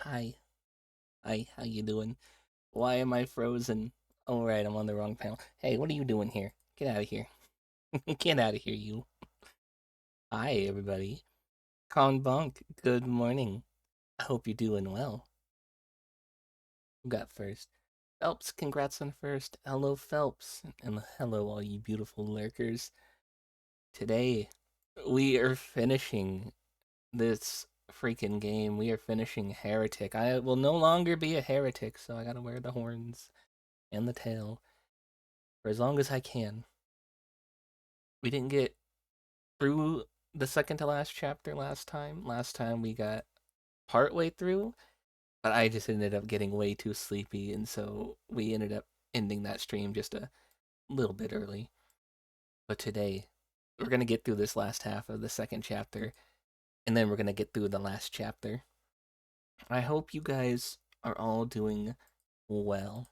Hi. Hi, how you doing? Why am I frozen? Oh, right, I'm on the wrong panel. Hey, what are you doing here? Get out of here. Get out of here, you. Hi, everybody. Bunk, good morning. I hope you're doing well. Who got first? Phelps, congrats on first. Hello, Phelps. And hello, all you beautiful lurkers. Today, we are finishing this freaking game. We are finishing Heretic. I will no longer be a heretic, so I gotta wear the horns and the tail for as long as I can. We didn't get through the second to last chapter last time. Last time we got partway through, but I just ended up getting way too sleepy, and so we ended up ending that stream just a little bit early. But today, we're gonna get through this last half of the second chapter, and then we're gonna get through the last chapter. I hope you guys are all doing well.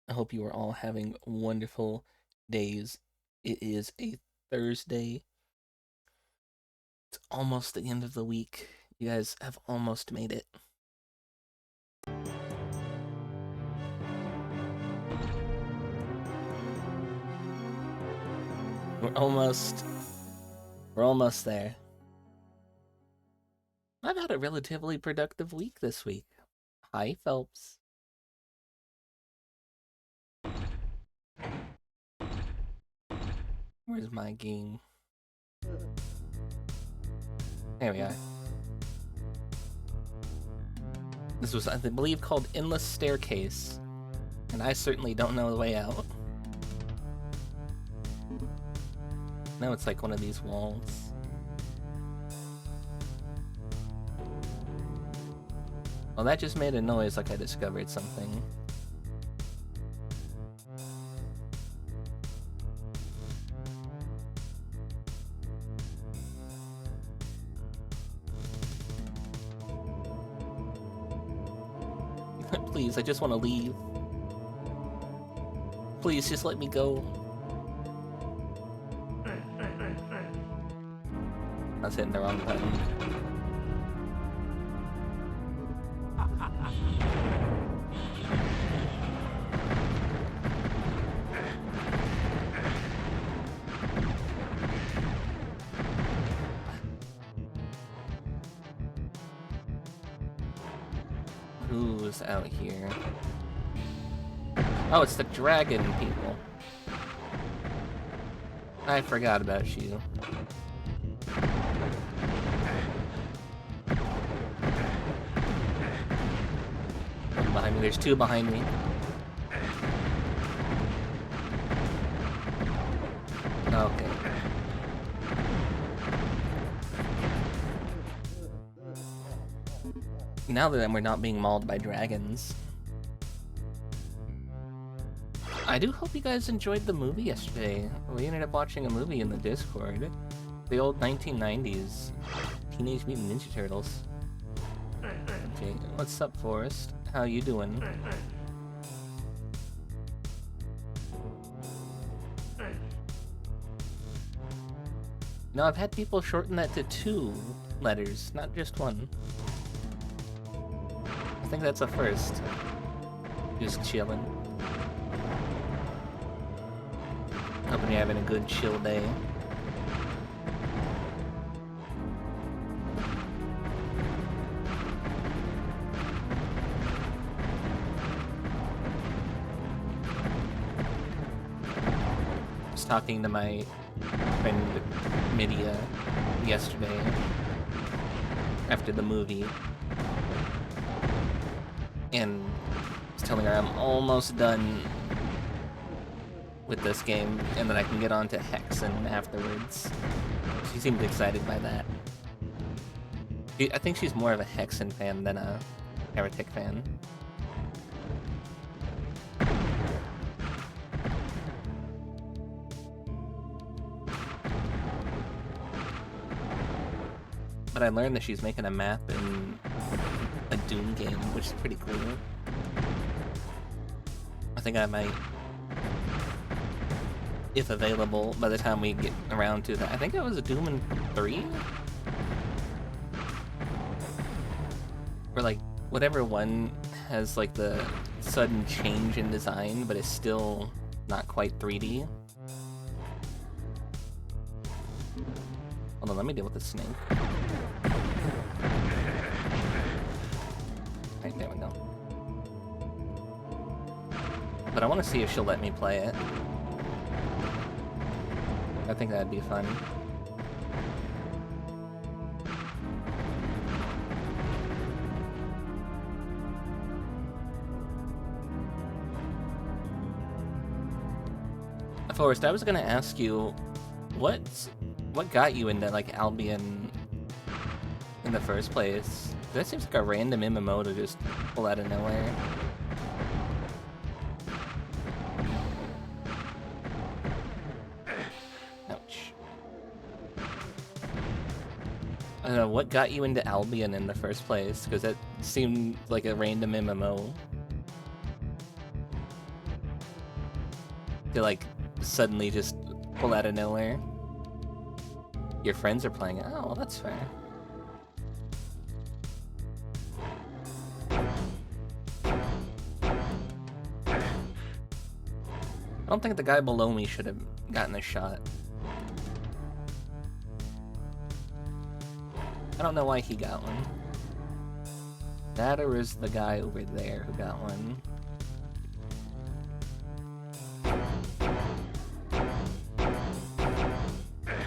I hope you are all having wonderful days. It is a Thursday. It's almost the end of the week. You guys have almost made it. We're almost we're almost there. I've had a relatively productive week this week. Hi, Phelps. Where's my game? There we are. This was, I believe, called Endless Staircase, and I certainly don't know the way out. No, it's like one of these walls. Well, that just made a noise like I discovered something. Please, I just want to leave. Please, just let me go. I was hitting the wrong button. Who's out here? Oh, it's the dragon people. I forgot about you. One behind me. There's two behind me. Okay. Now that we're not being mauled by dragons. I do hope you guys enjoyed the movie yesterday. We ended up watching a movie in the Discord. The old 1990s Teenage Mutant Ninja Turtles. Okay, what's up, Forrest? How you doing? No, I've had people shorten that to 2 letters, not just 1. I think that's a first. Just chilling. Hoping you're having a good chill day. I was talking to my friend Midia yesterday after the movie, and I was telling her I'm almost done with this game, and then I can get on to Hexen afterwards. She seemed excited by that. I think she's more of a Hexen fan than a Heretic fan. But I learned that she's making a map in a Doom game, which is pretty cool. I think I might, if available, by the time we get around to that. I think it was a Doom in 3? Or like whatever one has like the sudden change in design, but is still not quite 3D. Hold on, let me deal with the snake. Right, there we go. But I want to see if she'll let me play it. I think that'd be fun. Forrest, I was gonna ask you, what got you into like Albion in the first place? That seems like a random MMO to just pull out of nowhere. Ouch. I don't know, what got you into Albion in the first place? Because that seemed like a random MMO. To like suddenly just pull out of nowhere. Your friends are playing it. Oh, well, that's fair. I don't think the guy below me should have gotten a shot. I don't know why he got one. That or is the guy over there who got one?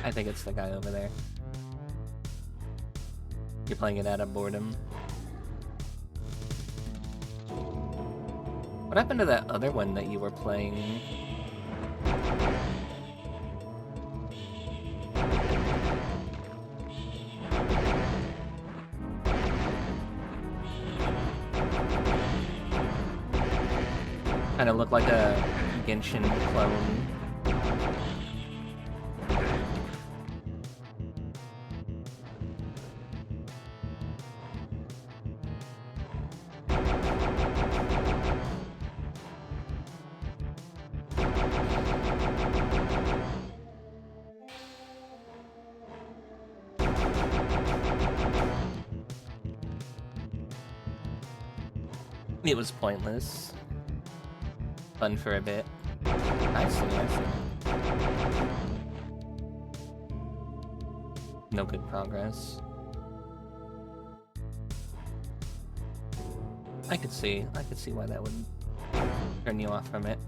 I think it's the guy over there. You're playing it out of boredom. What happened to that other one that you were playing? Kind of looked like a Genshin clone. It was pointless. Fun for a bit. I see. No good progress. I could see why that would turn you off from it.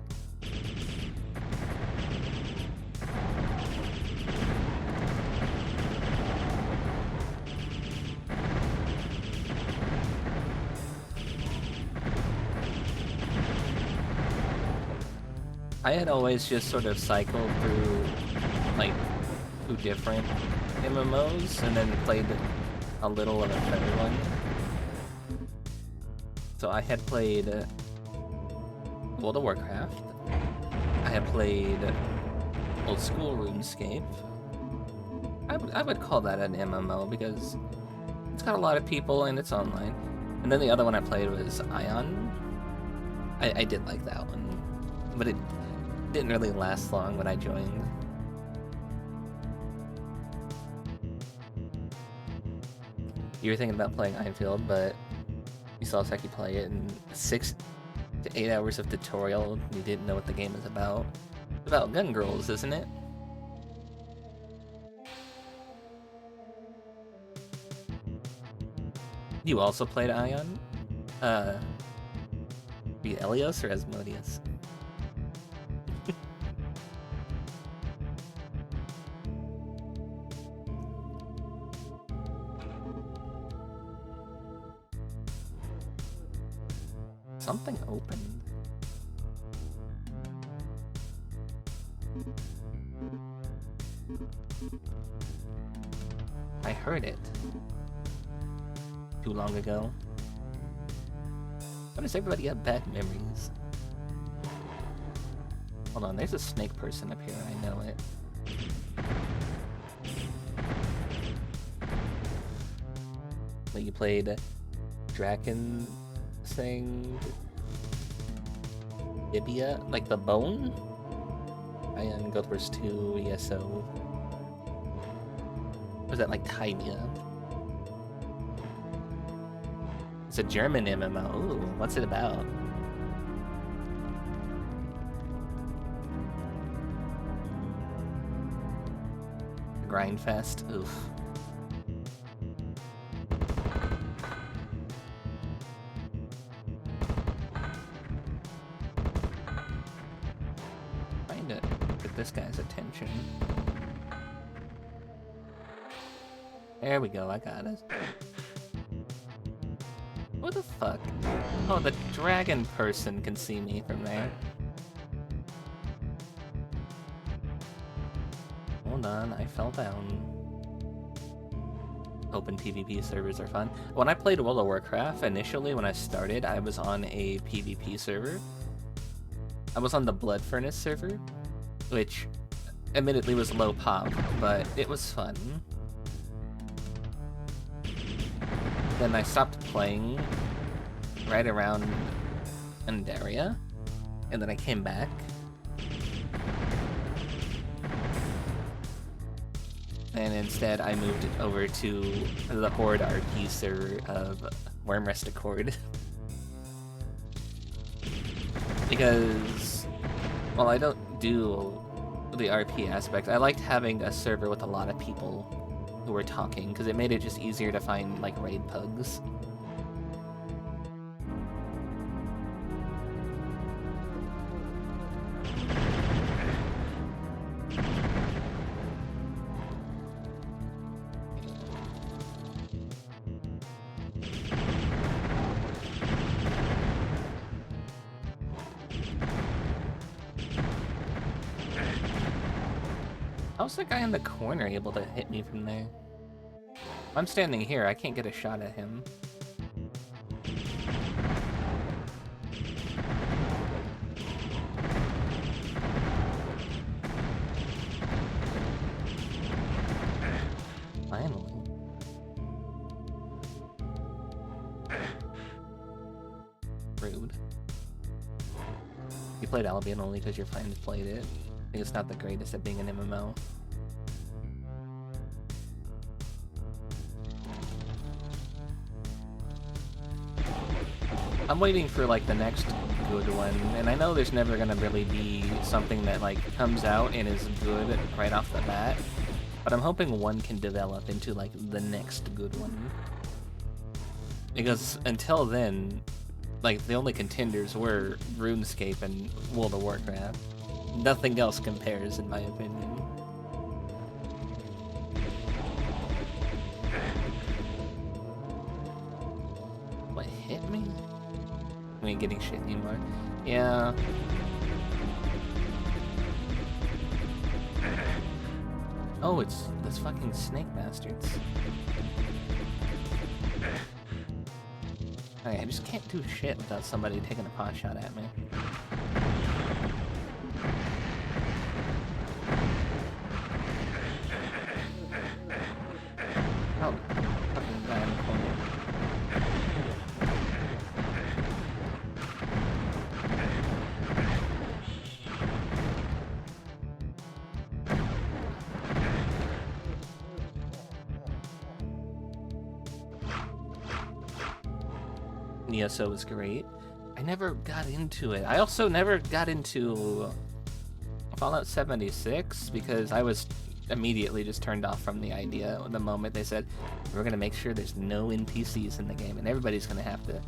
I had always just sort of cycled through, like, 2 different MMOs, and then played a little of a third one. So I had played World of Warcraft. I had played old school RuneScape. I would call that an MMO because it's got a lot of people and it's online. And then the other one I played was Ion. I did like that one, but it didn't really last long when I joined. You were thinking about playing Ironfield, but you saw Seki play it in 6 to 8 hours of tutorial. You didn't know what the game is about. It's about gun girls, isn't it? You also played Ion? Be Elios or Asmodeus? Something opened. I heard it. Too long ago. Why does everybody have bad memories? Hold on, there's a snake person up here, I know it. But you played Draken thing, Ibia, like the bone? And Guild Wars 2, ESO. Was that like Tibia? It's a German MMO. Ooh, what's it about? Grindfest. Oof. Trying to get this guy's attention. There we go, I got it. What the fuck? Oh, the dragon person can see me from there. Hold on, I fell down. Open PvP servers are fun. When I played World of Warcraft, initially when I started, I was on a PvP server. I was on the Blood Furnace server, which admittedly was low pop, but it was fun. Then I stopped playing right around Andaria, and then I came back. And instead I moved over to the Horde RP server of Wormrest Accord. Because, well, I don't do the RP aspect. I liked having a server with a lot of people who were talking, because it made it just easier to find, like, raid pugs. How's the guy in the corner able to hit me from there? I'm standing here, I can't get a shot at him. Finally. Rude. You played Albion only because your friends played it. I think it's not the greatest at being an MMO. I'm waiting for, like, the next good one, and I know there's never gonna really be something that, like, comes out and is good right off the bat, but I'm hoping one can develop into, like, the next good one. Because until then, like, the only contenders were RuneScape and World of Warcraft. Nothing else compares, in my opinion. What hit me? I ain't getting shit anymore. Yeah. Oh, it's those fucking snake bastards. Okay, I just can't do shit without somebody taking a pot shot at me. Oh, fucking guy in the corner. ESO was great. I never got into it. I also never got into Fallout 76 because I was immediately just turned off from the idea the moment they said, we're going to make sure there's no NPCs in the game and everybody's going to have to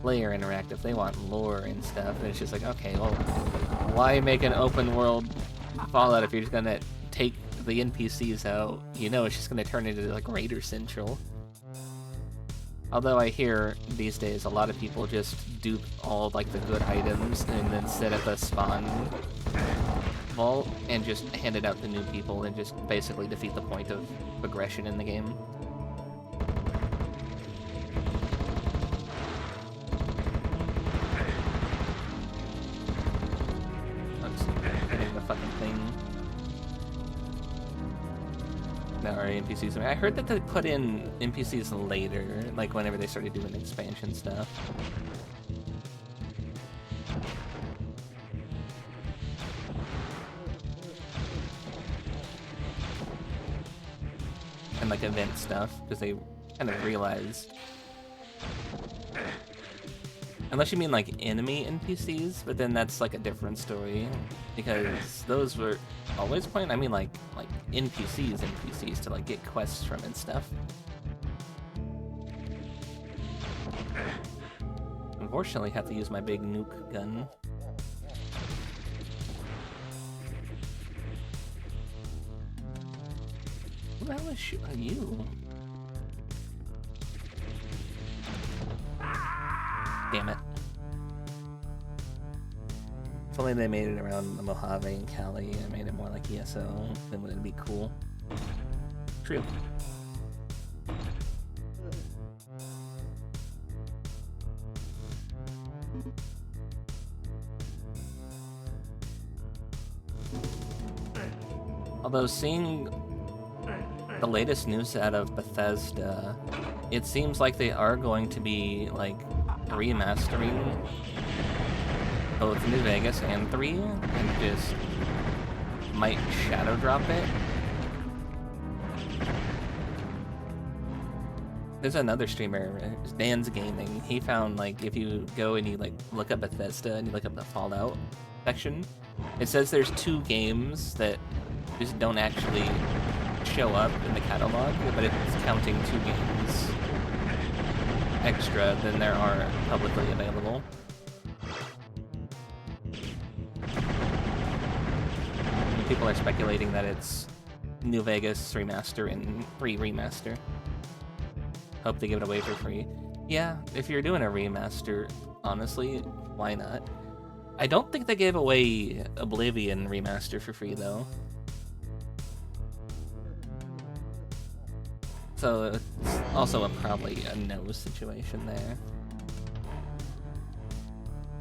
play or interact if they want lore and stuff. And it's just like, okay, well, why make an open world Fallout if you're just going to take the NPCs out? You know, it's just going to turn into like Raider Central. Although I hear these days a lot of people just dupe all like the good items and then set up a spawn vault and just hand it out to new people and just basically defeat the point of progression in the game. Let's hitting the fucking thing. No, or NPCs. I mean, I heard that they put in NPCs later, like whenever they started doing expansion stuff. And like event stuff, because they kind of realized Unless you mean like enemy NPCs, but then that's like a different story. Because those were always playing. I mean like NPCs to like get quests from and stuff. Unfortunately, I have to use my big nuke gun. Who the hell is you? Damn it. If only they made it around the Mojave and Cali and made it more like ESO, then would it be cool? True. Although seeing the latest news out of Bethesda, it seems like they are going to be like remastering both New Vegas and 3 and just might shadow drop it. There's another streamer, Dan's Gaming. He found like if you go and you like look up Bethesda and you look up the Fallout section, it says there's 2 games that just don't actually show up in the catalog, but it's counting 2 games extra than there are publicly available. And people are speculating that it's New Vegas Remaster and 3 Remaster. Hope they give it away for free. Yeah, if you're doing a remaster, honestly, why not? I don't think they gave away Oblivion Remaster for free, though. So it's also probably a no situation there.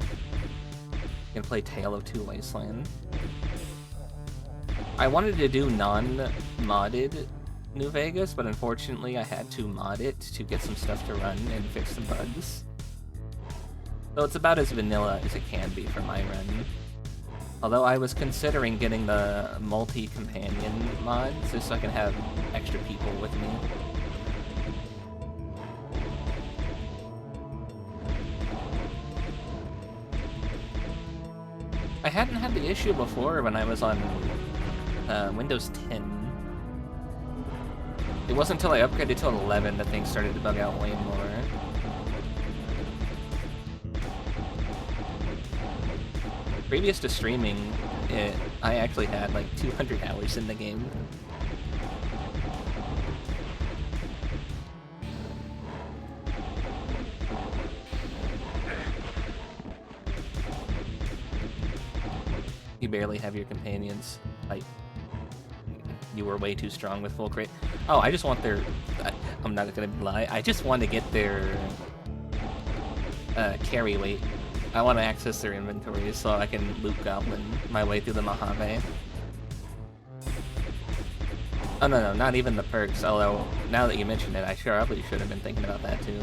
You can play Tale of Two Wasteland. I wanted to do non-modded New Vegas, but unfortunately I had to mod it to get some stuff to run and fix some bugs. So it's about as vanilla as it can be for my run. Although I was considering getting the multi-companion mod just so I can have extra people with me. I hadn't had the issue before when I was on Windows 10. It wasn't until I upgraded to 11 that things started to bug out way more. Previous to streaming, I actually had like 200 hours in the game. You barely have your companions. You were way too strong with full crate. Oh, I just want their... I'm not gonna lie. I just want to get their carry weight. I want to access their inventories so I can loot goblin my way through the Mojave. Oh, no, not even the perks. Although, now that you mention it, I probably should have been thinking about that too.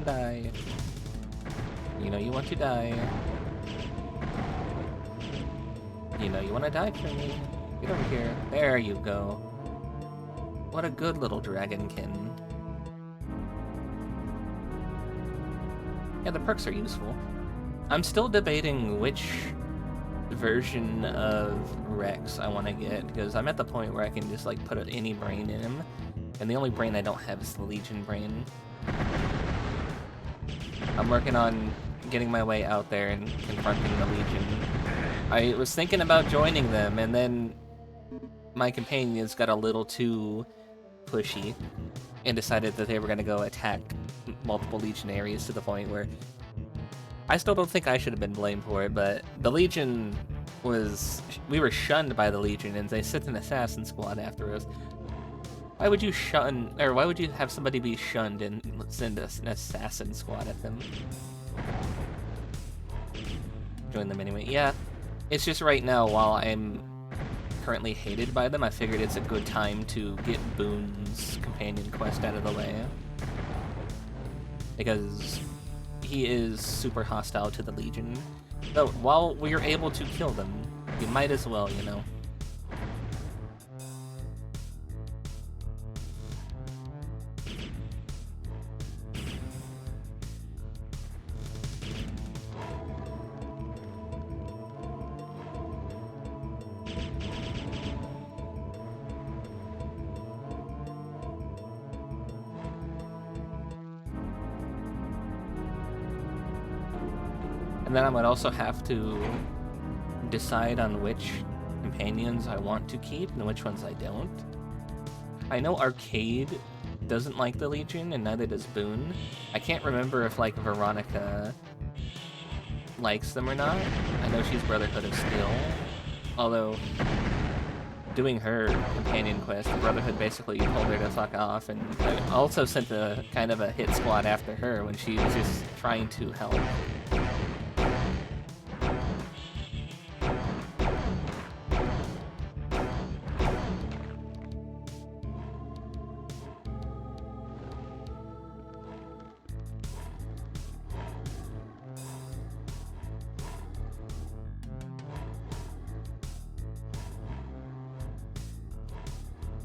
Die. You know you want to die. You know you want to die for me. Get over here. There you go. What a good little dragonkin. Yeah, the perks are useful. I'm still debating which version of Rex I want to get, because I'm at the point where I can just like put any brain in him, and the only brain I don't have is the Legion brain. I'm working on getting my way out there and confronting the Legion. I was thinking about joining them, and then my companions got a little too pushy and decided that they were going to go attack multiple Legionaries to the point where I still don't think I should have been blamed for it, but the Legion was... We were shunned by the Legion, and they sent an assassin squad after us. Why would you shun, or why would you have somebody be shunned and send an assassin squad at them? Join them anyway. Yeah, it's just right now, while I'm currently hated by them, I figured it's a good time to get Boone's companion quest out of the way. Because he is super hostile to the Legion. So while we're able to kill them, you might as well, you know. And then I would also have to decide on which companions I want to keep and which ones I don't. I know Arcade doesn't like the Legion, and neither does Boone. I can't remember if, like, Veronica likes them or not. I know she's Brotherhood of Steel. Although, doing her companion quest, the Brotherhood basically told her to fuck off, and also sent a kind of a hit squad after her when she was just trying to help.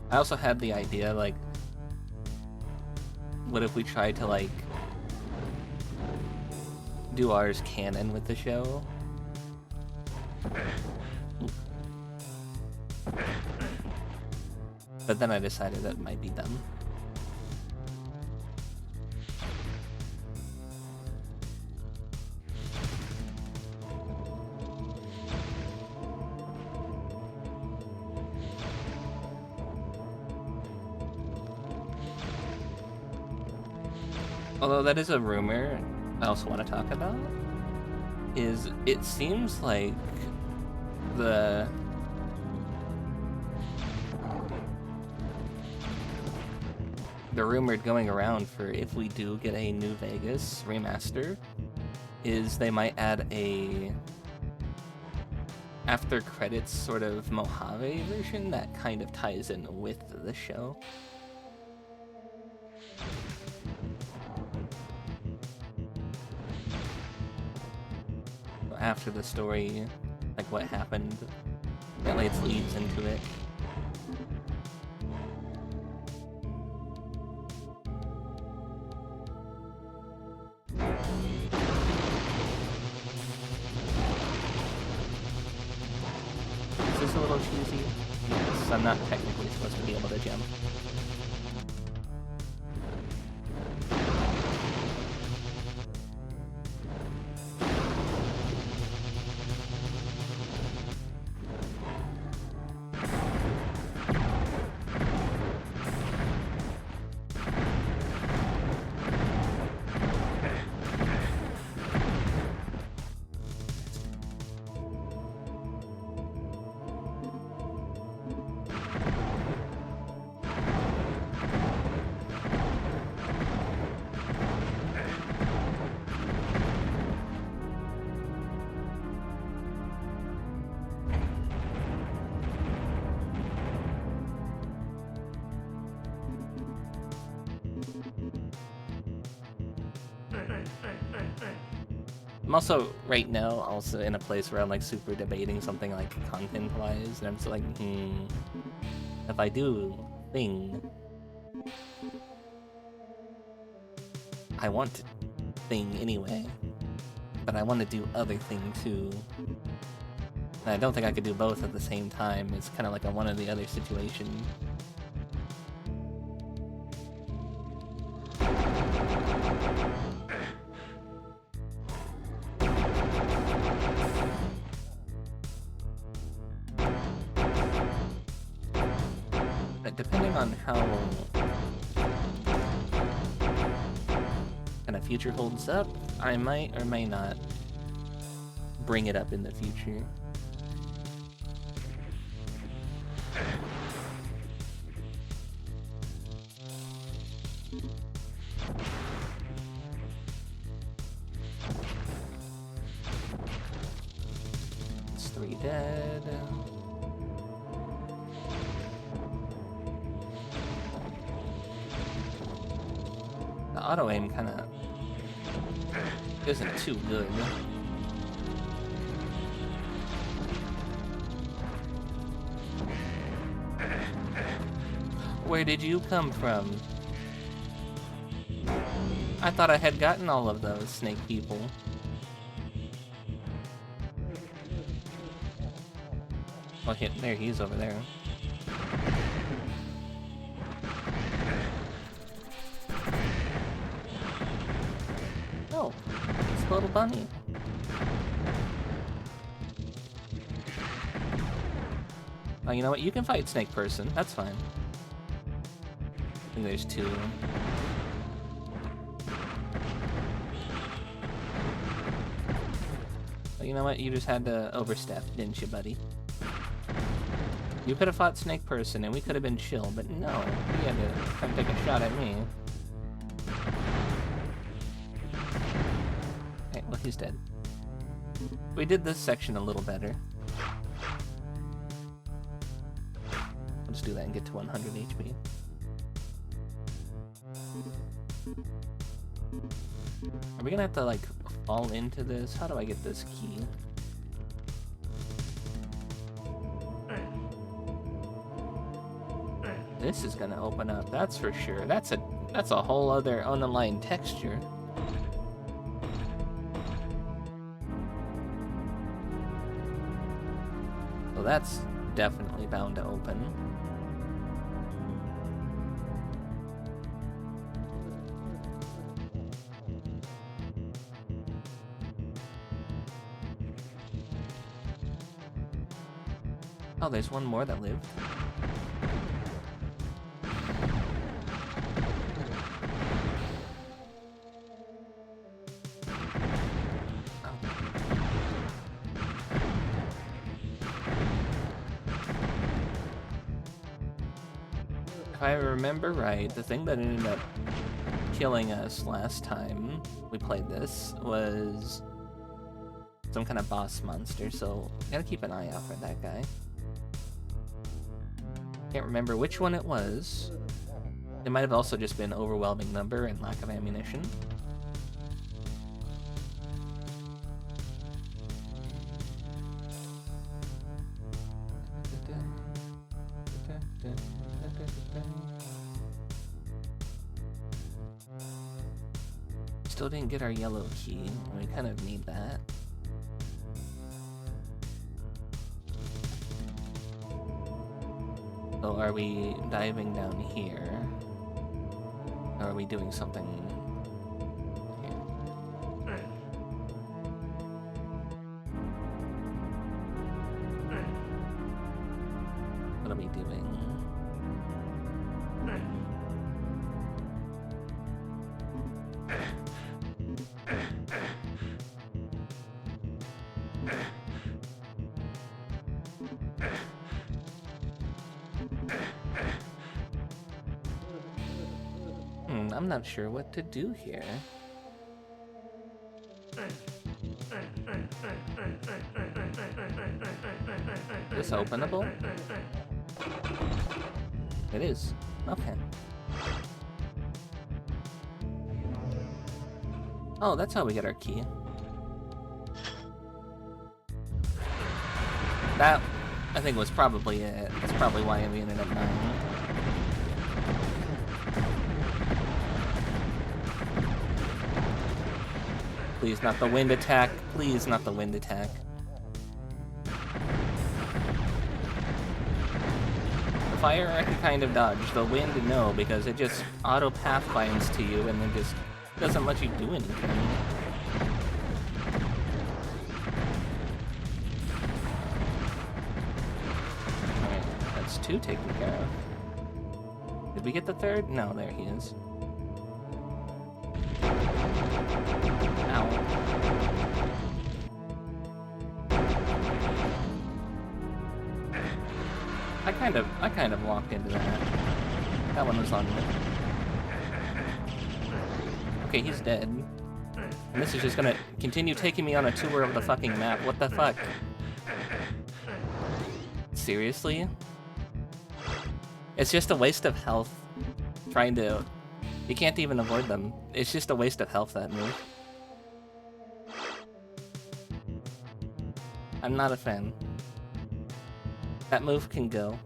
I also had the idea, like, what if we tried to, like, do ours canon with the show? But then I decided that might be dumb. Although that is a rumor I also want to talk about, is it seems like the rumored going around for if we do get a New Vegas remaster is they might add a after credits sort of Mojave version that kind of ties in with the show. After the story, like what happened, that leads into it. Is this a little cheesy? Yes, I'm not technically supposed to be able to jump. I'm also, right now, also in a place where I'm, like, super debating something, like, content-wise, and I'm just like, if I do Thing, I want Thing anyway, but I want to do other Thing, too. And I don't think I could do both at the same time. It's kind of like a one or the other situation. Depending on how kind of future holds up, I might or may not bring it up in the future. It's 3 dead. auto-aim kinda isn't too good. Where did you come from? I thought I had gotten all of those snake people. Oh, there he is over there. Oh, it's a little bunny. Oh, you know what? You can fight Snake Person. That's fine. I think there's two. But you know what? You just had to overstep, didn't you, buddy? You could have fought Snake Person and we could have been chill, but no. You had to come take a shot at me. Okay, well, he's dead. We did this section a little better. Let's do that and get to 100 HP. Are we gonna have to, like, fall into this? How do I get this key? This is gonna open up, that's for sure. That's a whole other unaligned texture. So that's definitely bound to open. Oh, there's one more that lived. If I remember right, the thing that ended up killing us last time we played this was some kind of boss monster, so gotta keep an eye out for that guy. Can't remember which one it was. It might have also just been overwhelming number and lack of ammunition. Still didn't get our yellow key. We kind of need that. So are we diving down here? Or are we doing something here? What are we doing? I'm not sure what to do here. Is this openable? It is. Okay. Oh, that's how we get our key. That, I think, was probably it. That's probably why we ended up dying. Please, not the wind attack. Please, not the wind attack. The fire I can kind of dodge. The wind, no, because it just auto pathfinds to you and then just doesn't let you do anything. Alright, that's two taken care of. Did we get the third? No, there he is. Ow. I kind of walked into that. That one was on me. Okay, he's dead. And this is just gonna continue taking me on a tour of the fucking map. What the fuck? Seriously? It's just a waste of health trying to You can't even avoid them. It's just a waste of health, that move. I'm not a fan. That move can go.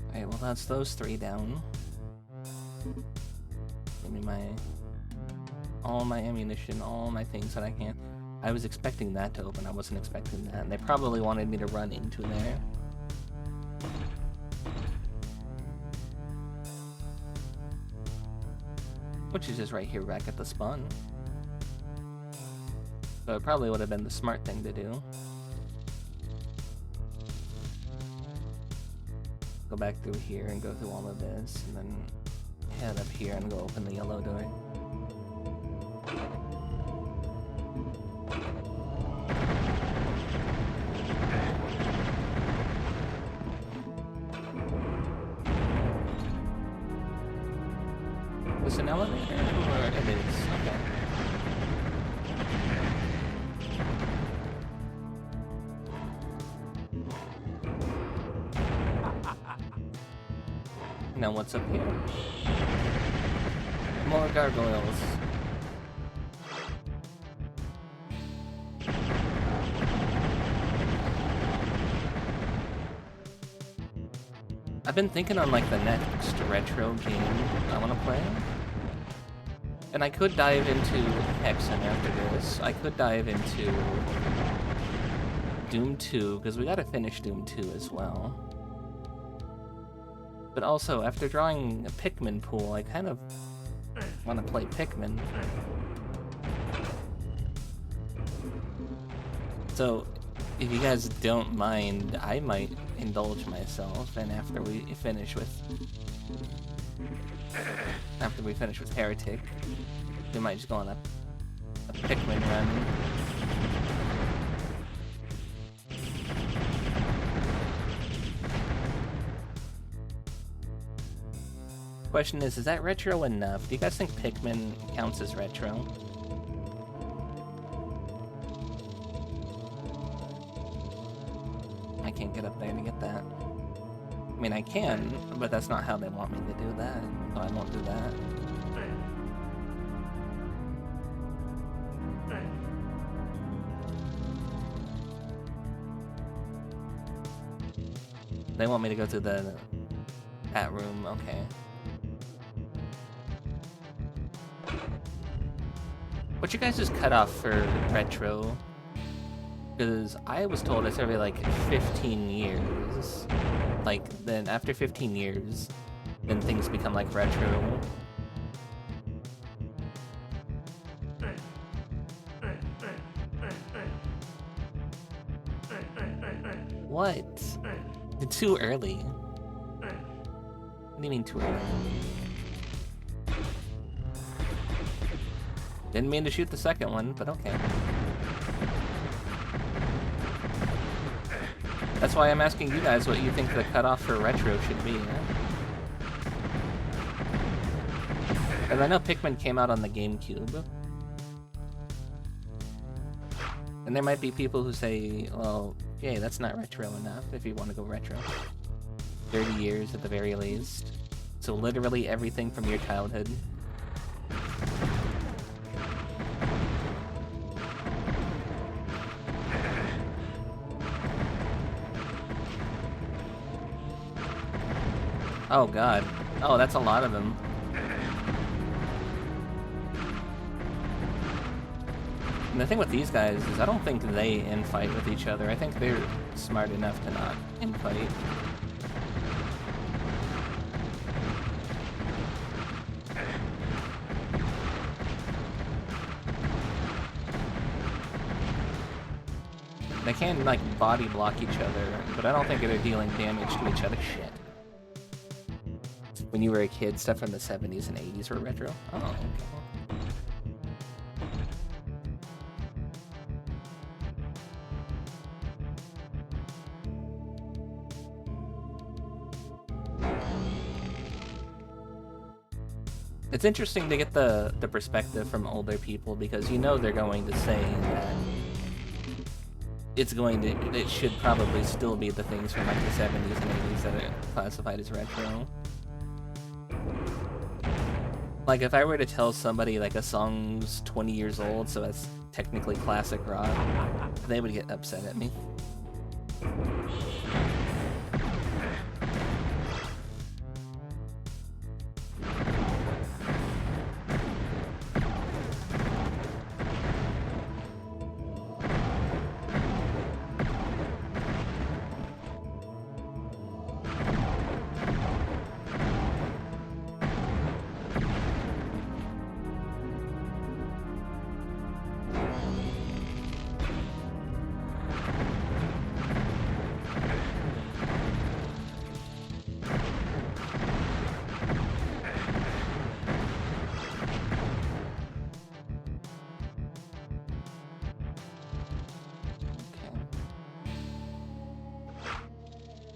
Alright, well that's those 3 down. Give me all my ammunition, all my things that I can. I was expecting that to open, I wasn't expecting that. And they probably wanted me to run into there. Which is just right here back at the spawn. So it probably would have been the smart thing to do. Go back through here and go through all of this, and then head up here and go open the yellow door. Is an elevator? Or it is? Okay. Now what's up here? More gargoyles. I've been thinking on like the next retro game I want to play. And I could dive into Hexen after this. I could dive into Doom 2, because we gotta finish Doom 2 as well. But also, after drawing a Pikmin pool, I kind of want to play Pikmin. So, if you guys don't mind, I might indulge myself, and after we finish with Heretic, we might just go on a Pikmin run. Question is that retro enough? Do you guys think Pikmin counts as retro? I can't get up there to get that. I mean, I can, but that's not how they want me to do that, so I won't do that. They want me to go to that room, okay. What's your guys' cutoff for retro? Because I was told it's every like 15 years. Like, then after 15 years, then things become like retro. What? It's too early. What do you mean too early? Didn't mean to shoot the second one, but okay. That's why I'm asking you guys what you think the cutoff for retro should be. And I know Pikmin came out on the GameCube. And there might be people who say, well, okay, that's not retro enough if you want to go retro. 30 years at the very least. So literally everything from your childhood. Oh god. Oh, that's a lot of them. And the thing with these guys is I don't think they infight with each other. I think they're smart enough to not infight. They can, like, body block each other, but I don't think they're dealing damage to each other. Shit. When you were a kid, stuff from the 70s and 80s were retro? Oh, okay. It's interesting to get the perspective from older people, because you know they're going to say that it should probably still be the things from like the 70s and 80s that are classified as retro. Like, if I were to tell somebody like a song's 20 years old, so it's technically classic rock, they would get upset at me.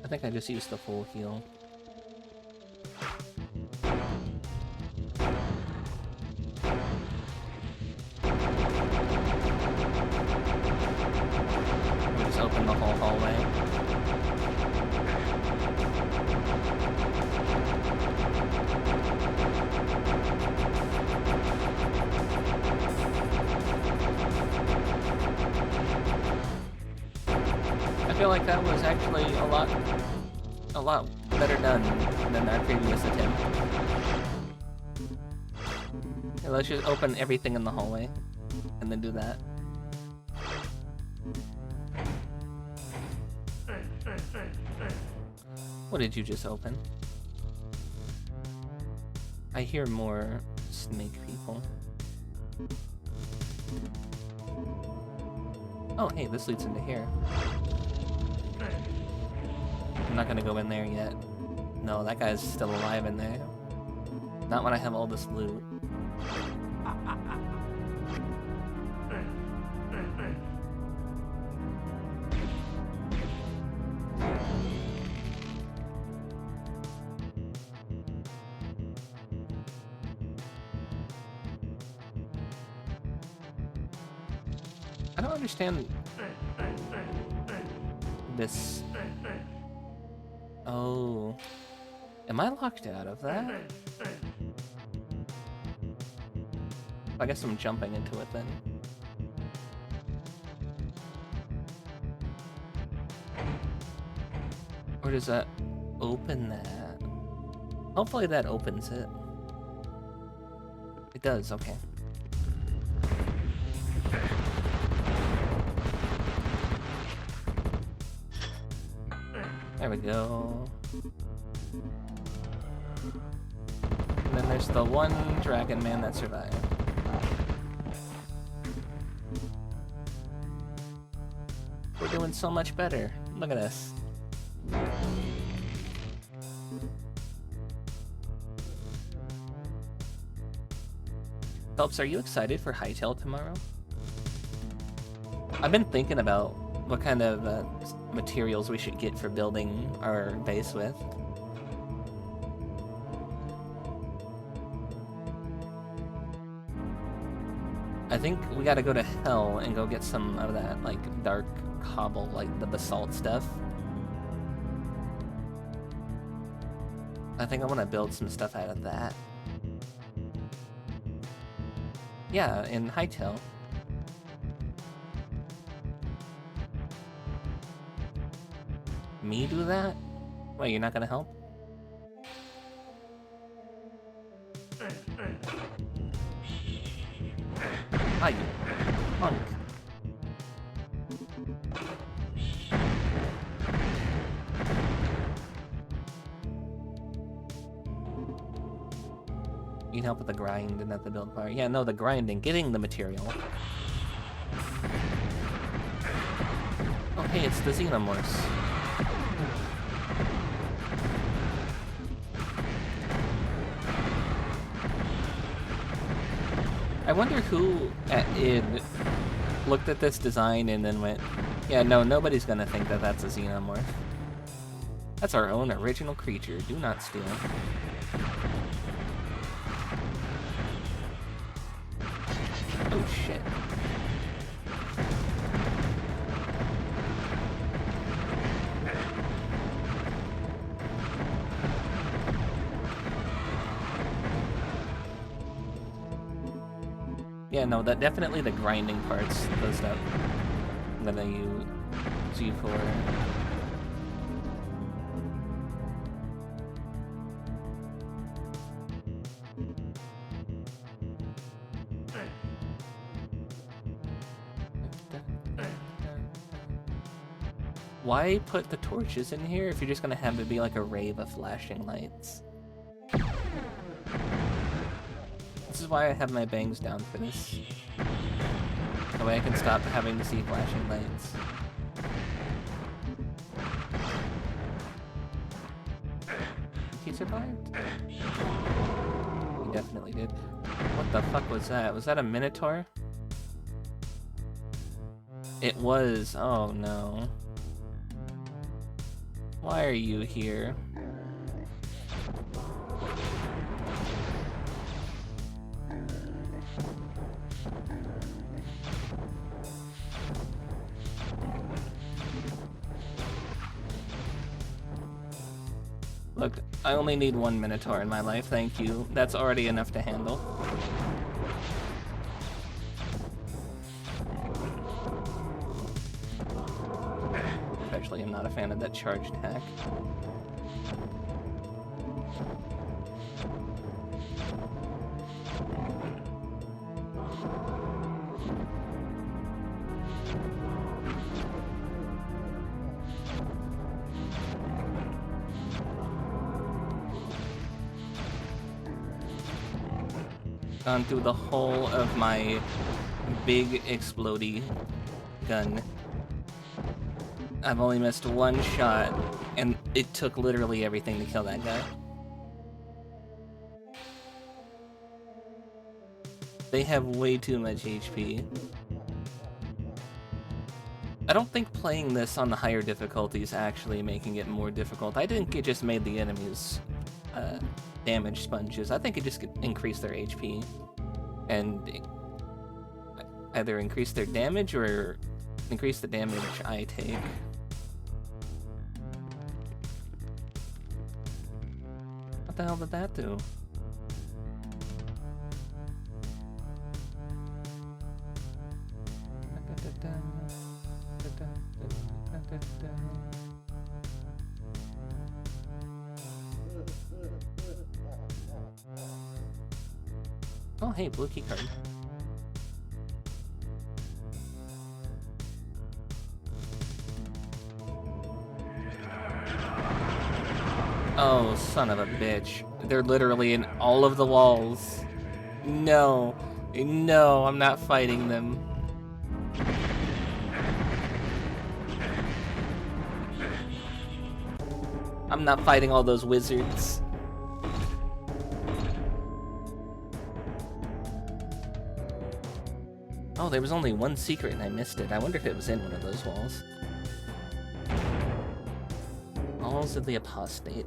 I think I just used the full heal. We just open the whole hallway. I feel like that was actually a lot better done than our previous attempt. Okay, let's just open everything in the hallway and then do that. What did you just open? I hear more snake people. Oh, hey, this leads into here. I'm not gonna go in there yet. No, that guy's still alive in there. Not when I have all this loot. I don't understand this. Oh. Am I locked out of that? I guess I'm jumping into it then. Or does that open that? Hopefully that opens it. It does, okay. There we go. And then there's the one dragon man that survived. We're doing so much better. Look at this. Phelps, are you excited for Hightail tomorrow? I've been thinking about what kind of materials we should get for building our base with. I think we gotta go to Hell and go get some of that, like, dark cobble, like the basalt stuff. I think I want to build some stuff out of that. Yeah, in Hightail. Me do that? Wait, you're not gonna help? Ah, you punk. You need help with the grind and not the build part. Yeah, no, the grinding, getting the material. Oh, hey, it's the Xenomorphs. I wonder who at id looked at this design and then went, yeah, no, nobody's gonna think that that's a Xenomorph. That's our own original creature. Do not steal. Oh shit. Yeah, no, that definitely the grinding parts, the stuff that I use you for. Why put the torches in here if you're just gonna have it be like a rave of flashing lights? This is why I have my bangs down for this. That way I can stop having to see flashing lights. He survived? He definitely did. What the fuck was that? Was that a Minotaur? It was. Oh no. Why are you here? Look, I only need one Minotaur in my life, thank you. That's already enough to handle. Especially, I'm not a fan of that charged hack. Gone through the whole of my big explodey gun. I've only missed one shot, and it took literally everything to kill that guy. They have way too much HP. I don't think playing this on the higher difficulties actually making it more difficult. I think it just made the enemies damage sponges. I think it just increased their HP and either increase their damage or increase the damage I take. What the hell did that do? Oh, hey, blue key card. Oh, son of a bitch. They're literally in all of the walls. No. No, I'm not fighting them. I'm not fighting all those wizards. Oh, there was only one secret and I missed it. I wonder if it was in one of those walls. Halls of the Apostate.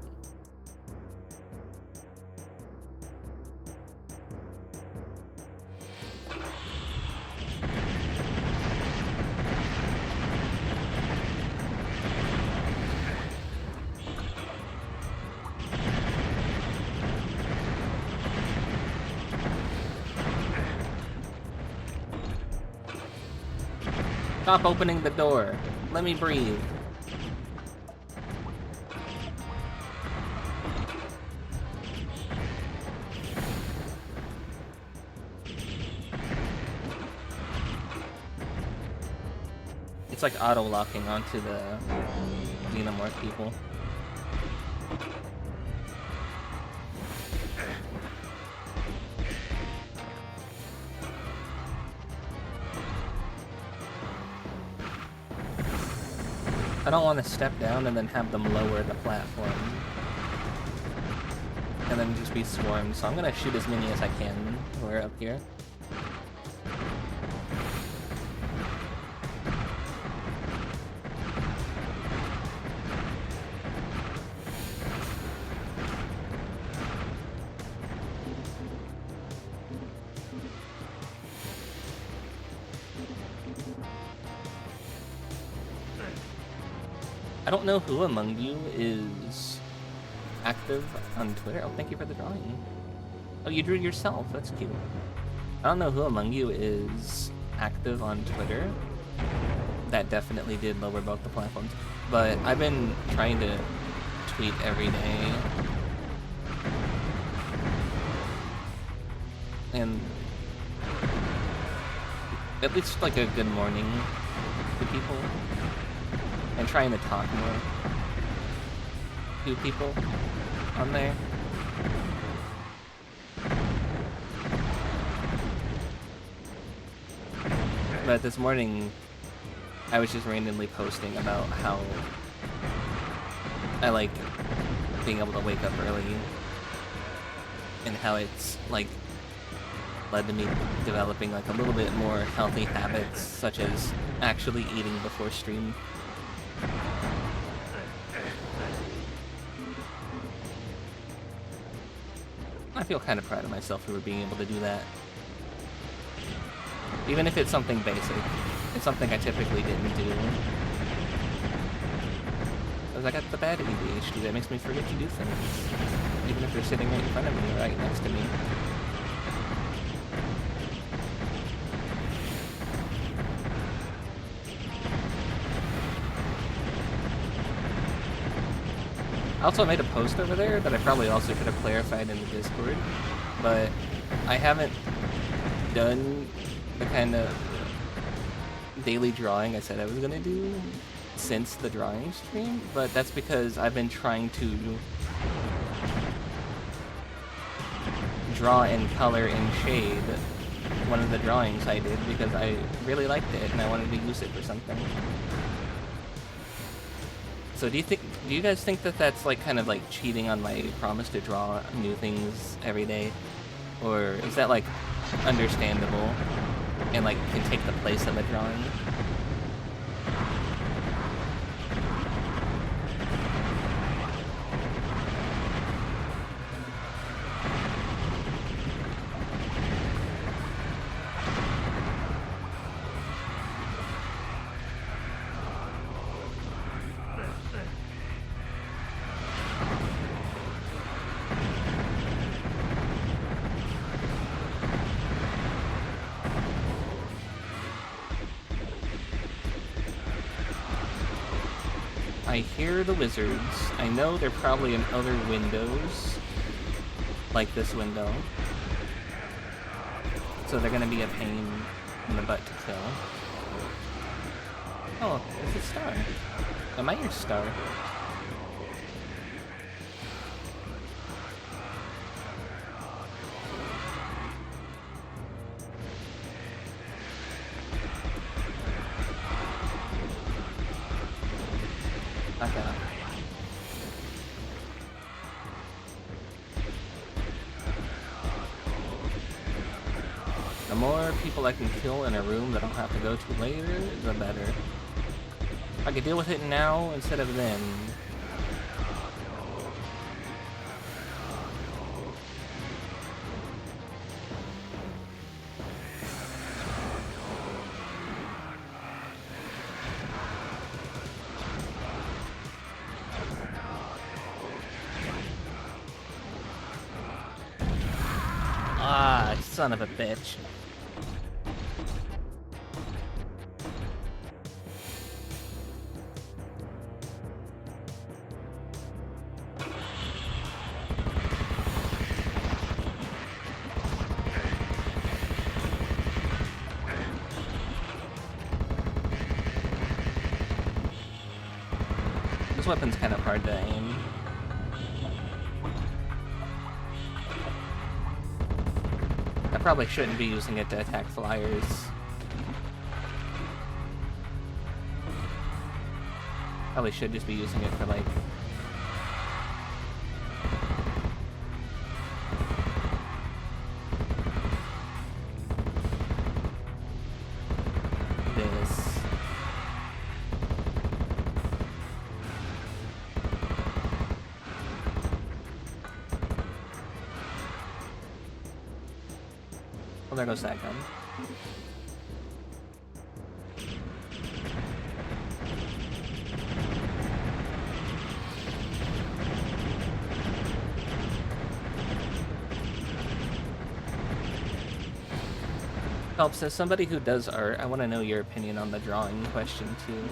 Stop opening the door. Let me breathe. It's like auto-locking onto the Xenomorph people. I don't want to step down and then have them lower the platform. And then just be swarmed, so I'm gonna shoot as many as I can while we're up here. don't know who among you is active on Twitter. Oh, thank you for the drawing. Oh, you drew yourself. That's cute. I don't know who among you is active on Twitter. That definitely did lower both the platforms. But I've been trying to tweet every day. And at least like a good morning to people. And trying to talk more to people on there. But this morning, I was just randomly posting about how I like being able to wake up early and how it's like led to me developing like a little bit more healthy habits, such as actually eating before stream. I feel kind of proud of myself for being able to do that. Even if it's something basic. It's something I typically didn't do. Because I got the bad ADHD that makes me forget to do things. Even if they're sitting right in front of me, right next to me. I also made a post over there that I probably also could have clarified in the Discord, but I haven't done the kind of daily drawing I said I was gonna do since the drawing stream, but that's because I've been trying to draw in color and shade one of the drawings I did because I really liked it and I wanted to use it for something. So do you guys think that that's like kind of like cheating on my promise to draw new things every day? Or is that like understandable and like can take the place of a drawing? I hear the wizards. I know they're probably in other windows, like this window. So they're gonna be a pain in the butt to kill. Oh, it's a star. Am I your star? Okay. The more people I can kill in a room that I'll have to go to later, the better. If I could deal with it now instead of then. Ah, son of a bitch. This weapon's kind of hard to aim. I probably shouldn't be using it to attack flyers. Probably should just be using it for like... this. Well, there goes that gun. Helps, as somebody who does art, I want to know your opinion on the drawing question, too.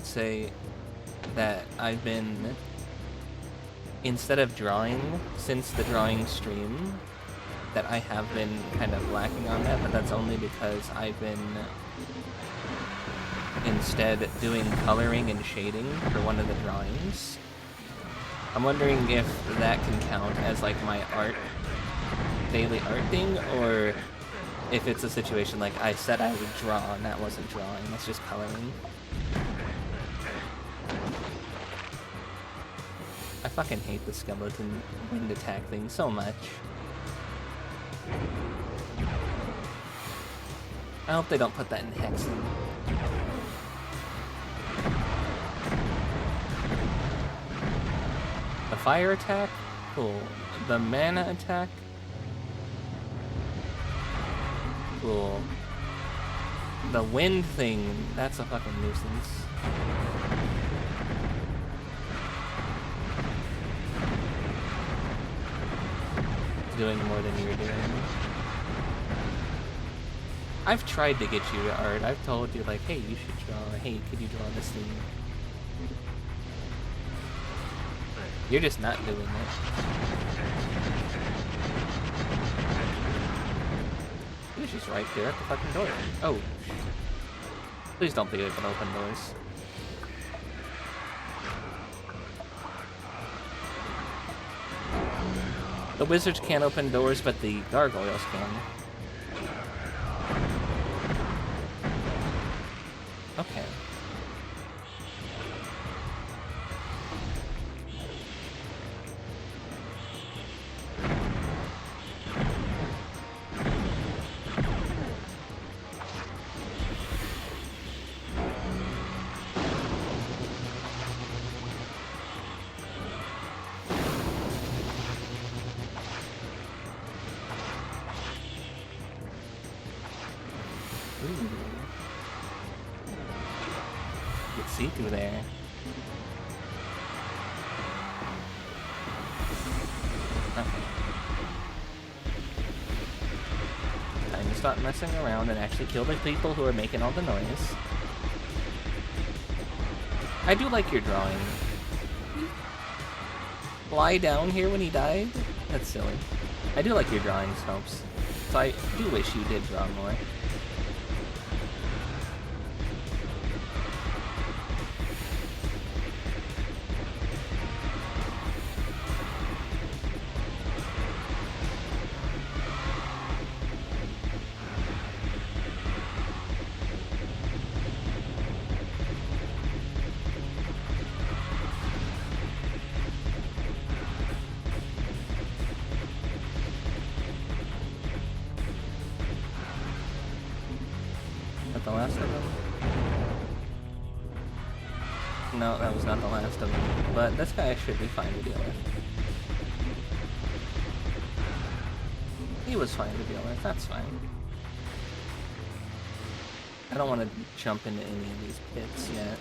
Say that I've been, instead of drawing, since the drawing stream, that I have been kind of lacking on that, but that's only because I've been instead doing coloring and shading for one of the drawings. I'm wondering if that can count as like my daily art thing, or if it's a situation like I said I would draw and that wasn't drawing, that's just coloring. I fucking hate the skeleton wind attack thing so much. I hope they don't put that in Hexen. The fire attack? Cool. The mana attack? Cool. The wind thing, that's a fucking nuisance. Doing more than you're doing. I've tried to get you to art. I've told you, like, hey, you should draw. Hey, could you draw this thing? You're just not doing it. He was just right there at the fucking door. Oh. Please don't be able to open doors. The wizards can't open doors, but the gargoyles can. Okay. See through there. Okay. Time to stop messing around and actually kill the people who are making all the noise. I do like your drawing. Lie down here when he died? That's silly. I do like your drawings, Helps. So I do wish you did draw more. The last of them? No, that was not the last of them. But this guy should be fine to deal with. He was fine to deal with, that's fine. I don't want to jump into any of these pits yet.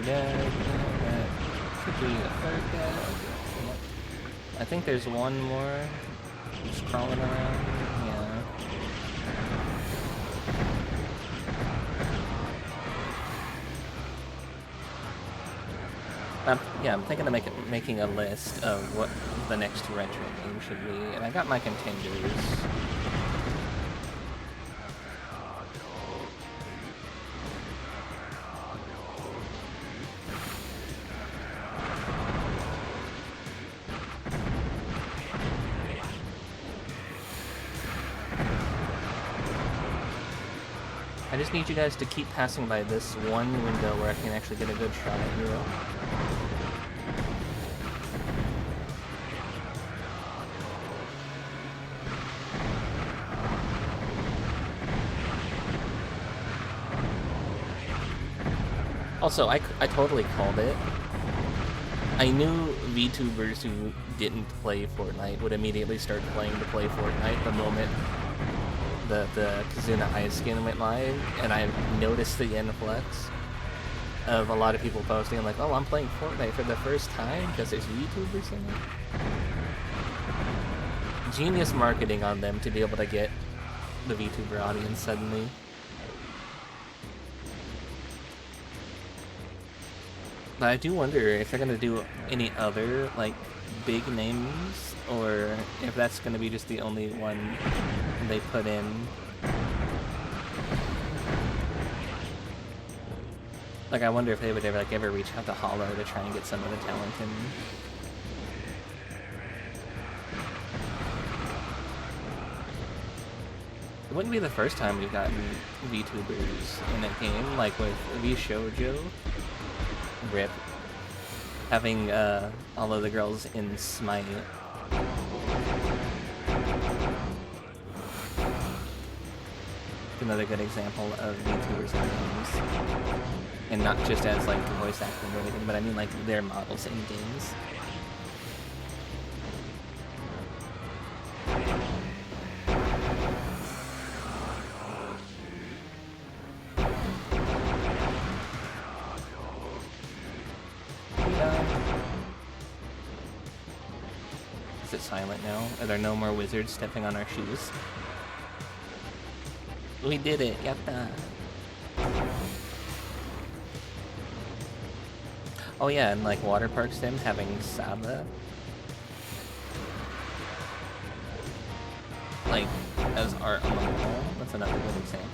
Dead. Should be a third dead. I think there's one more just crawling around. Yeah. I'm thinking of making a list of what the next retro game should be, and I got my contenders. just need you guys to keep passing by this one window where I can actually get a good shot at you. Also, I totally called it. I knew VTubers who didn't play Fortnite would immediately start playing to play Fortnite the moment the Kazuna Eyes skin went live, and I noticed the influx of a lot of people posting like, oh, I'm playing Fortnite for the first time because there's VTubers in it. Genius marketing on them to be able to get the VTuber audience suddenly. But I do wonder if they're gonna do any other, like, big names, or if that's gonna be just the only one they put in. Like, I wonder if they would ever, like, ever reach out to Hollow to try and get some of the talent in. It wouldn't be the first time we've gotten VTubers in a game, like with VShoujo. RIP. Having all of the girls in Smite. Another good example of VTubers in games. And not just as like voice acting or anything, but I mean like their models in games. Is it silent now? Are there no more wizards stepping on our shoes? We did it! Yatta! Oh yeah, and like Water Park Sim having Saba like as art on the wall. That's another good example.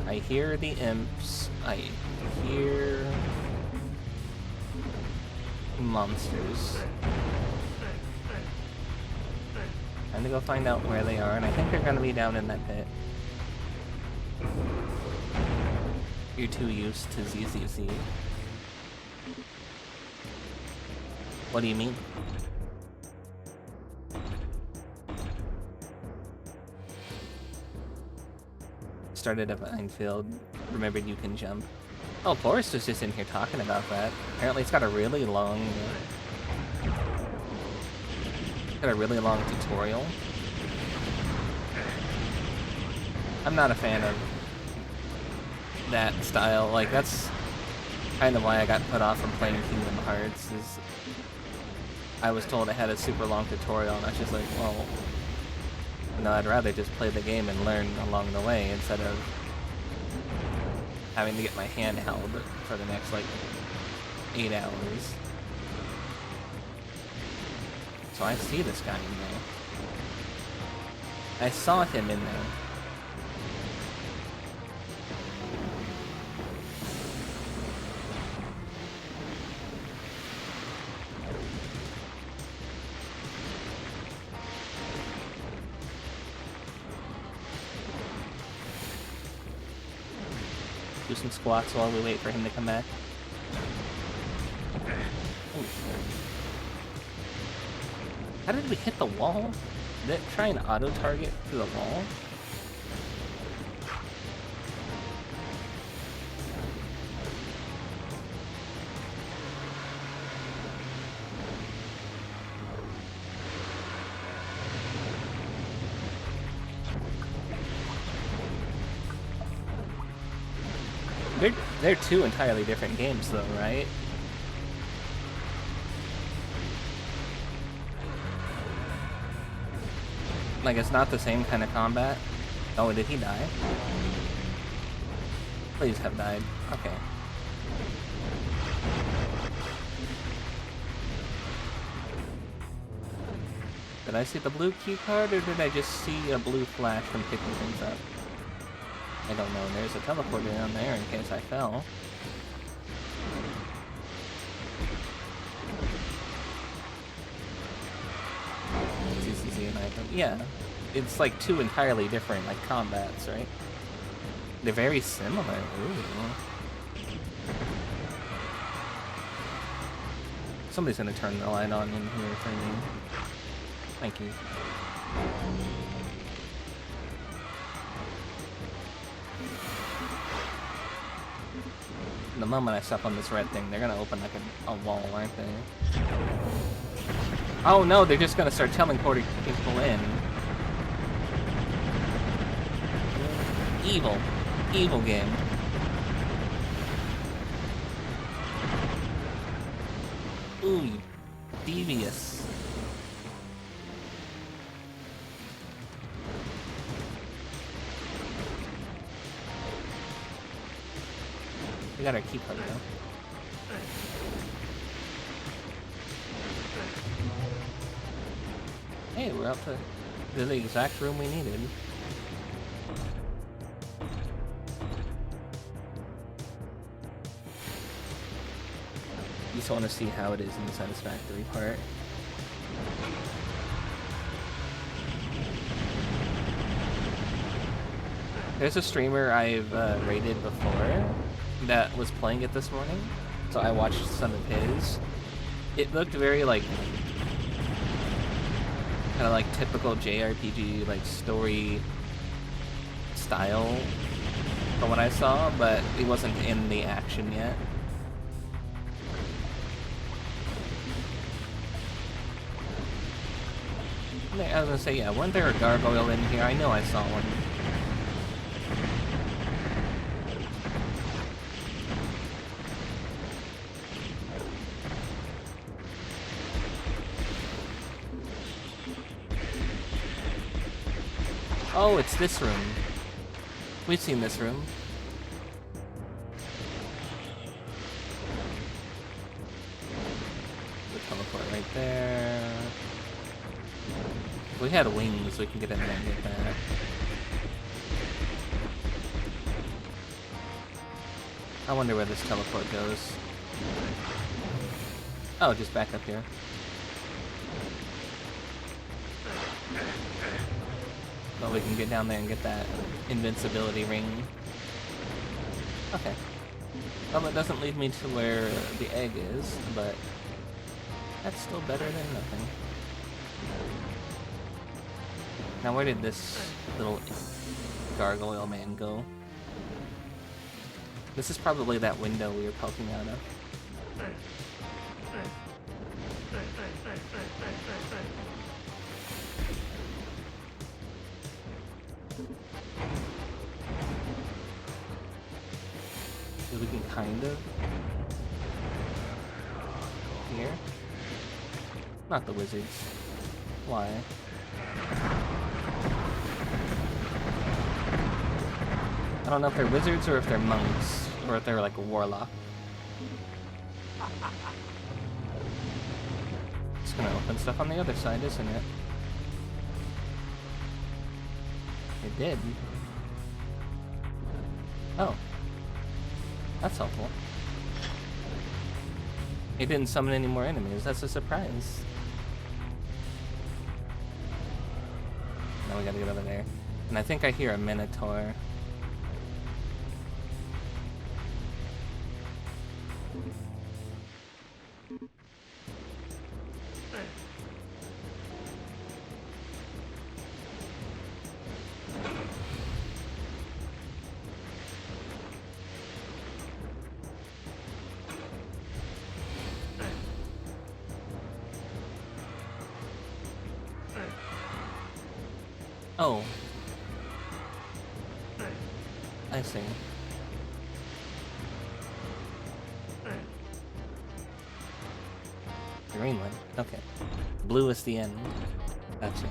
I hear the imps. I hear monsters. Time to go find out where they are, and I think they're gonna be down in that pit. You're too used to ZZZ. What do you mean? Started a minefield. Remembered you can jump. Oh, Forrest was just in here talking about that. Apparently it's got a really long... tutorial. I'm not a fan of that style. Like, that's kind of why I got put off from playing Kingdom Hearts, is I was told it had a super long tutorial, and I was just like, well... No, I'd rather just play the game and learn along the way instead of having to get my hand held for the next, like, 8 hours. So I see this guy in there. I saw him in there. Do some squats while we wait for him to come back. Ooh. How did we hit the wall? Did it try and auto-target through the wall? They're two entirely different games though, right? Like, it's not the same kind of combat. Oh, did he die? Please have died. Okay. Did I see the blue key card, or did I just see a blue flash from picking things up? I don't know. There's a teleporter down there in case I fell. CCC and I think, yeah. It's like two entirely different like combats, right? They're very similar. Ooh. Somebody's gonna turn the light on in here for me. Thank you. The moment I step on this red thing, they're gonna open like a wall, aren't they? Oh no, they're just gonna start teleporting people in. Evil. Evil game. Ooh, you devious. We got our key card though. Hey, we're up to the exact room we needed. You just want to see how it is in the satisfactory part. There's a streamer I've rated before that was playing it this morning, so I watched some of his. It looked very like kind of like typical JRPG like story style from what I saw, but it wasn't in the action yet. I was gonna say, yeah, wasn't there a gargoyle in here? I know I saw one. Oh, it's this room. We've seen this room. The teleport right there. If we had wings, we can get in there and get that. I wonder where this teleport goes. Oh, just back up here. Well, we can get down there and get that invincibility ring. Okay. Well, it doesn't lead me to where the egg is, but that's still better than nothing. Now, where did this little gargoyle man go? This is probably that window we were poking out of. We can kind of here. Not the wizards. Why? I don't know if they're wizards or if they're monks or if they're like a warlock. It's gonna open stuff on the other side, isn't it? It did. Oh. That's helpful. It didn't summon any more enemies. That's a surprise. Now we gotta get over there. And I think I hear a minotaur. Oh. I see. Green one. Okay. Blue is the end. Gotcha.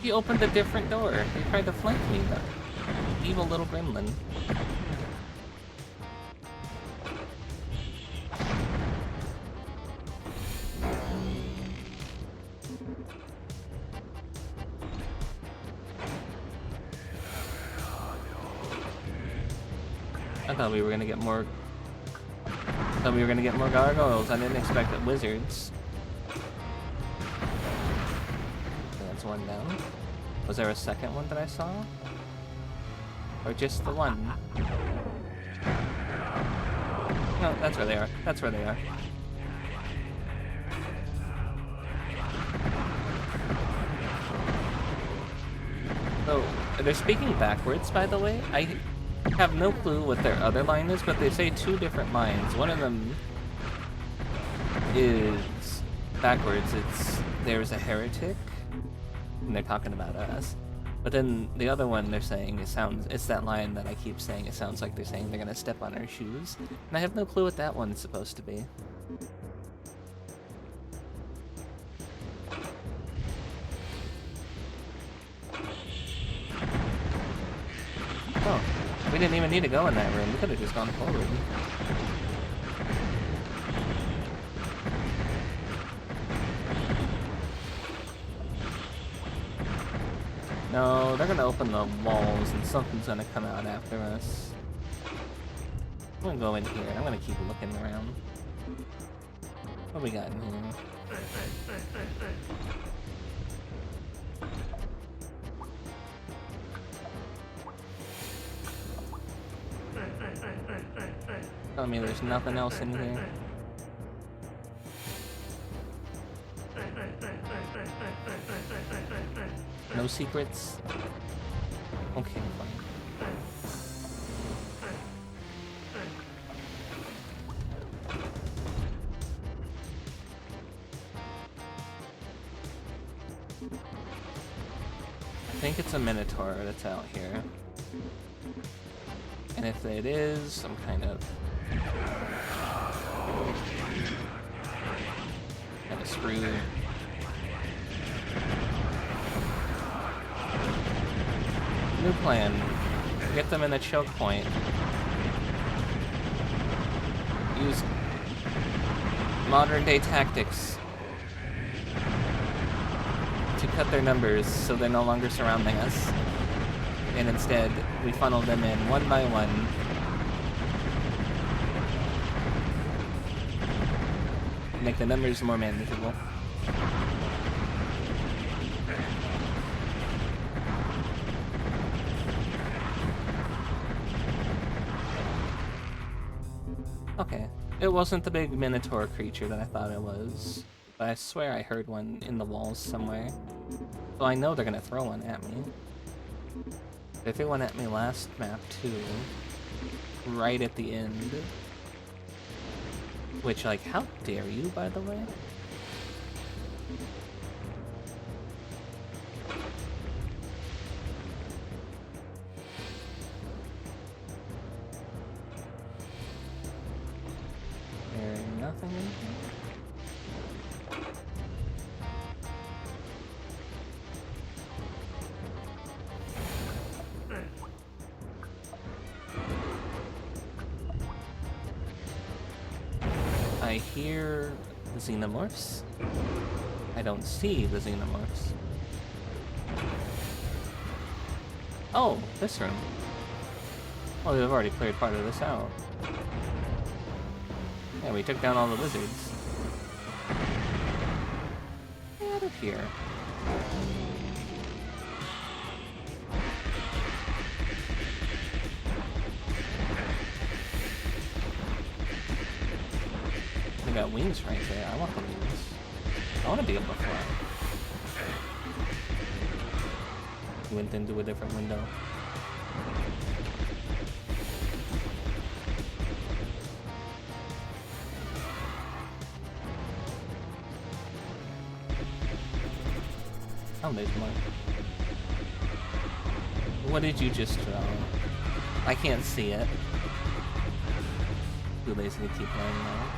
He opened a different door. He tried to flank me, the evil little gremlin. I thought we were gonna get more. I thought we were gonna get more gargoyles. I didn't expect that wizards. Okay, that's one down. Was there a second one that I saw? Or just the one? No, that's where they are. That's where they are. Oh, they're speaking backwards, by the way. I have no clue what their other line is, but they say two different lines. One of them is backwards. It's there's a heretic, and they're talking about us. But then the other one they're saying it's that line that I keep saying. It sounds like they're saying they're gonna step on our shoes, and I have no clue what that one's supposed to be. Oh, we didn't even need to go in that room. We could have just gone forward. No, they're gonna open the walls and something's gonna come out after us. I'm gonna go in here. I'm gonna keep looking around. What we got in here? Tell me there's nothing else in here. No secrets? Okay, fine. I think it's a Minotaur that's out here. And if it is, I'm kind of screwed. New plan. Get them in a choke point. Use modern day tactics to cut their numbers so they're no longer surrounding us. And instead, we funnel them in one by one. Make the numbers more manageable. Okay, it wasn't the big Minotaur creature that I thought it was, but I swear I heard one in the walls somewhere. So I know they're gonna throw one at me. They threw one at me last map too, right at the end. Which, like, how dare you, by the way? There's nothing in here. I hear the xenomorphs. I don't see the xenomorphs. Oh, this room. Well, we've already cleared part of this out. Yeah, we took down all the lizards. Get out of here. They got wings right there. I want the wings. I want to be able to fly. He went into a different window. Oh, there's more. What did you just draw? I can't see it. Too lazy to keep playing now.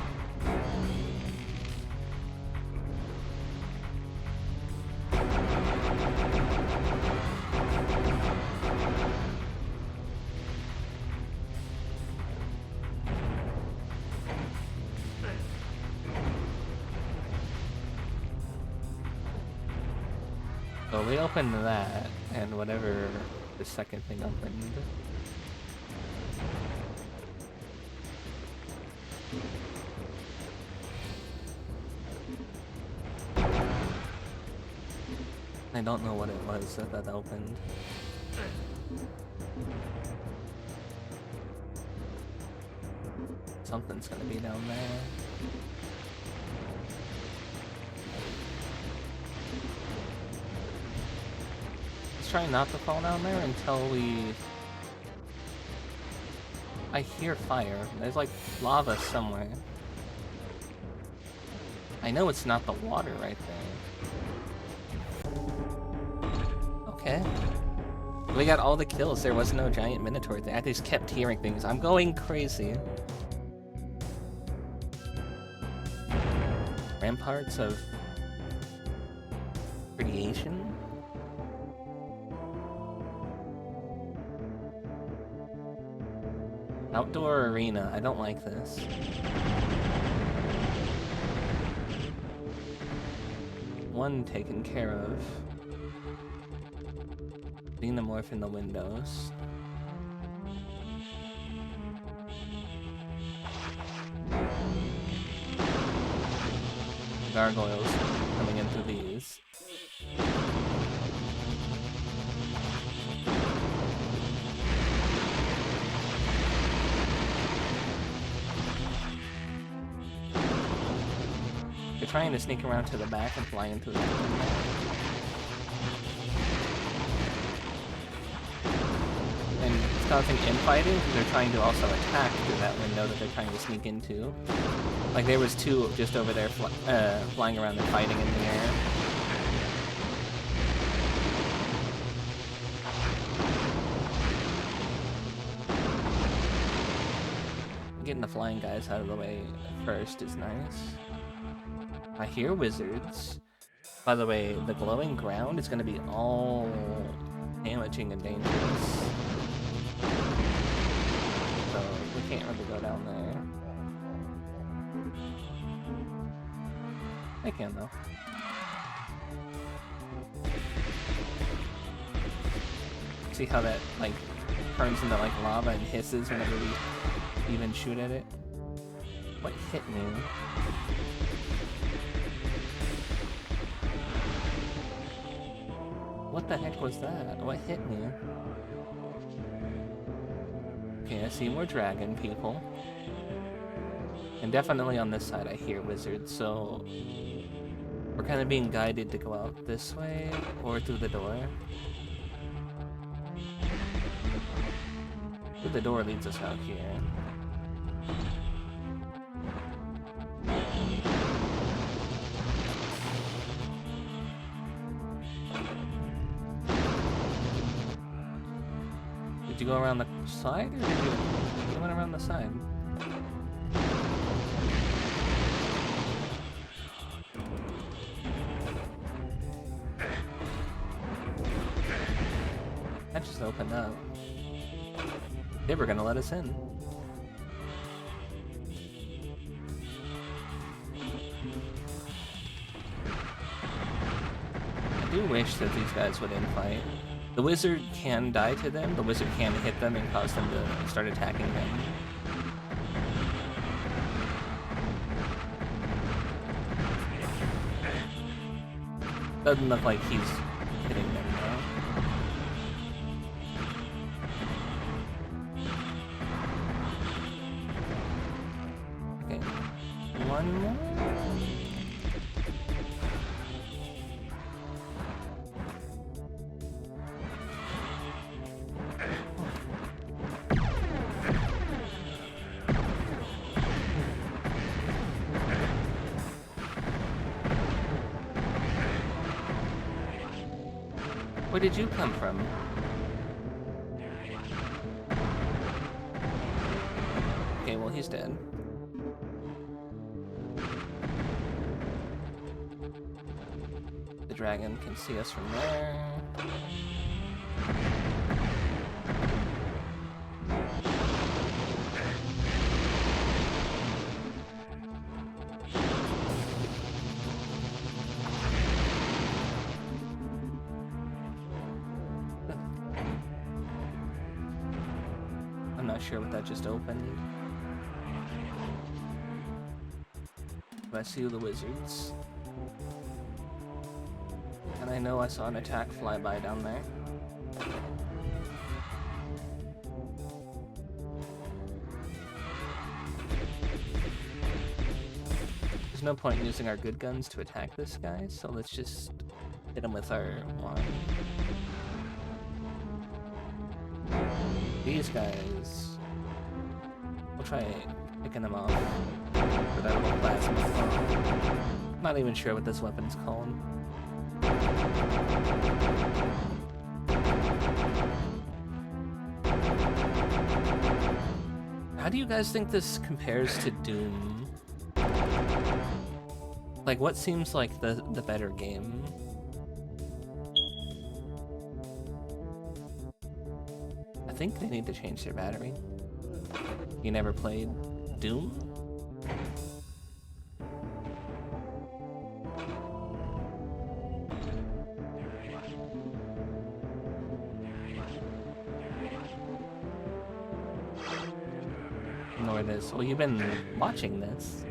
we opened that, and whatever the second thing opened. I don't know what it was that opened. Something's gonna be down there. Let's try not to fall down there until we... I hear fire. There's like lava somewhere. I know it's not the water right there. Okay. We got all the kills. There was no giant minotaur there. I just kept hearing things. I'm going crazy. Ramparts of radiation? Outdoor arena. I don't like this. One taken care of. Xenomorph in the windows. Gargoyles coming in through these. They're trying to sneak around to the back and fly into the window. And it's causing infighting because they're trying to also attack through that window that they're trying to sneak into. Like there was two just over there flying around and fighting in the air. Getting the flying guys out of the way first is nice. I hear wizards. By the way, the glowing ground is going to be all damaging and dangerous. So we can't really go down there. I can though. See how that like turns into like lava and hisses whenever we even shoot at it? What hit me? What the heck was that? What hit me? Okay, I see more dragon people. And definitely on this side I hear wizards, so we're kind of being guided to go out this way or through the door. Through the door leads us out here. Did you go around the side, or did you went around the side? That just opened up. They were gonna let us in. I do wish that these guys would infight. The wizard can die to them, the wizard can hit them and cause them to start attacking them. Doesn't look like he's hitting them though. Okay, one more. Where did you come from? Okay, well he's dead. The dragon can see us from there. I'm not sure what that just opened. But I see the wizards. And I know I saw an attack fly by down there. There's no point in using our good guns to attack this guy, so let's just hit him with our wand. These guys, we'll try picking them off with that little plasma. Not even sure what this weapon's called. How do you guys think this compares to Doom? Like, what seems like the better game? I think they need to change their battery. You never played Doom? Nor this. Well, you've been watching this.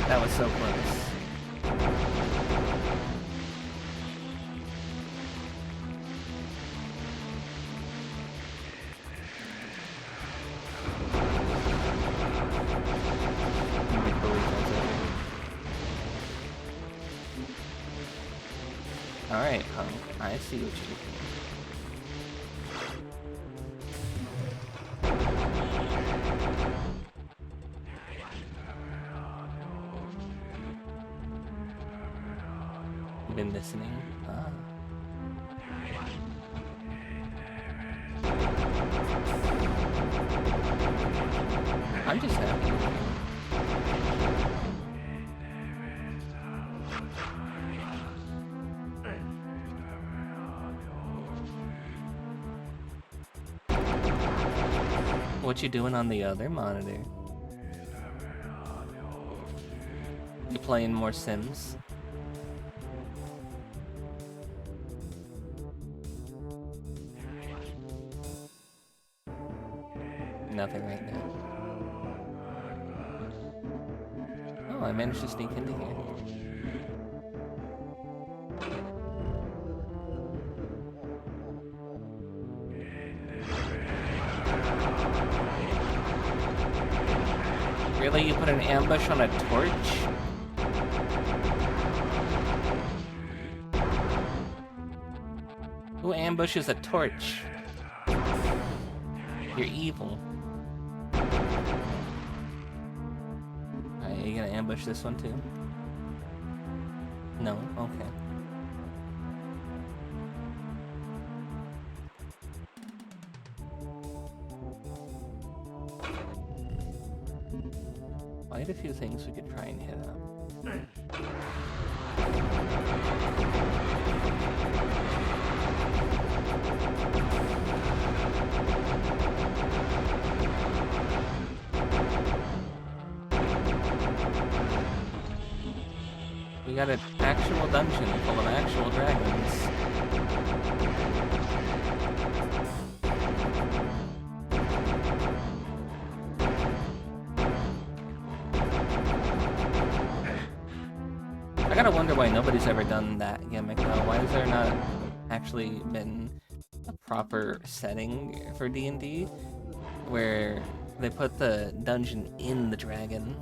That was so close. Alright, I see what you do. Been listening. I'm just happy. What you doing on the other monitor? You playing more Sims? Nothing right now. Oh, I managed to sneak into here. Really? You put an ambush on a torch? Who ambushes a torch? You're evil. Are you gonna ambush this one too? No? Okay. Quite a few things we could try and hit up. We got an actual dungeon full of actual dragons. I gotta wonder why nobody's ever done that gimmick though. Why has there not actually been a proper setting for D&D where they put the dungeon in the dragon?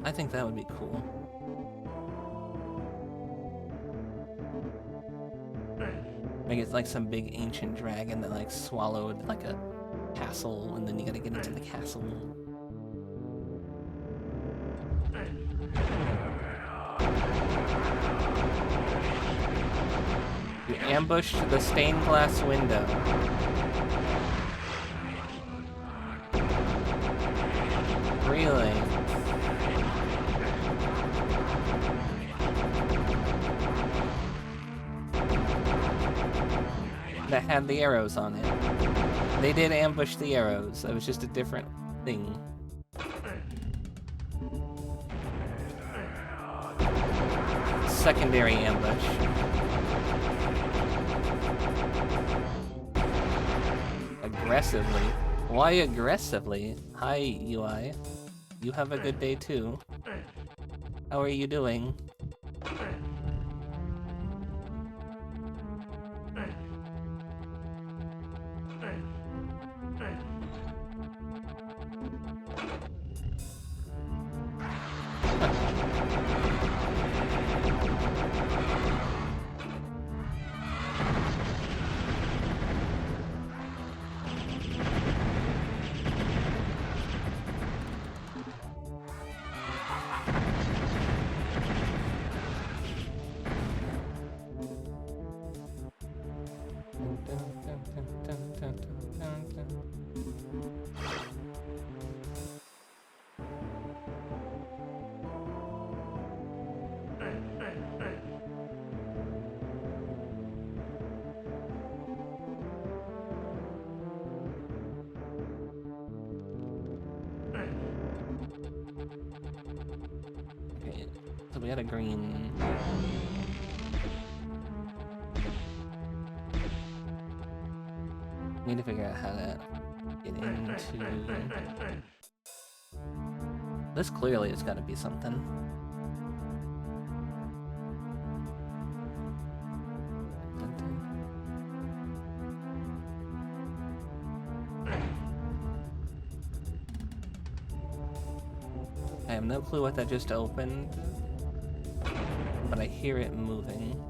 I think that would be cool. Like it's like some big ancient dragon that like swallowed like a castle and then you gotta get into the castle. You ambushed the stained glass window. Really? That had the arrows on it. They did ambush the arrows. That was just a different thing. Secondary ambush. Aggressively? Why aggressively? Hi, UI. You have a good day too. How are you doing? Okay, so we had a green. Need to figure out how to get into... This clearly has got to be something. I have no clue what that just opened, but I hear it moving.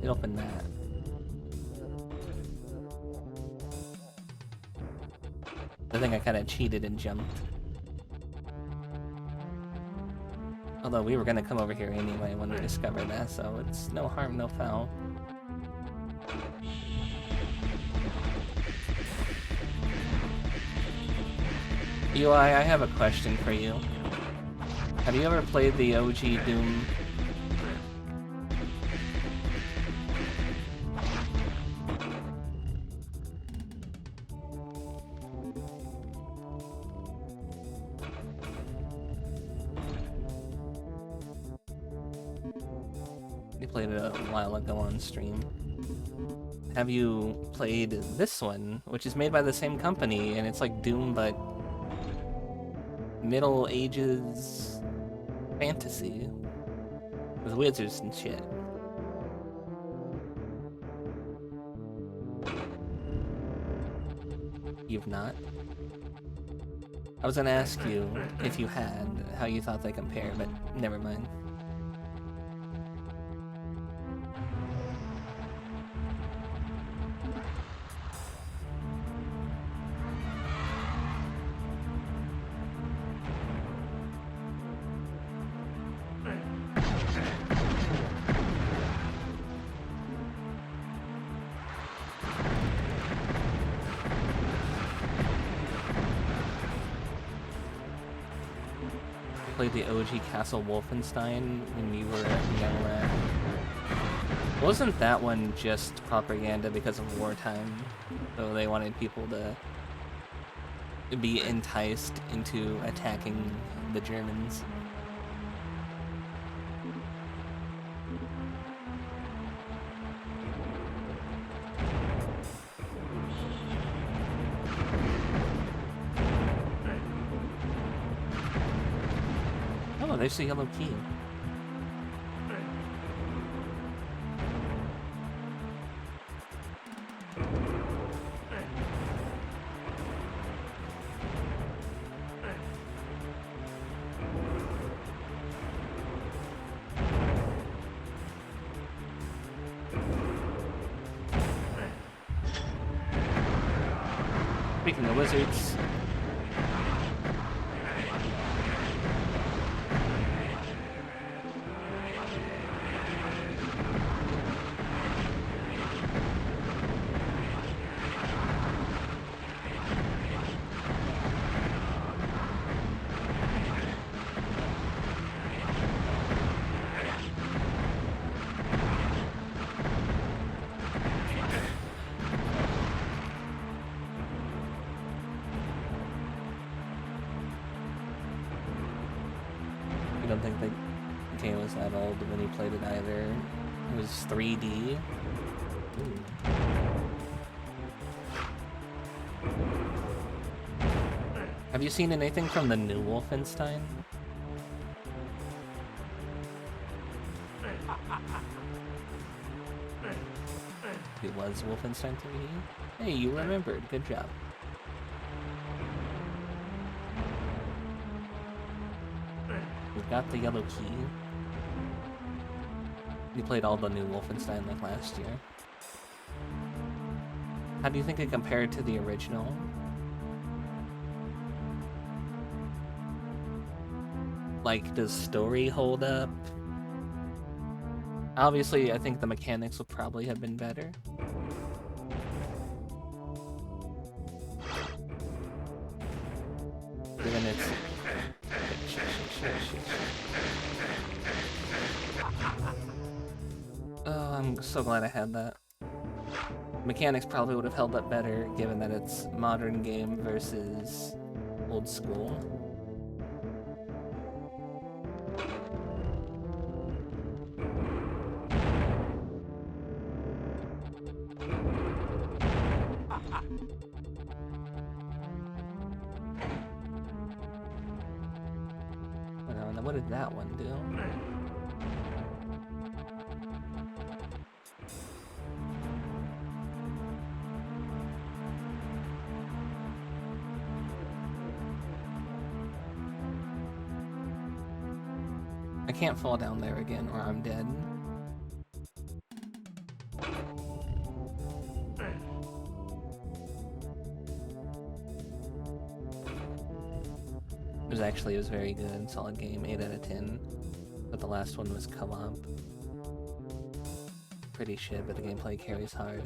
It opened that. I think I kind of cheated and jumped. Although we were gonna come over here anyway when we discovered that, so it's no harm, no foul. UI, I have a question for you. Have you ever played the OG Doom? You played it a while ago on stream. Have you played this one, which is made by the same company, and it's like Doom, but Middle Ages fantasy with wizards and shit? You've not? I was gonna ask you if you had, how you thought they compare, but never mind. Played the OG Castle Wolfenstein when you were a young lad. Wasn't that one just propaganda because of wartime? So they wanted people to be enticed into attacking the Germans. Oh, there's the yellow key. Speaking of wizards, don't think the game was that old when he played it either. It was 3D. Ooh. Have you seen anything from the new Wolfenstein? It was Wolfenstein 3D? Hey, you remembered. Good job. We've got the yellow key. You played all the new Wolfenstein like last year. How do you think it compared to the original? Like, does story hold up? Obviously, I think the mechanics would probably have been better. Given its... Oh, I'm so glad I had that. Mechanics probably would have held up better, given that it's modern game versus old school. What did that one do? I can't fall down there again or I'm dead. It was very good, solid game, 8 out of 10. But the last one was co-op. Pretty shit, but the gameplay carries hard.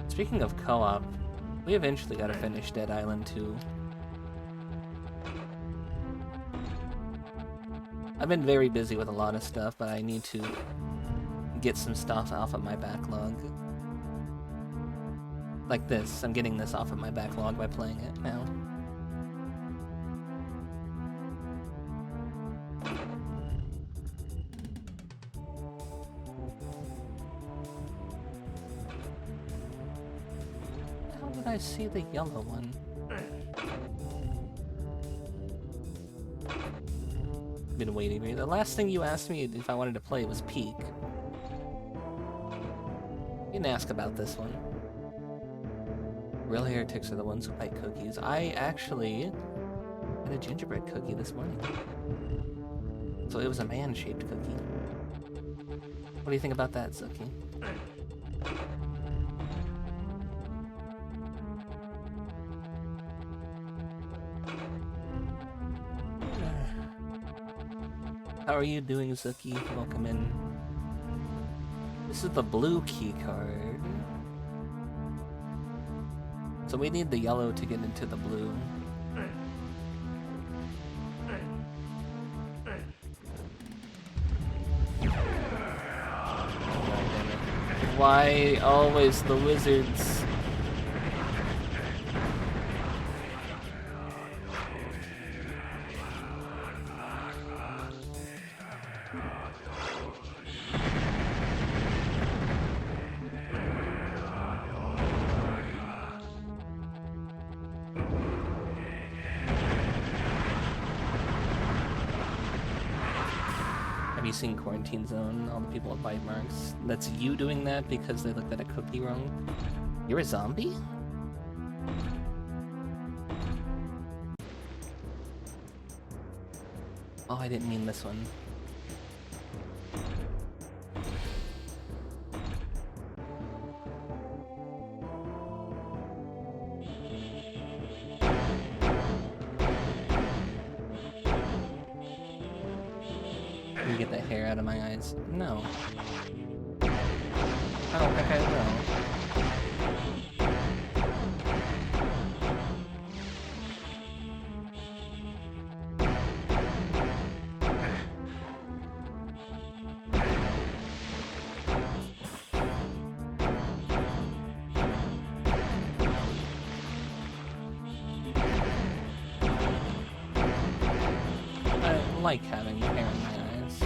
Speaking of co-op, we eventually gotta finish Dead Island 2. I've been very busy with a lot of stuff, but I need to get some stuff off of my backlog. Like this, I'm getting this off of my backlog by playing it now. How did I see the yellow one? Been waiting. The last thing you asked me if I wanted to play was Peak. You didn't ask about this one. Real heretics are the ones who bite cookies. I actually had a gingerbread cookie this morning. So it was a man-shaped cookie. What do you think about that, Zuki? How are you doing, Zuki? Welcome in. This is the blue key card. So we need the yellow to get into the blue. Why always the wizards? Seen Quarantine Zone, all the people at bite marks. That's you doing that because they looked at a cookie wrong? You're a zombie? Oh, I didn't mean this one. Get that hair out of my eyes. No. I don't think I will. don't like having the hair in my eyes.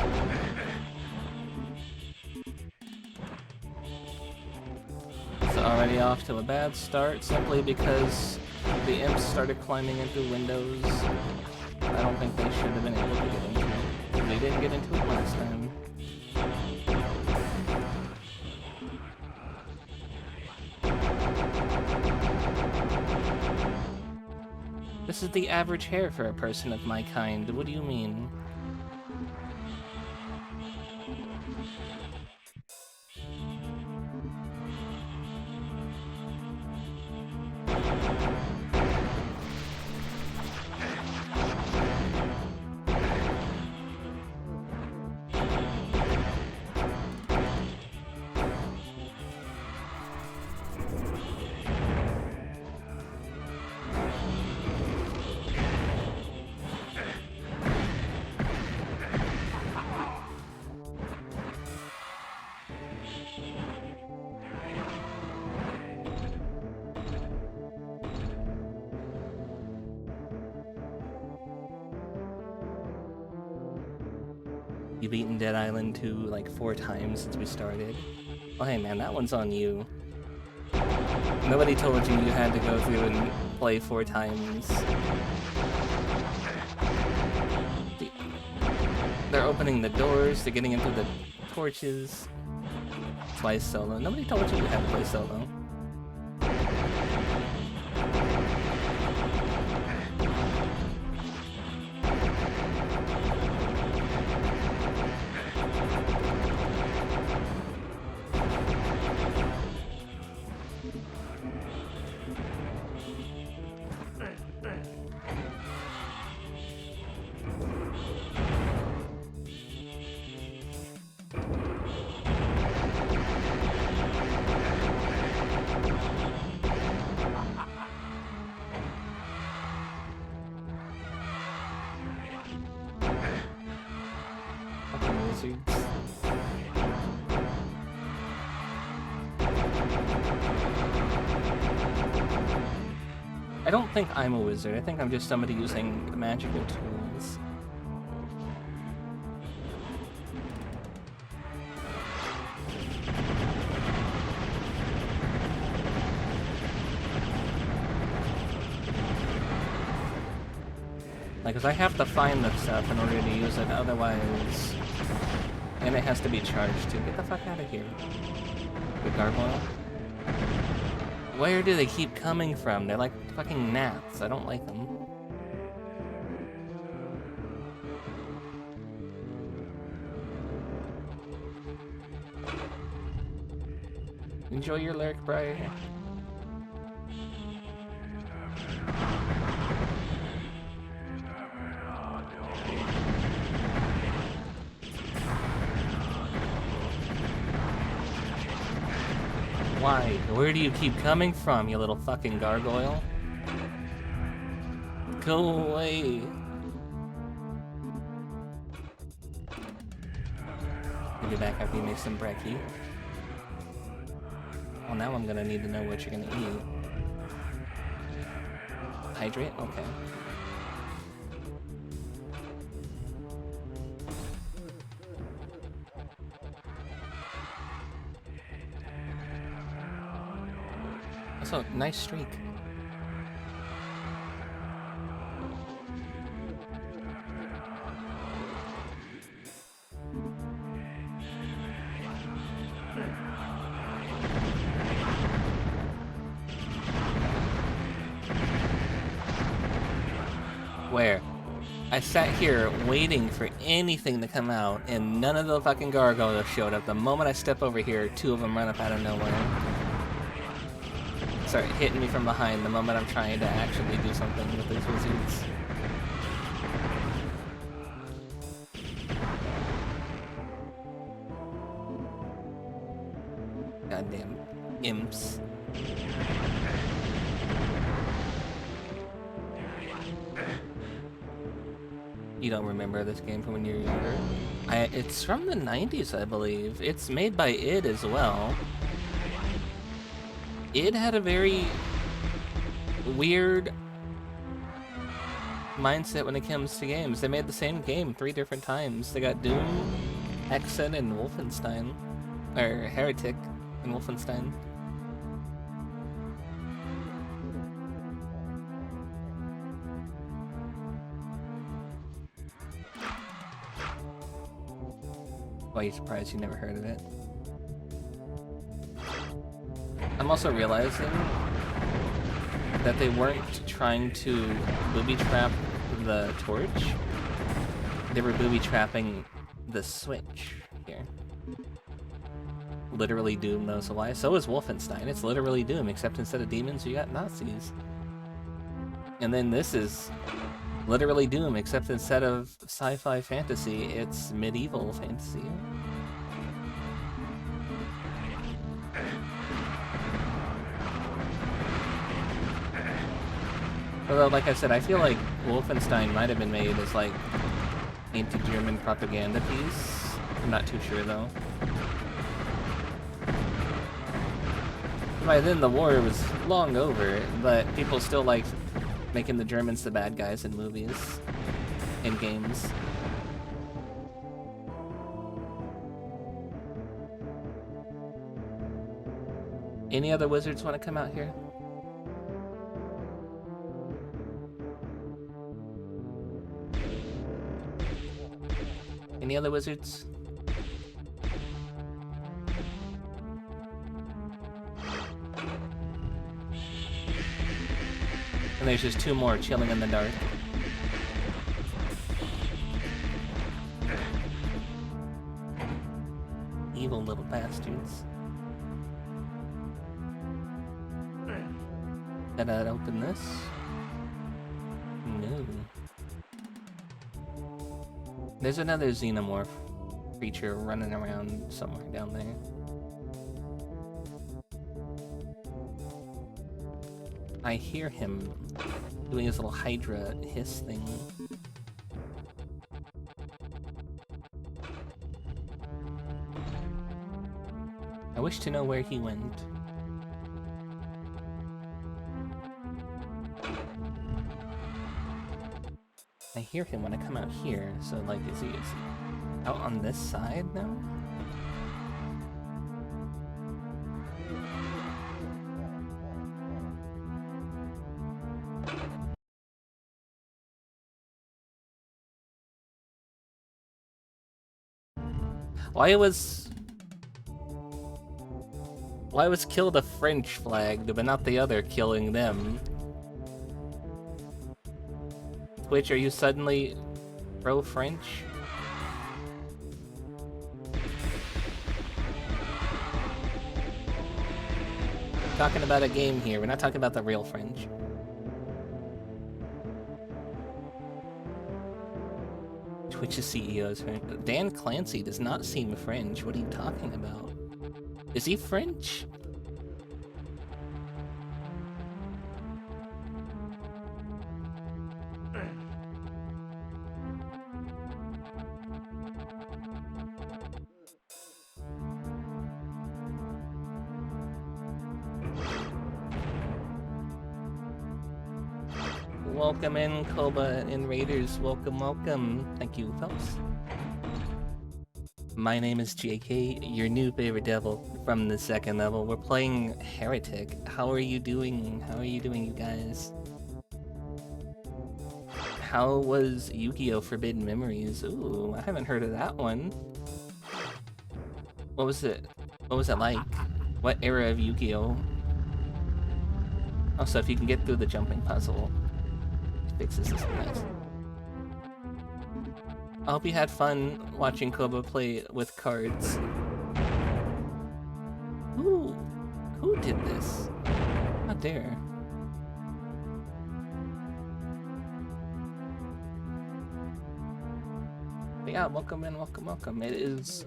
It's already off to a bad start simply because the imps started climbing in through windows. I don't think they should have been able to get into it. They didn't get into it last time. This is the average hair for a person of my kind. What do you mean? You've eaten Dead Island 2 like 4 times since we started. Oh hey man, that one's on you. Nobody told you you had to go through and play 4 times. They're opening the doors, they're getting into the torches. Twice solo. Nobody told you you had to play solo. I don't think I'm a wizard. I think I'm just somebody using magical tools. Like, 'cause I have to find the stuff in order to use it, otherwise... And it has to be charged too. Get the fuck out of here. The gargoyle. Where do they keep coming from? They're like fucking gnats. I don't like them. Enjoy your lyric, Briar. Why? Where do you keep coming from, you little fucking gargoyle? Go away. I'll be back after you make some brekkie. Well, now I'm gonna need to know what you're gonna eat. Hydrate? Okay. So, nice streak. Where? I sat here waiting for anything to come out, and none of the fucking gargoyles showed up. The moment I step over here, 2 of them run up out of nowhere. Start hitting me from behind the moment I'm trying to actually do something with these wizards. Goddamn imps. You don't remember this game from when you were younger? It's from the 90s, I believe. It's made by id as well. It had a very weird mindset when it comes to games. They made the same game 3 different times. They got Doom, Hexen, and Wolfenstein. Or Heretic and Wolfenstein. Why are you surprised you never heard of it? I'm also realizing that they weren't trying to booby trap the torch. They were booby trapping the switch here. Literally Doom knows why. So is Wolfenstein. It's literally Doom, except instead of demons, you got Nazis. And then this is literally Doom, except instead of sci-fi fantasy, it's medieval fantasy. Although, like I said, I feel like Wolfenstein might have been made as, like, anti-German propaganda piece. I'm not too sure, though. By then, the war was long over, but people still like making the Germans the bad guys in movies and games. Any other wizards want to come out here? Any other wizards? And there's just 2 more chilling in the dark. Evil little bastards. Did I open this? No. There's another xenomorph creature running around somewhere down there. I hear him doing his little Hydra hiss thing. I wish to know where he went. I hear him when I come out here, so like, is he out on this side now? Why was kill the French flagged, but not the other killing them? Twitch, are you suddenly pro-French? Talking about a game here, we're not talking about the real French. Twitch's CEO is French. Dan Clancy does not seem French. What are you talking about? Is he French? Welcome in, Koba and Raiders. Welcome, welcome. Thank you, folks. My name is JK, your new favorite devil from the 2nd level. We're playing Heretic. How are you doing? How are you doing, you guys? How was Yu-Gi-Oh! Forbidden Memories? Ooh, I haven't heard of that one. What was it? What was it like? What era of Yu-Gi-Oh? Also, if you can get through the jumping puzzle, it fixes this nice. I hope you had fun watching Koba play with cards. Who did this? How dare. But yeah, welcome in, welcome, welcome. It is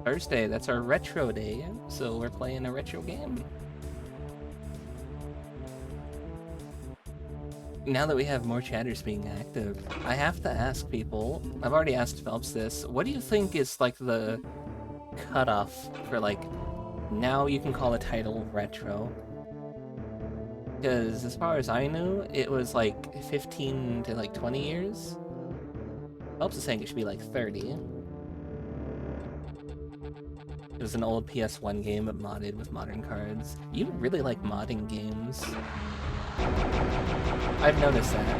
Thursday, that's our retro day, so we're playing a retro game. Now that we have more chatters being active, I have to ask people, I've already asked Phelps this, what do you think is like the cutoff for like, now you can call a title retro? Because as far as I knew, it was like 15 to like 20 years. Phelps is saying it should be like 30. It was an old PS1 game, but modded with modern cards. You really like modding games. I've noticed that.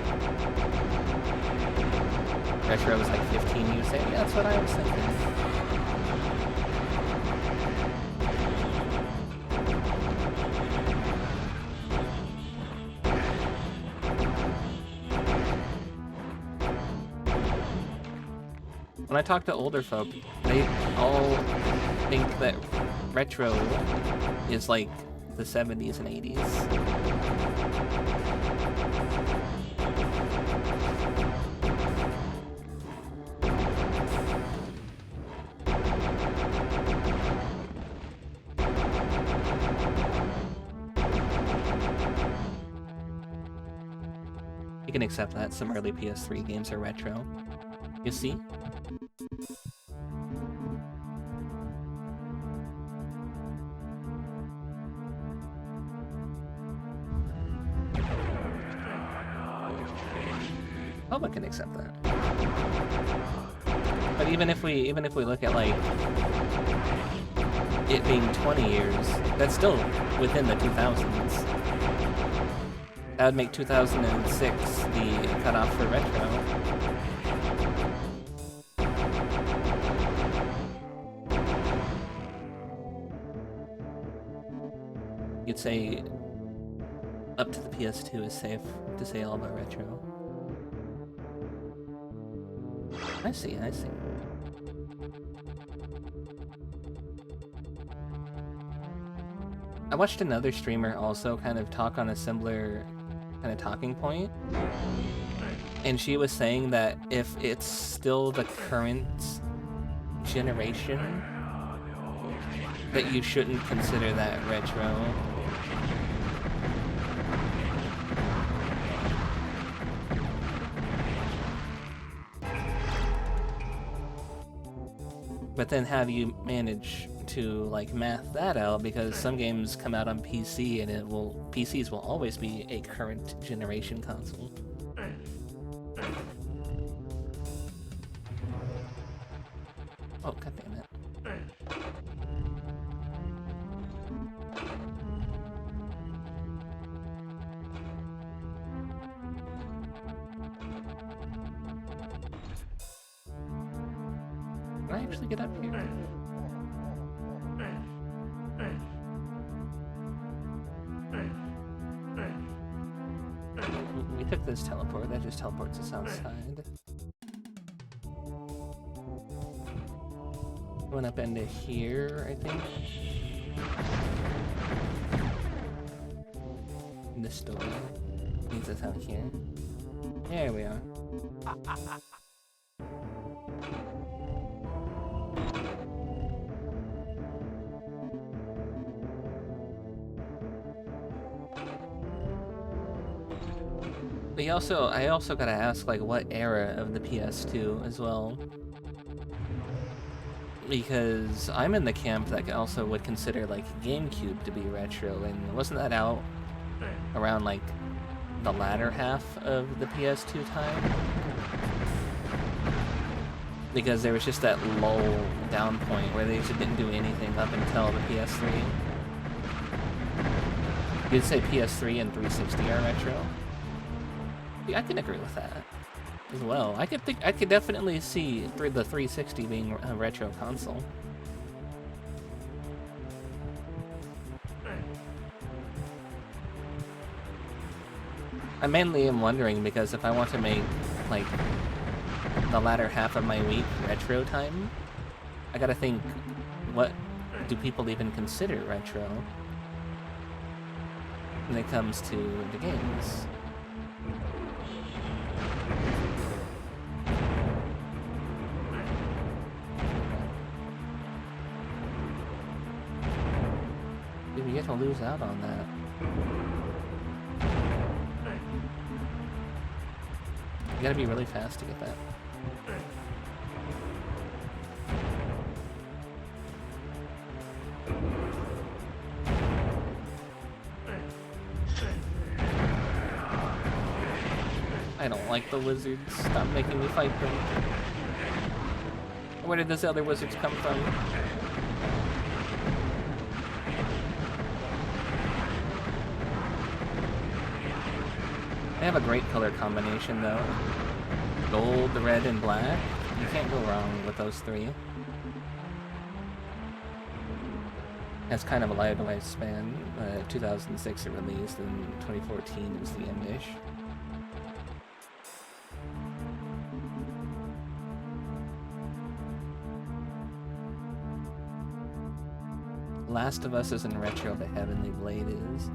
Retro was like 15, you say? Yeah, that's what I was thinking. When I talk to older folk, they all think that retro is like the 70s and 80s. You can accept that some early PS3 games are retro. You see? I can accept that. But even if we look at like it being 20 years, that's still within the 2000s. That would make 2006 the cutoff for retro. You'd say up to the PS2 is safe to say all about retro. I see. I watched another streamer also kind of talk on a similar kind of talking point, and she was saying that if it's still the current generation, that you shouldn't consider that retro. But then how do you manage to like math that out? Because some games come out on PC and PCs will always be a current generation console. Oh, god damn it. Can I actually get up here? We took this teleport, that just teleports us outside. Went up into here, I think. This door leads us out here. There we are. But I also gotta ask, like, what era of the PS2 as well? Because I'm in the camp that also would consider, like, GameCube to be retro, and wasn't that out around, like, the latter half of the PS2 time? Because there was just that lull down point where they just didn't do anything up until the PS3. You'd say PS3 and 360 are retro? I can agree with that as well. I could definitely see the 360 being a retro console. I mainly am wondering because if I want to make like the latter half of my week retro time, I gotta think, what do people even consider retro when it comes to the games? We get to lose out on that. You gotta be really fast to get that. I don't like the wizards. Stop making me fight them. Where did those other wizards come from? They have a great color combination, though. Gold, red, and black. You can't go wrong with those three. Has kind of a light lifespan. 2006 it released, and 2014 was the end-ish. Last of Us isn't retro, but Heavenly Blade is.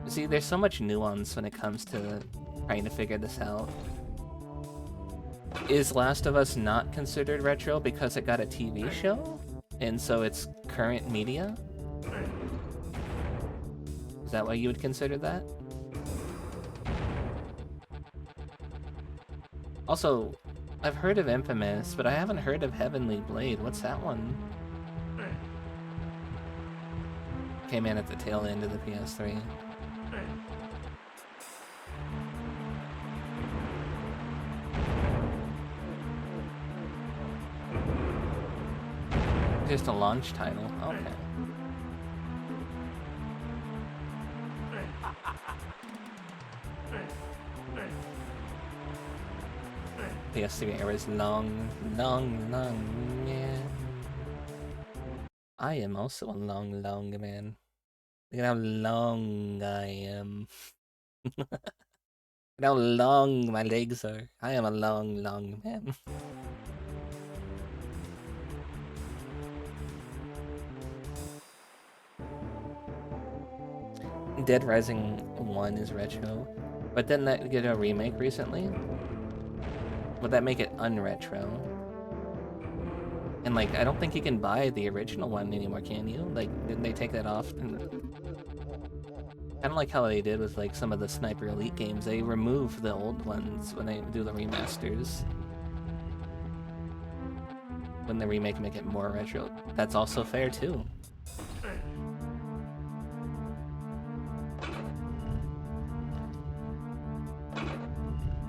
See, there's so much nuance when it comes to trying to figure this out. Is Last of Us not considered retro because it got a TV show? And so it's current media? Is that why you would consider that? Also, I've heard of Infamous, but I haven't heard of Heavenly Blade. What's that one? Came in at the tail end of the PS3. Just a launch title. Okay. PS3 era is long, man. I am also a long man. Look at how long I am. Look at how long my legs are. I am a long man. Dead Rising 1 is retro, but didn't that get a remake recently? Would that make it unretro? And like, I don't think you can buy the original one anymore, can you? Like, didn't they take that off? Kind of like how they did with like some of the Sniper Elite games. They remove the old ones when they do the remasters. When the remake make it more retro. That's also fair too.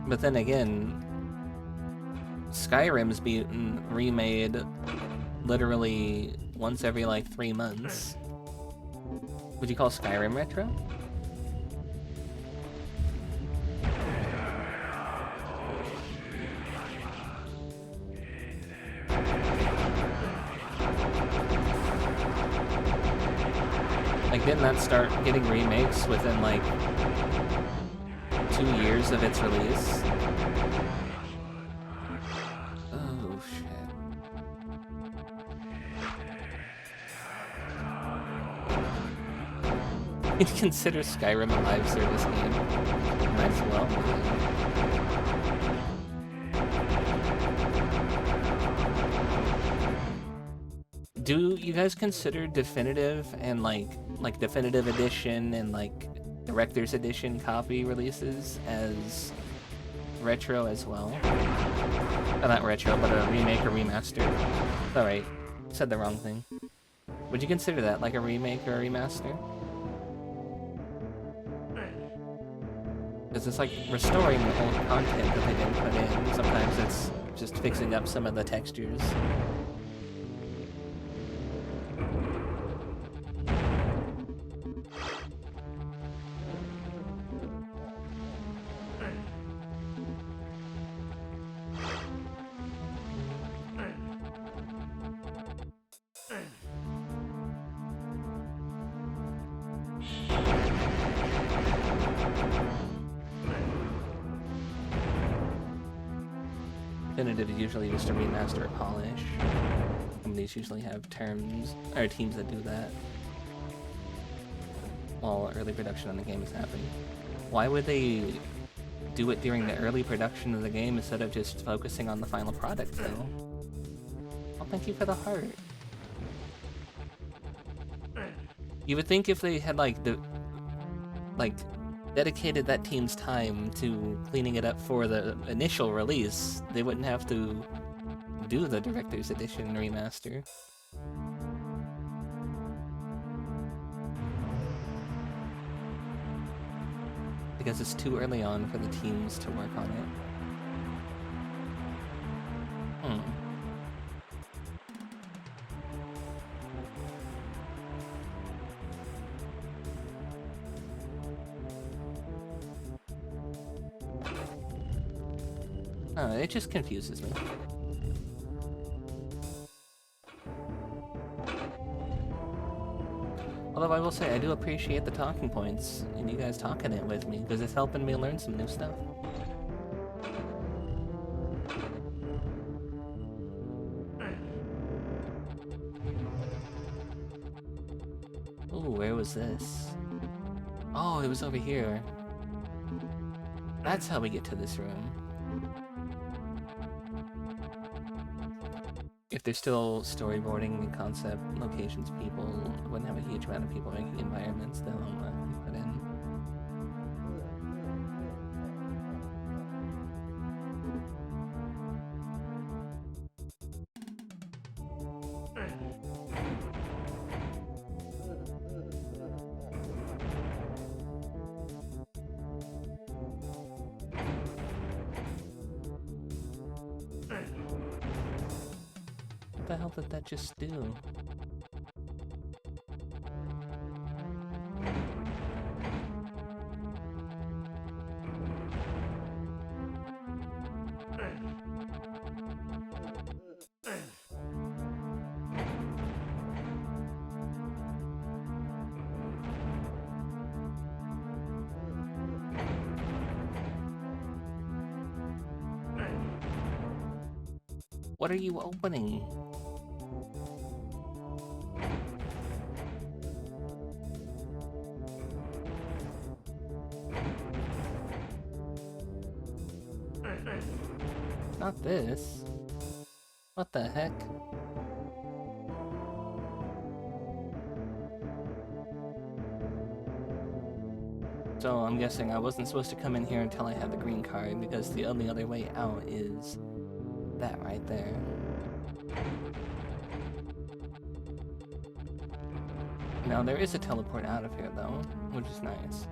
But then again, Skyrim's being remade literally once every like 3 months. Would you call Skyrim retro? Like, didn't that start getting remakes within like 2 years of its release? Oh shit. You'd consider Skyrim a live service game. Might as well. Do you guys consider Definitive and like Definitive Edition and like Director's Edition copy releases as retro as well? Not retro, but a remake or remaster. Alright, said the wrong thing. Would you consider that like a remake or a remaster? Because it's like restoring the old content that they didn't put in. Sometimes it's just fixing up some of the textures. Definitive is usually just a remaster or polish. Companies usually have teams that do that while early production on the game is happening. Why would they do it during the early production of the game instead of just focusing on the final product, though? Oh, thank you for the heart. You would think if they had dedicated that team's time to cleaning it up for the initial release, they wouldn't have to do the Director's Edition remaster. Because it's too early on for the teams to work on it. It just confuses me. Although I will say, I do appreciate the talking points and you guys talking it with me, because it's helping me learn some new stuff. Ooh, where was this? Oh, it was over here. That's how we get to this room. If they're still storyboarding and concept locations, people wouldn't have a huge amount of people making environments, they'll put in. What the hell did that just do? What are you opening? Not this. What the heck? So I'm guessing I wasn't supposed to come in here until I had the green card, because the only other way out is that right there. Now there is a teleport out of here though, which is nice.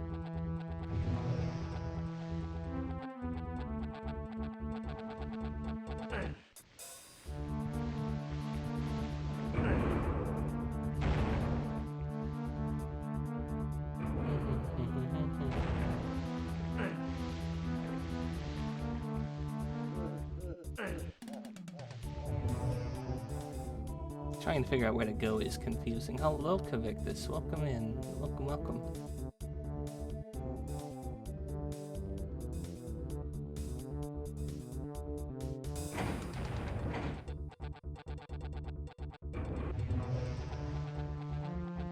Trying to figure out where to go is confusing. Hello, Kavictus. Welcome in. Welcome, welcome.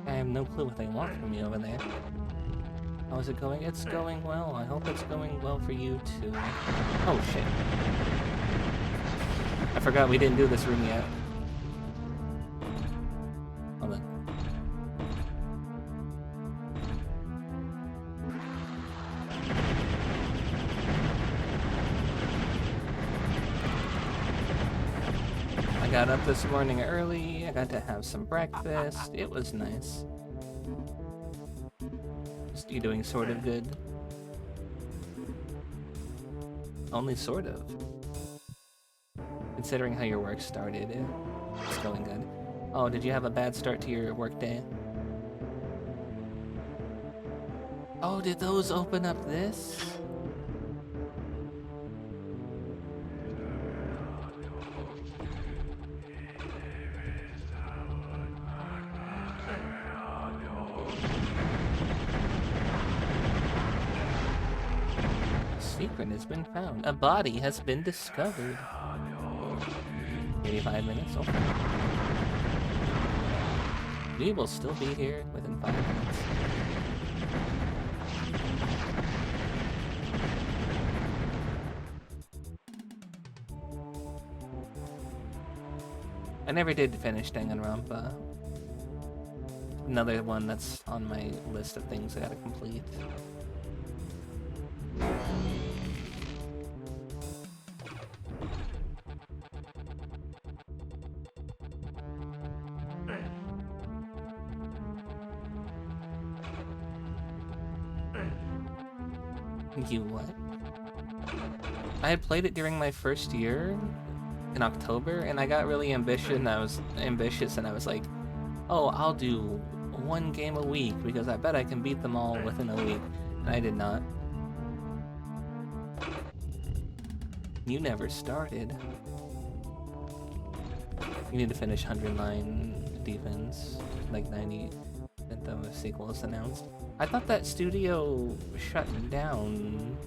I have no clue what they want from me over there. How is it going? It's going well. I hope it's going well for you too. Oh shit. I forgot we didn't do this room yet. Hold on. I got up this morning early. I got to have some breakfast. It was nice. You doing sort of good? Only sort of. Considering how your work started, it's going good. Oh, did you have a bad start to your work day? Oh, did those open up this? Secret has been found. A body has been discovered. Maybe 5 minutes? Okay. We will still be here within 5 minutes. I never did finish Danganronpa. Another one that's on my list of things I gotta complete. You what? I had played it during my first year in October, and I got really ambitious, and I was like, oh, I'll do one game a week because I bet I can beat them all within a week. And I did not. You never started. You need to finish 109 defense, like 90, and the sequel is announced. I thought that studio shut down.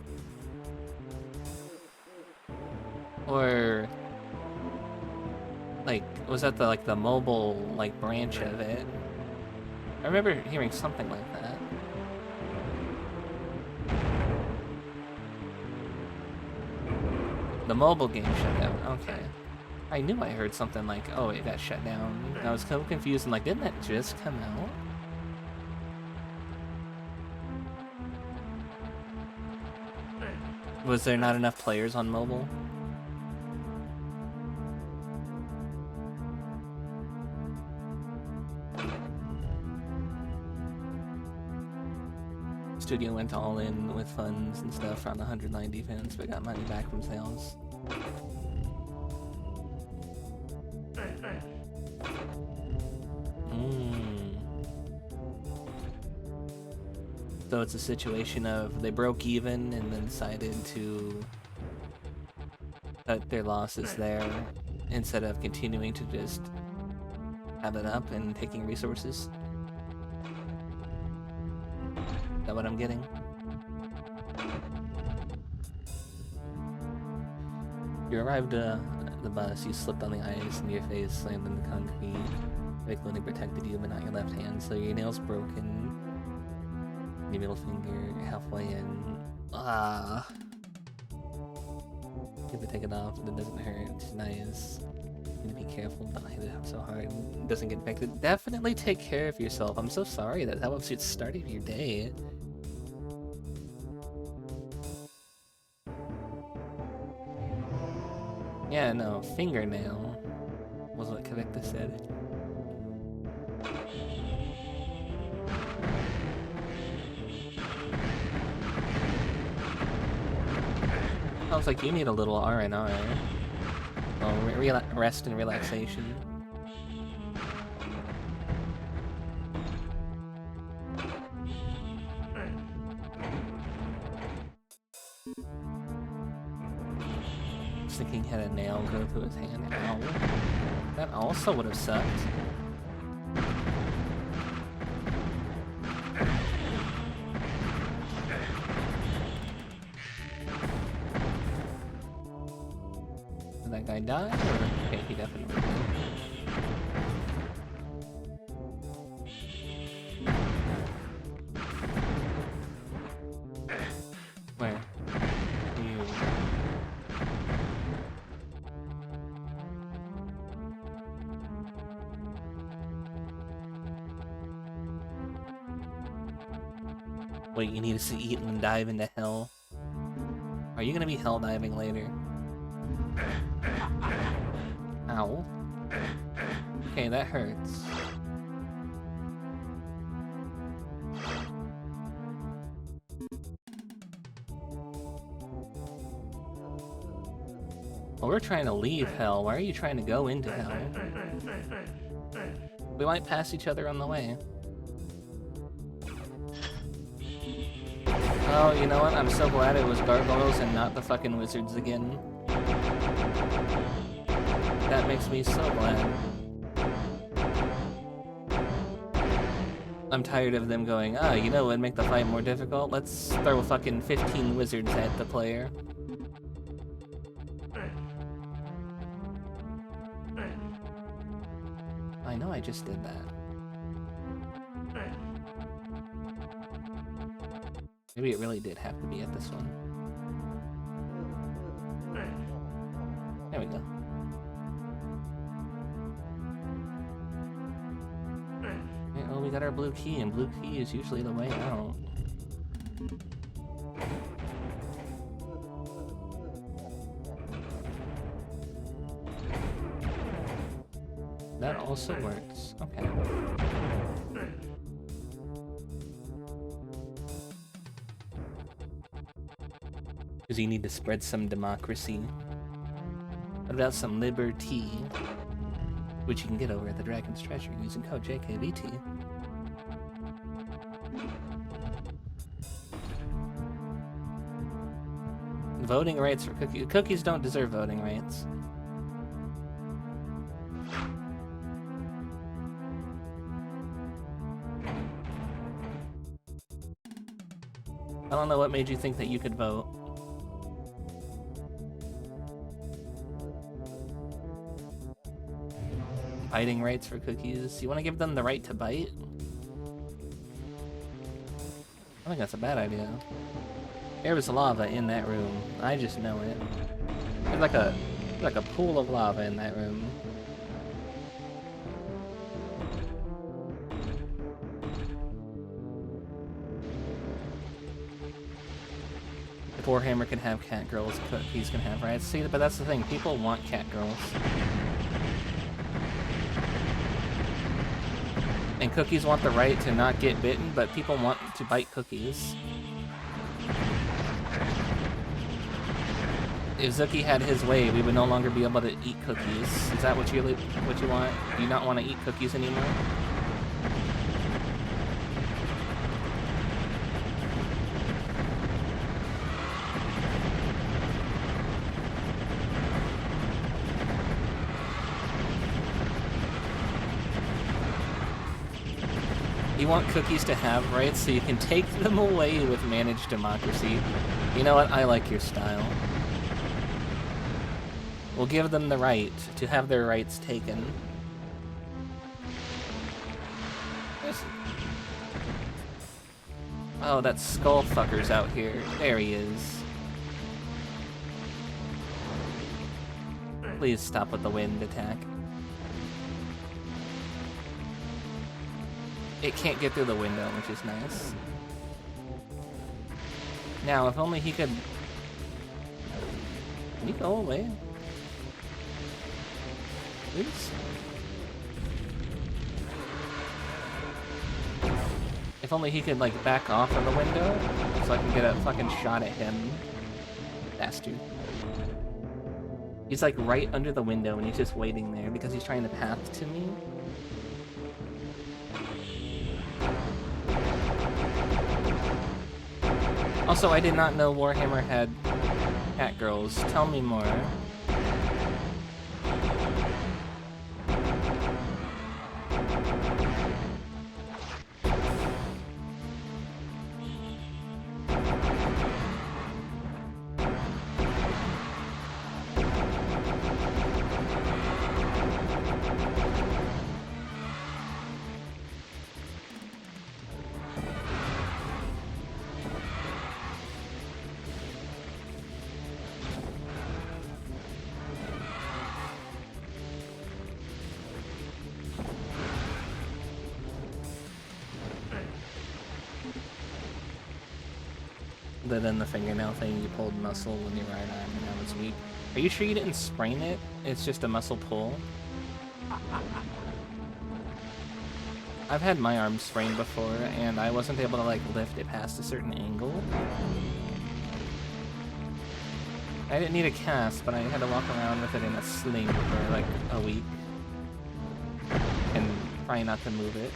Or like, was that the mobile like branch of it? I remember hearing something like that. The mobile game shut down. Okay. I knew I heard something like, oh, it got shut down. I was so confused and like, didn't that just come out? Was there not enough players on mobile? Studio went all in with funds and stuff around 109 defense, but got money back from sales. So it's a situation of they broke even and then decided to cut their losses there instead of continuing to just have it up and taking resources. Is that what I'm getting? You arrived at the bus, you slipped on the ice and your face slammed in the concrete. Fake Loading protected you but not your left hand, so your nail's broken. Your middle finger halfway in. Ah. You have to take it off, but it doesn't hurt. It's nice. You need to be careful, don't hit it up so hard. It doesn't get infected. Definitely take care of yourself. I'm so sorry that was the start of your day. Yeah, no, fingernail was what Kavicta said. Sounds like you need a little R&R. Oh, rest and relaxation. I was thinking he had a nail go through his hand. Ow. That also would have sucked. Did that guy die? Or... Okay, he definitely did. Where? You... Wait, you need to eat and dive into hell? Are you gonna be hell diving later? Ow. Okay, that hurts. Well, we're trying to leave hell. Why are you trying to go into hell? We might pass each other on the way. Oh, you know what? I'm so glad it was gargoyles and not the fucking wizards again. That makes me so glad. I'm tired of them going, ah, you know what would make the fight more difficult? Let's throw fucking 15 wizards at the player. I know I just did that. Maybe it really did have to be at this one. There we go. Okay, oh, we got our blue key, and blue key is usually the way out. That also works. Okay. Because you need to spread some democracy. What about some liberty? Which you can get over at the Dragon's Treasure using code JKVT. Voting rights for cookies. Cookies don't deserve voting rights. I don't know what made you think that you could vote. Biting rights for cookies. You want to give them the right to bite? I think that's a bad idea. There was lava in that room. I just know it. There's like a pool of lava in that room. If Warhammer can have cat girls, cookies can have rights. See, but that's the thing. People want cat girls. And cookies want the right to not get bitten, but people want to bite cookies. If Zuki had his way, we would no longer be able to eat cookies. Is that what you want? Do you not want to eat cookies anymore? You want cookies to have rights so you can take them away with managed democracy. You know what? I like your style. We'll give them the right to have their rights taken. Oh, that skull fucker's out here. There he is. Please stop with the wind attack. It can't get through the window, which is nice. Now, if only he could... Can you go away? Please? If only he could, like, back off of the window, so I can get a fucking shot at him. Bastard. He's, like, right under the window, and he's just waiting there because he's trying to path to me. Also, I did not know Warhammer had cat girls. Tell me more. Then the fingernail thing, you pulled muscle when your right arm and that was weak. Are you sure you didn't sprain it? It's just a muscle pull? I've had my arm sprained before, and I wasn't able to, like, lift it past a certain angle. I didn't need a cast, but I had to walk around with it in a sling for, like, a week. And try not to move it.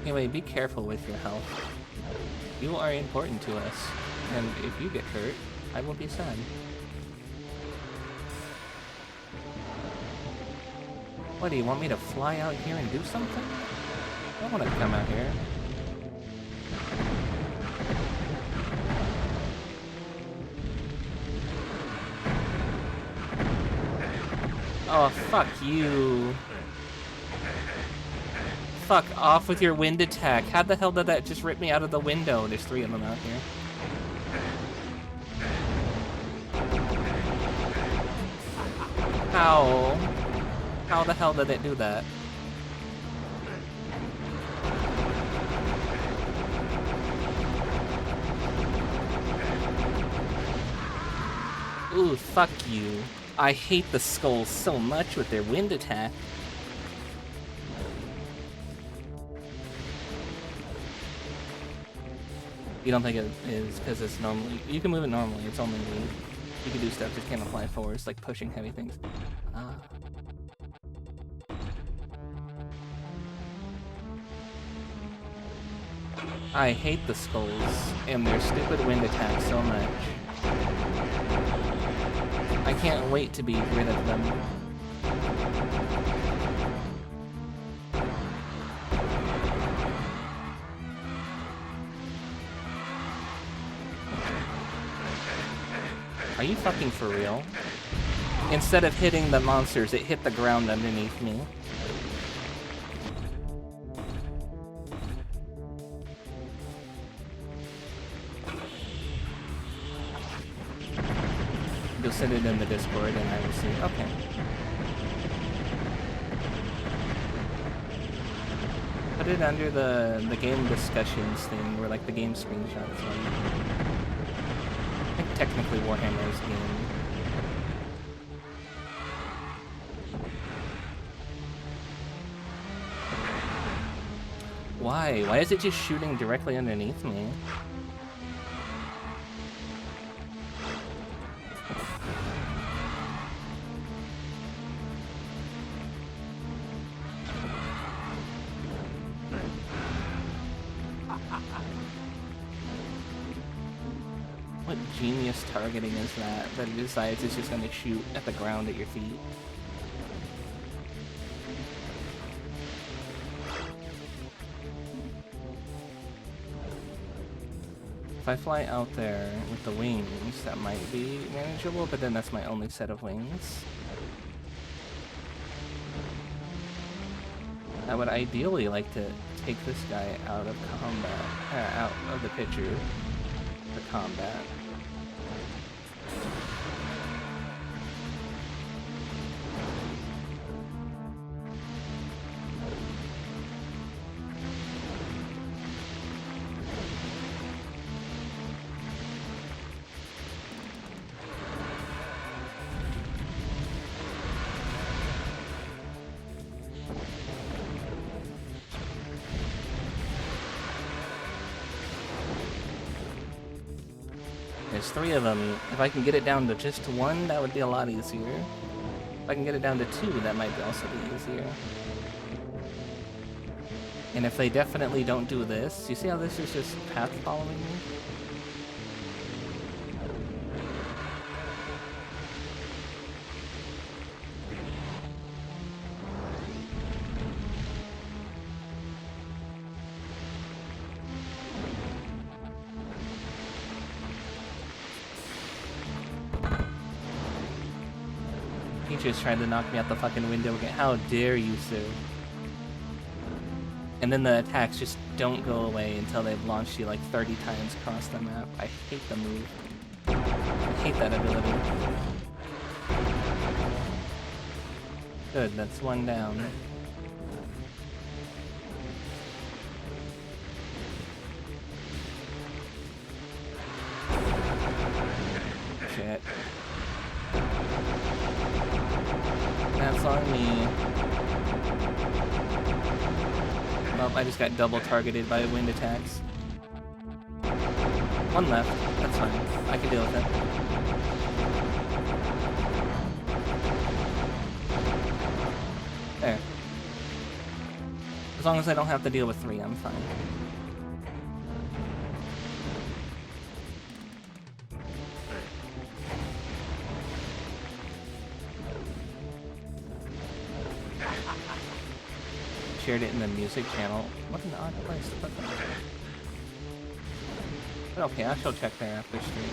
Anyway, be careful with your health. You are important to us, and if you get hurt, I will be sad. What, do you want me to fly out here and do something? I don't want to come out here. Oh, fuck you. Fuck off with your wind attack. How the hell did that just rip me out of the window? There's 3 of them out here. How? How the hell did it do that? Ooh, fuck you. I hate the skulls so much with their wind attack. You don't think it is because it's normally... You can move it normally, it's only... You can do stuff, just can't apply force, like pushing heavy things. Ah. I hate the skulls and their stupid wind attacks so much. I can't wait to be rid of them. Are you fucking for real? Instead of hitting the monsters, it hit the ground underneath me. You'll send it in the Discord and I will see. Okay. Put it under the game discussions thing, or like the game screenshots. I think technically Warhammer's game. Why? Why is it just shooting directly underneath me? What genius targeting is that it decides it's just going to shoot at the ground at your feet? If I fly out there with the wings, that might be manageable, but then that's my only set of wings. I would ideally like to take this guy out of combat, out of the picture for combat. There's 3 of them. If I can get it down to just 1, that would be a lot easier. If I can get it down to 2, that might also be easier. And if they definitely don't do this, you see how this is just path following me? Just trying to knock me out the fucking window again. How dare you, sir? And then the attacks just don't go away until they've launched you like 30 times across the map. I hate the move. I hate that ability. Good, that's 1 down. Shit. That's on me. Well, I just got double targeted by wind attacks. 1 left. That's fine. I can deal with it. There. As long as I don't have to deal with 3, I'm fine. Shared it in the music channel. What an odd place to put them. But okay, I shall check there after stream.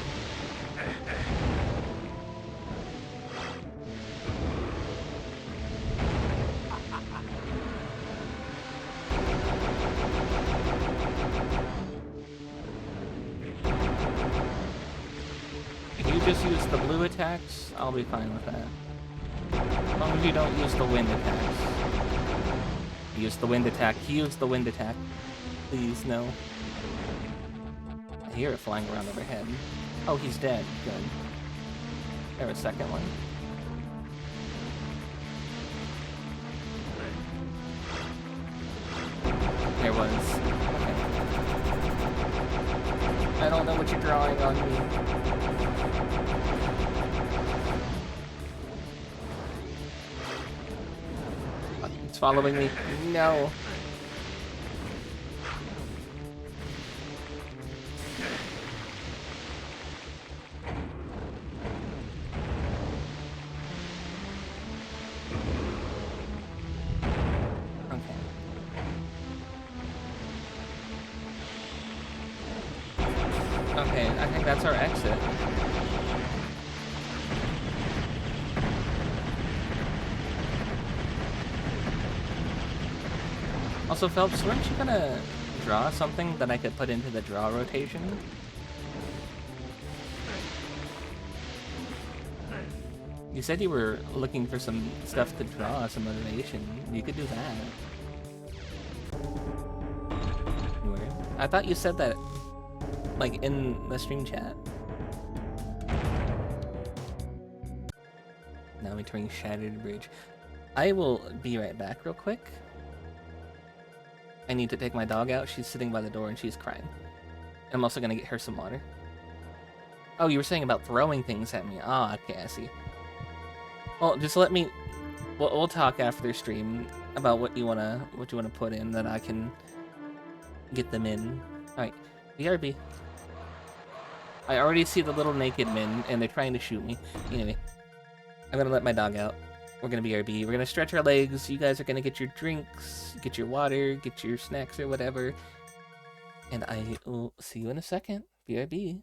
If you just use the blue attacks, I'll be fine with that. As long as you don't use the wind attacks. Use the wind attack. Use the wind attack. Please, no. I hear it flying around overhead. Oh, he's dead. Good. There, a second one. There was. Okay. I don't know what you're drawing on me. It's following me. No. Okay, I think that's our exit. Also, Phelps, weren't you gonna draw something that I could put into the draw rotation? You said you were looking for some stuff to draw, some motivation. You could do that. I thought you said that, like, in the stream chat. Now entering Shattered Bridge. I will be right back real quick. I need to take my dog out. She's sitting by the door and she's crying. I'm also gonna get her some water. Oh, you were saying about throwing things at me. Ah, okay, I see. Well, just let me... We'll talk after stream about what you wanna put in, that I can get them in. Alright, BRB. I already see the little naked men, and they're trying to shoot me. Anyway, I'm gonna let my dog out. We're gonna BRB. We're gonna stretch our legs. You guys are gonna get your drinks, get your water, get your snacks or whatever. And I will see you in a second. BRB.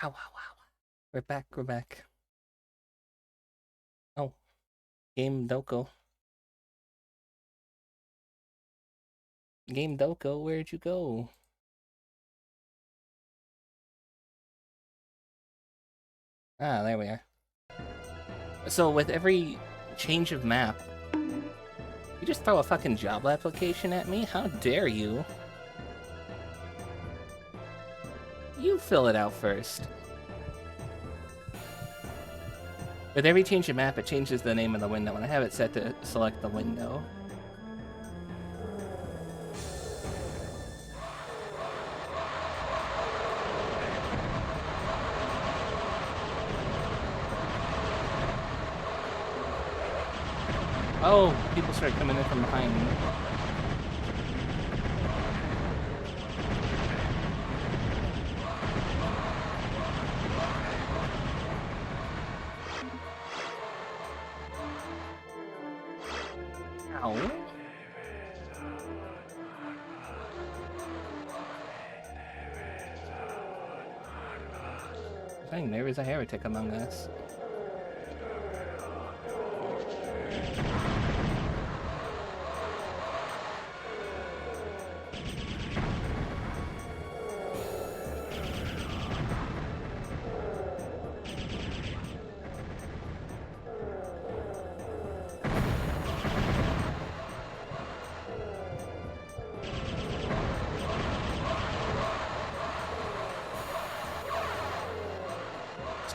Wow, wow, wow. We're back, we're back. Oh, Game Doko. Game Doko, where'd you go? Ah, there we are. So with every change of map, you just throw a fucking job application at me? How dare you? You fill it out first. With every change of map, it changes the name of the window, and I have it set to select the window. Oh, people start coming in from behind me. Ow. Dang, there is a heretic among us.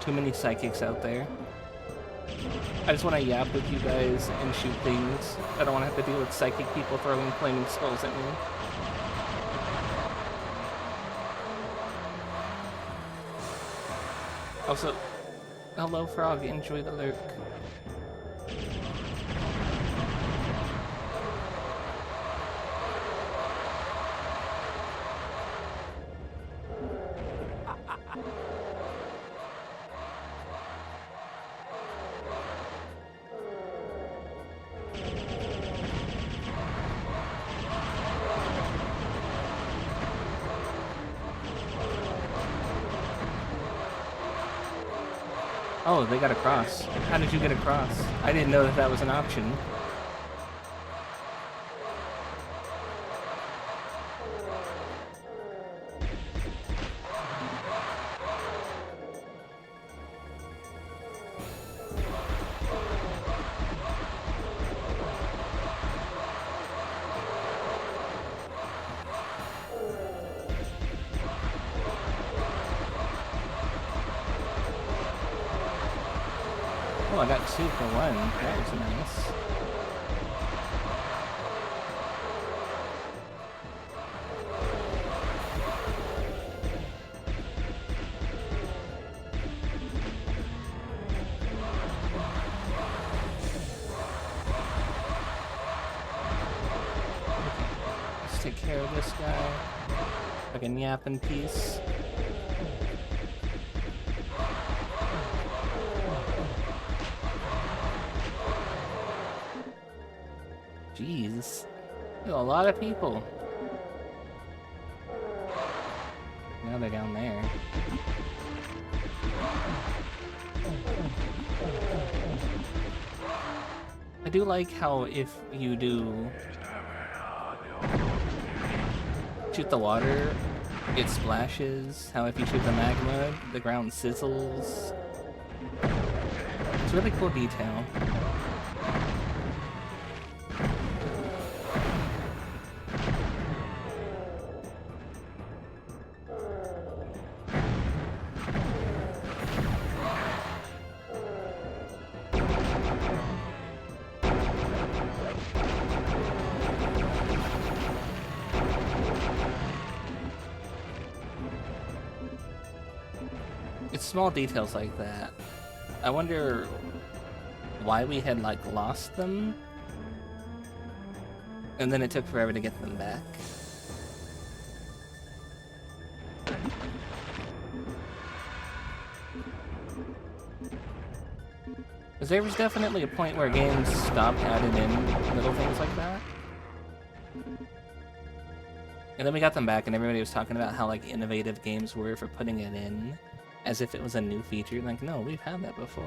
Too many psychics out there. I just want to yap with you guys and shoot things. I don't want to have to deal with psychic people throwing flaming skulls at me. Also, hello Frog, enjoy the lurk. Oh, they got across. How did you get across? I didn't know that that was an option. Oh, I got 2 for 1. That was nice. Let's take care of this guy. Fucking yapping piece. Jeez. There's a lot of people. Now they're down there. I do like how if you do shoot the water, it splashes. How if you shoot the magma, the ground sizzles. It's a really cool detail. It's small details like that. I wonder why we had, like, lost them, and then it took forever to get them back. Because there was definitely a point where games stopped adding in little things like that. And then we got them back, and everybody was talking about how, like, innovative games were for putting it in. As if it was a new feature. Like, no, we've had that before.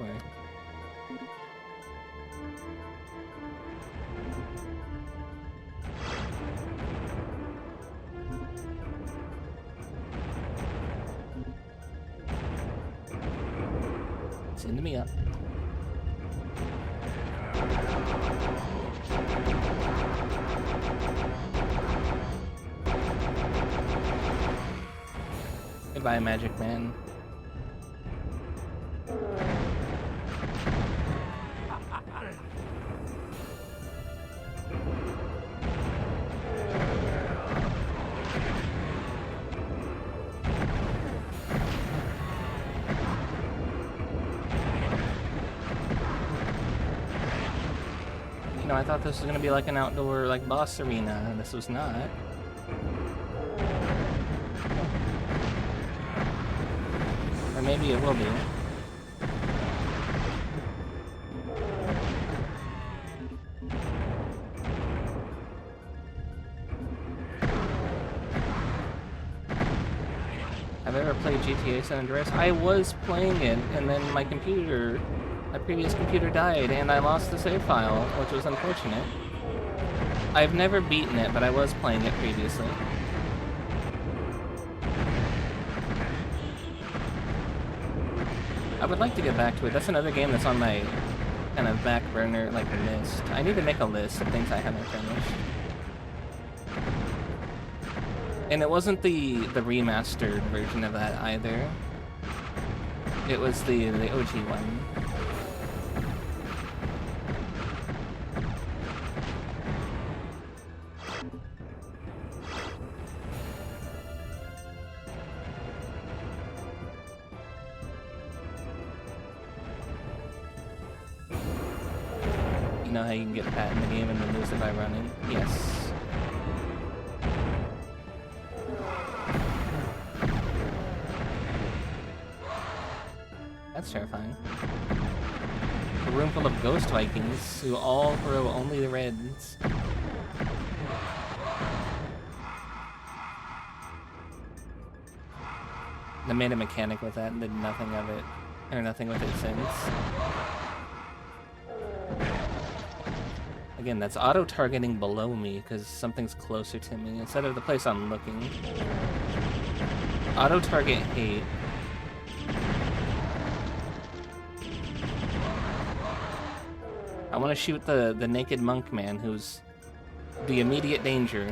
Send me up. Goodbye, Magic Man. I thought this was gonna be like an outdoor, like, boss arena. This was not. Or maybe it will be. Have I ever played GTA San Andreas? I was playing it, and then my previous computer died, and I lost the save file, which was unfortunate. I've never beaten it, but I was playing it previously. I would like to get back to it. That's another game that's on my kind of back burner, like, list. I need to make a list of things I haven't finished. And it wasn't the remastered version of that either. It was the OG one. You know how you can get pat in the game and then lose it by running? Yes. That's terrifying. A room full of ghost Vikings who all throw only the reds. They made a mechanic with that and did nothing of it. Or nothing with it since. Again, that's auto-targeting below me because something's closer to me instead of the place I'm looking. Auto-target hate. I want to shoot the naked monk man who's the immediate danger.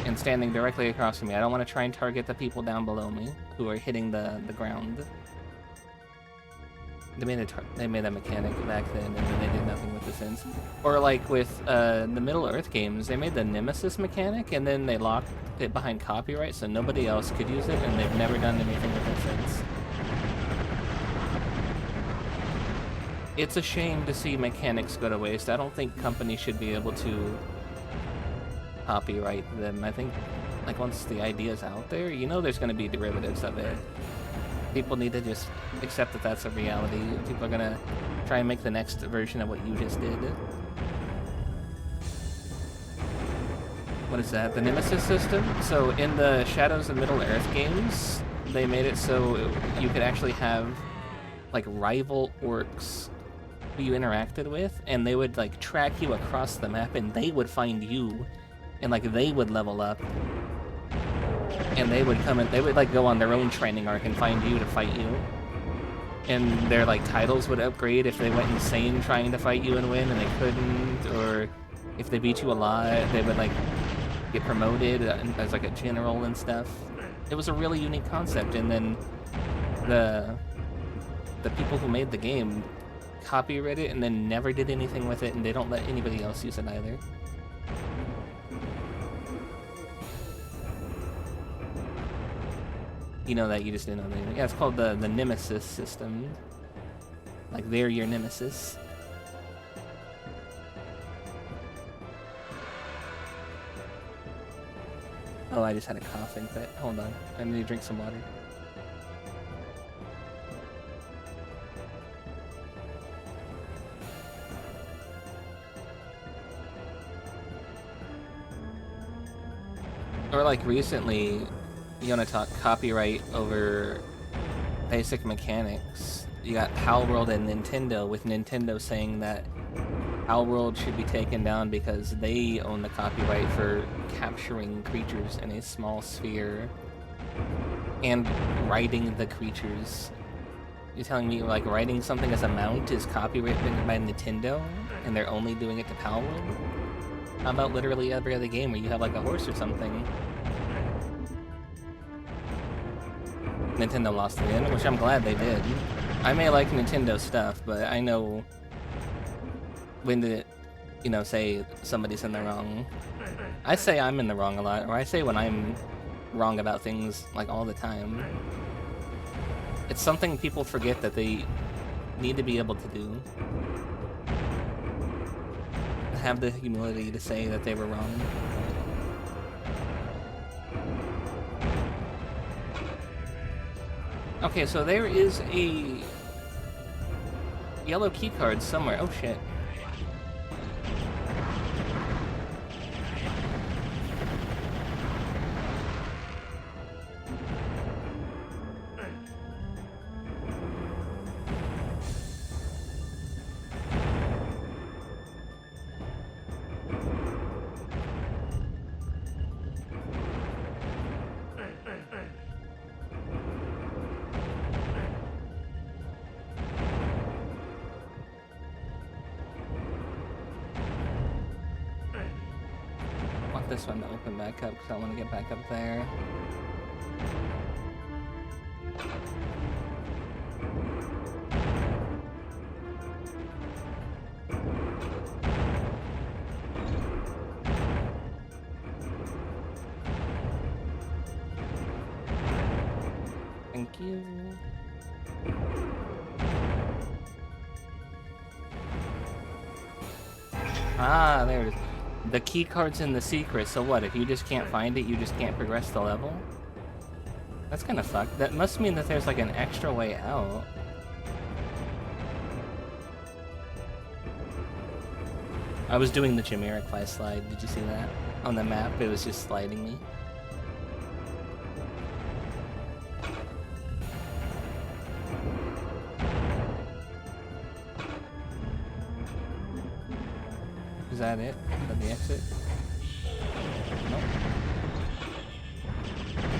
And standing directly across from me. I don't want to try and target the people down below me who are hitting the ground. They made a mechanic back then, and then they did nothing with it since. Or like with the Middle Earth games, they made the Nemesis mechanic, and then they locked it behind copyright, so nobody else could use it, and they've never done anything with it since. It's a shame to see mechanics go to waste. I don't think companies should be able to copyright them. I think, like, once the idea's out there, you know there's going to be derivatives of it. People need to just accept that that's a reality. People are gonna try and make the next version of what you just did. What is that? The Nemesis system? So in the Shadows of Middle-earth games, they made it so you could actually have, like, rival orcs who you interacted with, and they would, like, track you across the map, and they would find you, and, like, they would level up. And they would come and they would, like, go on their own training arc and find you to fight you. And their, like, titles would upgrade if they went insane trying to fight you and win and they couldn't, or if they beat you a lot, they would, like, get promoted as, like, a general and stuff. It was a really unique concept, and then the people who made the game copyrighted it and then never did anything with it, and they don't let anybody else use it either. You know that, you just didn't know that. Yeah, it's called the Nemesis system. Like, they're your nemesis. Oh, I just had a coughing fit. Hold on. I need to drink some water. Or, like, recently, You wanna talk copyright over basic mechanics? You got Palworld and Nintendo, with Nintendo saying that Palworld should be taken down because they own the copyright for capturing creatures in a small sphere and riding the creatures. You're telling me, like, riding something as a mount is copyrighted by Nintendo, and they're only doing it to Palworld? How about literally every other game where you have, like, a horse or something? Nintendo lost again, which I'm glad they did. I may like Nintendo stuff, but I know when to, you know, say somebody's in the wrong. I say I'm in the wrong a lot, or I say when I'm wrong about things, like, all the time. It's something people forget that they need to be able to do. Have the humility to say that they were wrong. Okay, so there is a yellow key card somewhere. Oh shit. This one to open back up because I want to get back up there. Thank you. Ah, there it is. The key card's in the secret, so what? If you just can't find it, you just can't progress the level? That's kind of fucked. That must mean that there's like an extra way out. I was doing the Jamiroquai slide, did you see that? On the map, it was just sliding me. Is that it? Is that the exit? Nope.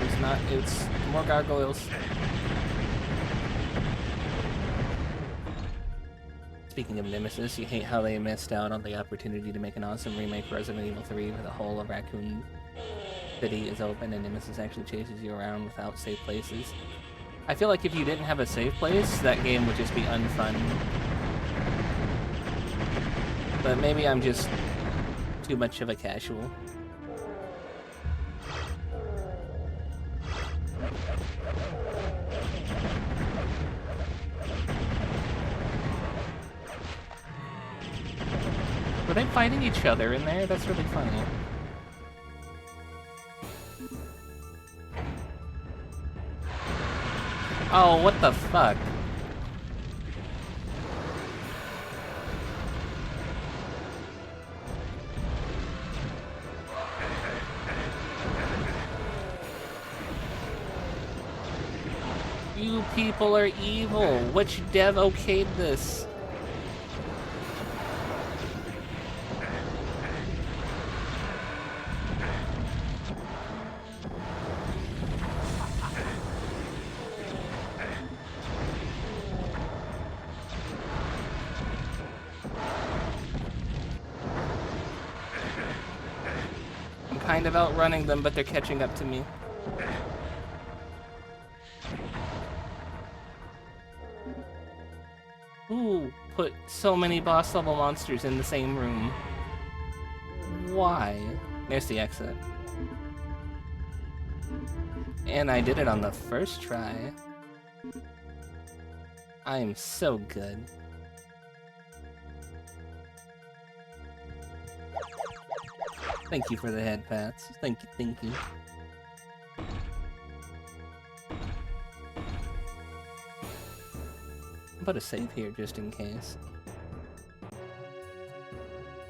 It's not. It's more gargoyles. Speaking of Nemesis, you hate how they missed out on the opportunity to make an awesome remake for Resident Evil 3 where the whole of Raccoon City is open and Nemesis actually chases you around without safe places. I feel like if you didn't have a safe place, that game would just be unfun. But maybe I'm just too much of a casual. Were they fighting each other in there? That's really funny. Oh, what the fuck? You people are evil. Which dev okayed this? I'm kind of outrunning them, but they're catching up to me. Ooh, put so many boss level monsters in the same room. Why? There's the exit. And I did it on the first try. I am so good. Thank you for the head pats. Thank you, thank you. Put a save here just in case.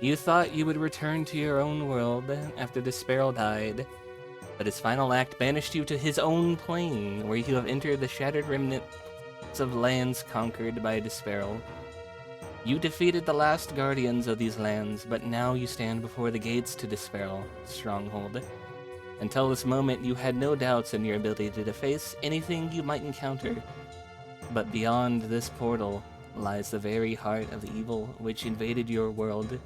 You thought you would return to your own world after the sparrow died, But his final act banished you to his own plane, where you have entered the shattered remnants of lands conquered by Desperal. You defeated the last guardians of these lands, but now you stand before the gates to Desperal stronghold. Until this moment, you had no doubts in your ability to deface anything you might encounter. But beyond this portal lies the very heart of the evil which invaded your world.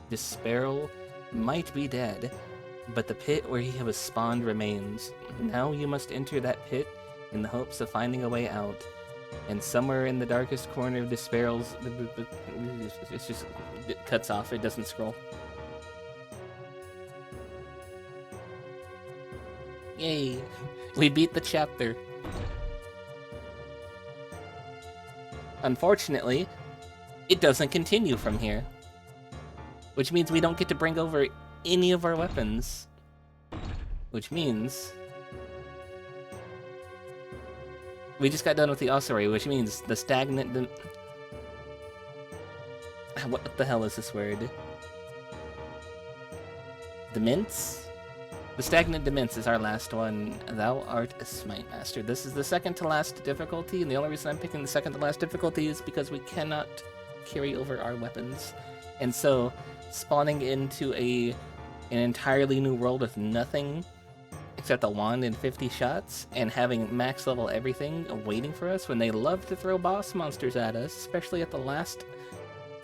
Desperal might be dead, but the pit where he was spawned remains. Now you must enter that pit in the hopes of finding a way out. And somewhere in the darkest corner of Desperal's... It cuts off, it doesn't scroll. Yay! We beat the chapter. Unfortunately, it doesn't continue from here. Which means we don't get to bring over any of our weapons. Which means... we just got done with the ossuary, which means the stagnant... What the hell is this word? Demence? The stagnant demence is our last one. Thou art a smite master. This is the second to last difficulty, and the only reason I'm picking the second to last difficulty is because we cannot carry over our weapons. And so, spawning into an entirely new world with nothing except a wand and 50 shots, and having max level everything waiting for us when they love to throw boss monsters at us, especially at the last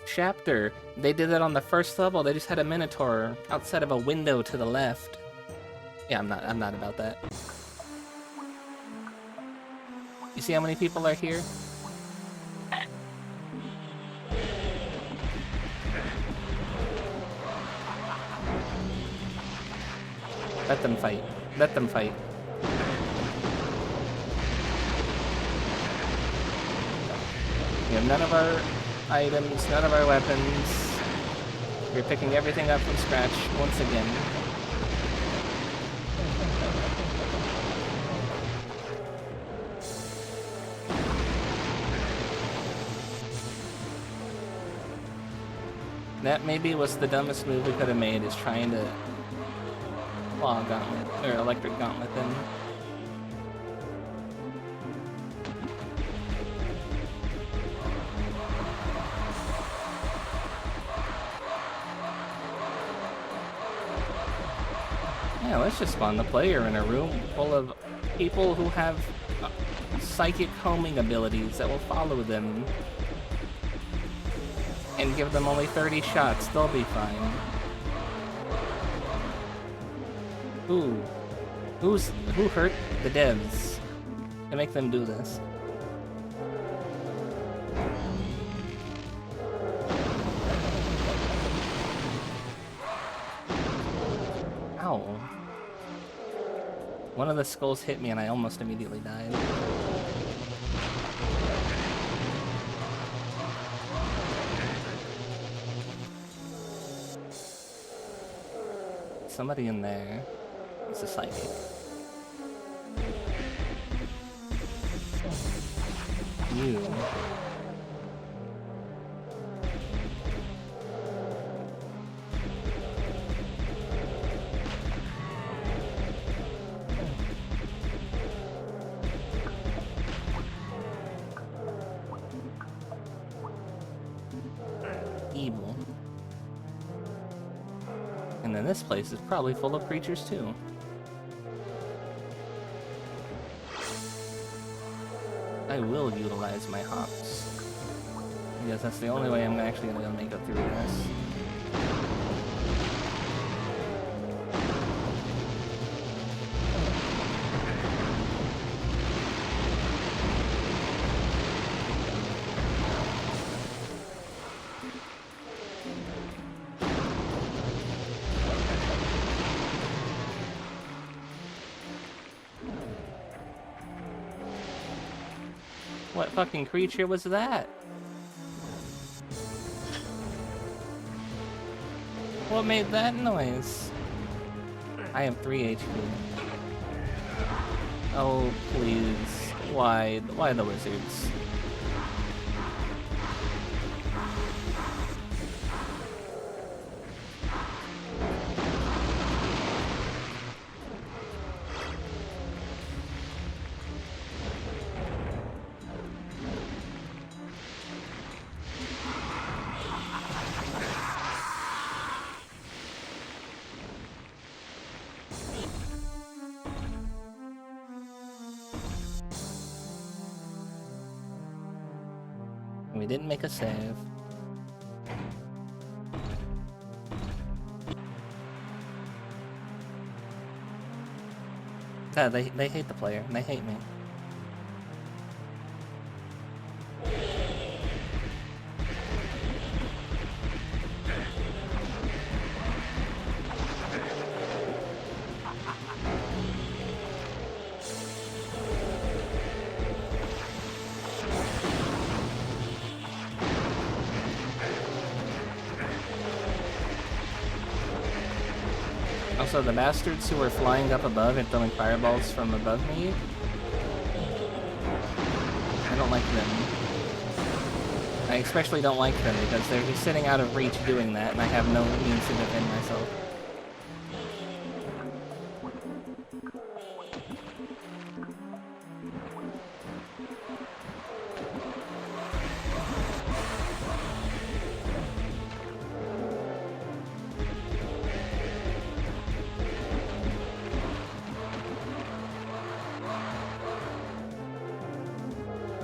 chapter. They did that on the first level. They just had a minotaur outside of a window to the left. Yeah, I'm not about that. You see how many people are here? Let them fight. Let them fight. We have none of our items, none of our weapons. We're picking everything up from scratch once again. That maybe was the dumbest move we could have made, is trying to claw gauntlet, or electric gauntlet them. Yeah, let's just spawn the player in a room full of people who have psychic homing abilities that will follow them. And give them only 30 shots, they'll be fine. Who hurt the devs to make them do this? Ow. One of the skulls hit me and I almost immediately died. Somebody in there. It's a psychic. You. Evil. And then this place is probably full of creatures too. I will utilize my hops, because that's the only way I'm actually going to make it through this. What fucking creature was that? What made that noise? I have 3 HP. Oh, please. Why? Why the wizards? We didn't make a save. Yeah, they hate the player. They hate me. Also, the bastards who are flying up above and throwing fireballs from above me, I don't like them. I especially don't like them because they're just sitting out of reach doing that, and I have no means to defend myself.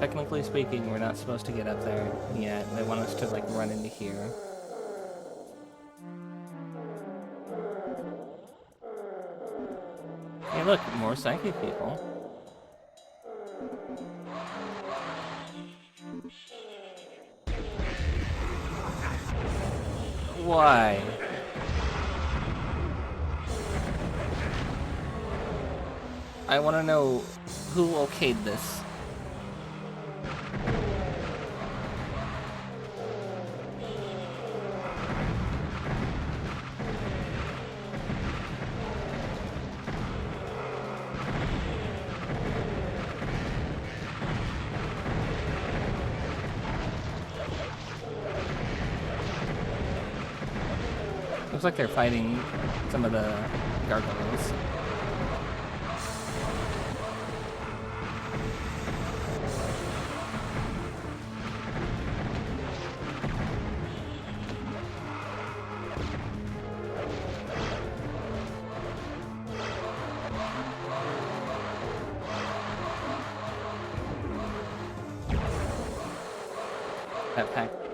Technically speaking, we're not supposed to get up there yet. They want us to, like, run into here. Hey, look, more psychic people. Why? I want to know who okayed this. Looks like they're fighting some of the gargoyles.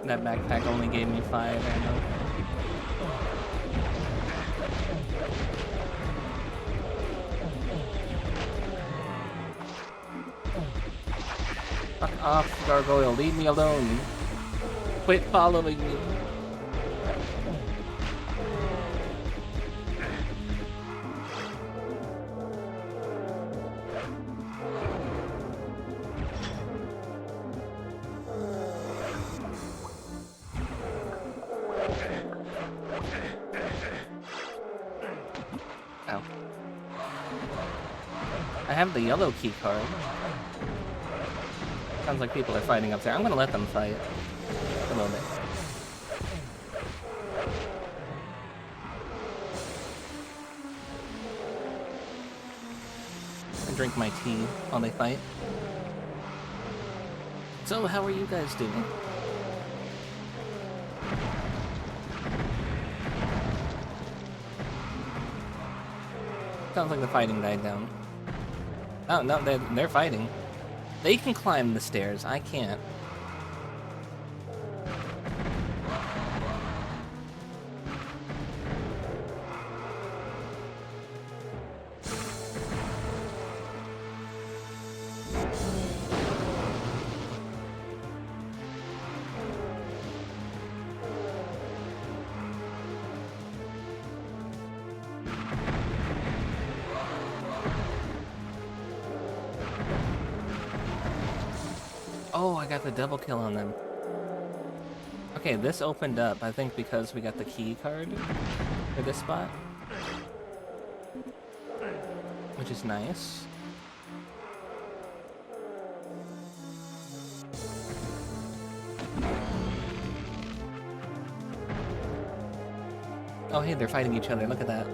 That backpack only gave me 5 ammo. Fuck off, gargoyle. Leave me alone. Quit following me. Ow. I have the yellow key card. Sounds like people are fighting up there. I'm gonna let them fight. A little bit. I drink my tea while they fight. So, how are you guys doing? Sounds like the fighting died down. Oh, no, they're fighting. They can climb the stairs. I can't. Oh, I got the double kill on them. Okay, this opened up, I think, because we got the key card for this spot. Which is nice. Oh, hey, they're fighting each other. Look at that.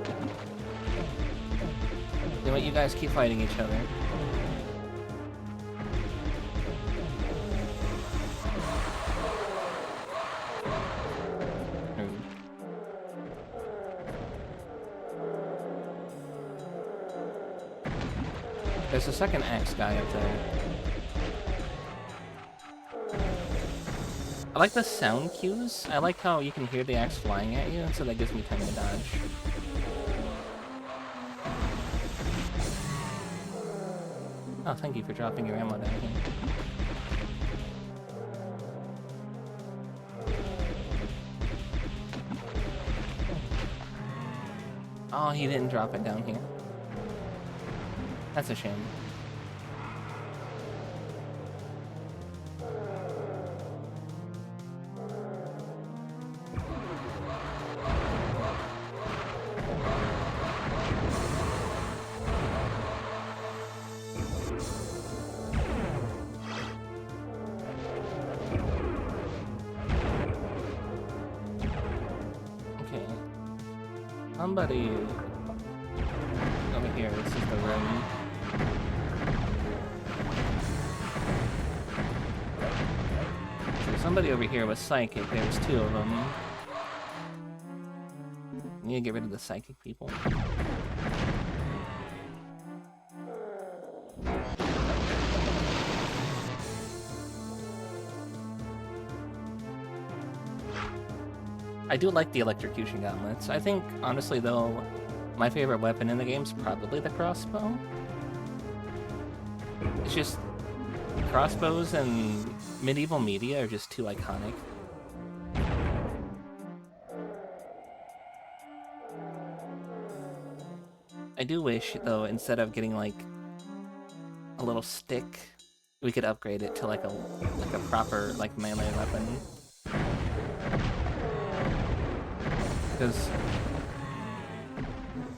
You know what? You guys keep fighting each other. There's a second axe guy up there. I like the sound cues. I like how you can hear the axe flying at you, and so that gives me time to dodge. Oh, thank you for dropping your ammo down here. Oh, he didn't drop it down here. That's a shame. Somebody over here, this is the room. So somebody over here was psychic, there was two of them. I need to get rid of the psychic people. I do like the electrocution gauntlets. I think, honestly though, my favorite weapon in the game is probably the crossbow. It's just, crossbows and medieval media are just too iconic. I do wish, though, instead of getting like a little stick, we could upgrade it to like a proper like melee weapon. Because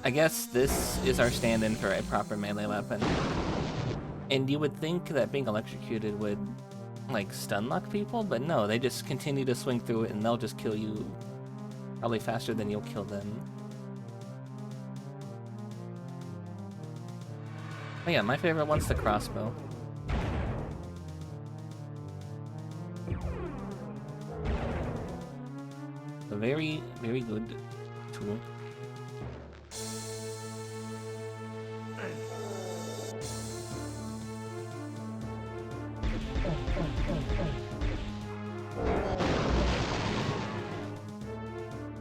I guess this is our stand-in for a proper melee weapon. And you would think that being electrocuted would, like, stun-lock people, but no, they just continue to swing through it and they'll just kill you probably faster than you'll kill them. But yeah, my favorite one's the crossbow. A very, very good tool.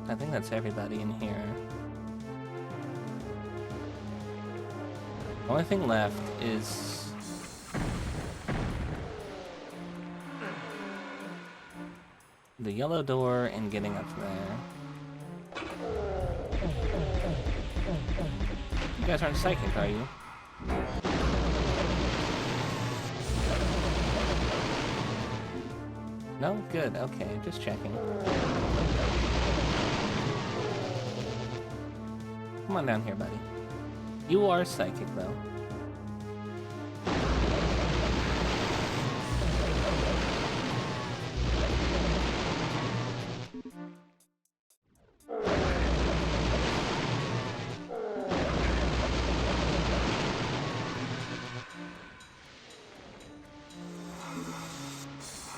I think that's everybody in here. The only thing left is the yellow door and getting up there. You guys aren't psychic, are you? No? Good, okay, just checking. Come on down here, buddy. You are psychic, though.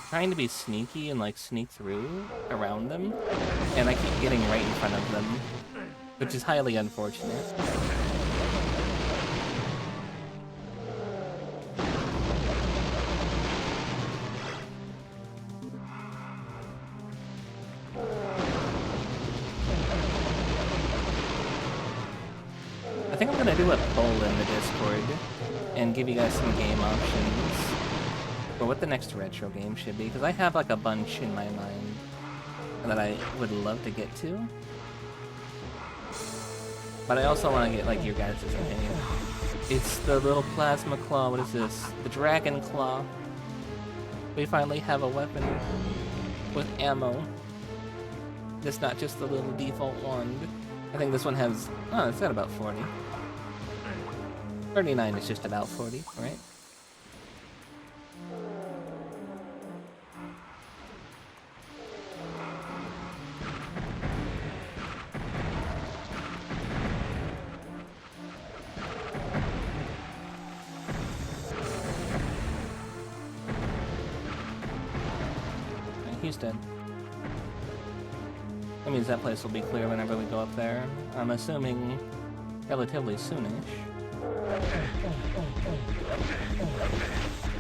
Trying to be sneaky and like sneak through around them, and I keep getting right in front of them, which is highly unfortunate. I think I'm gonna do a poll in the Discord and give you guys some game options for what the next retro game should be, because I have like a bunch in my mind that I would love to get to. But I also want to get like your guys' opinion. It's the little plasma claw, what is this? The dragon claw. We finally have a weapon with ammo. It's not just the little default wand. I think this one has, oh, it's got about 40. 39 is just about 40, right? He's dead. That means that place will be clear whenever we go up there. I'm assuming relatively soonish.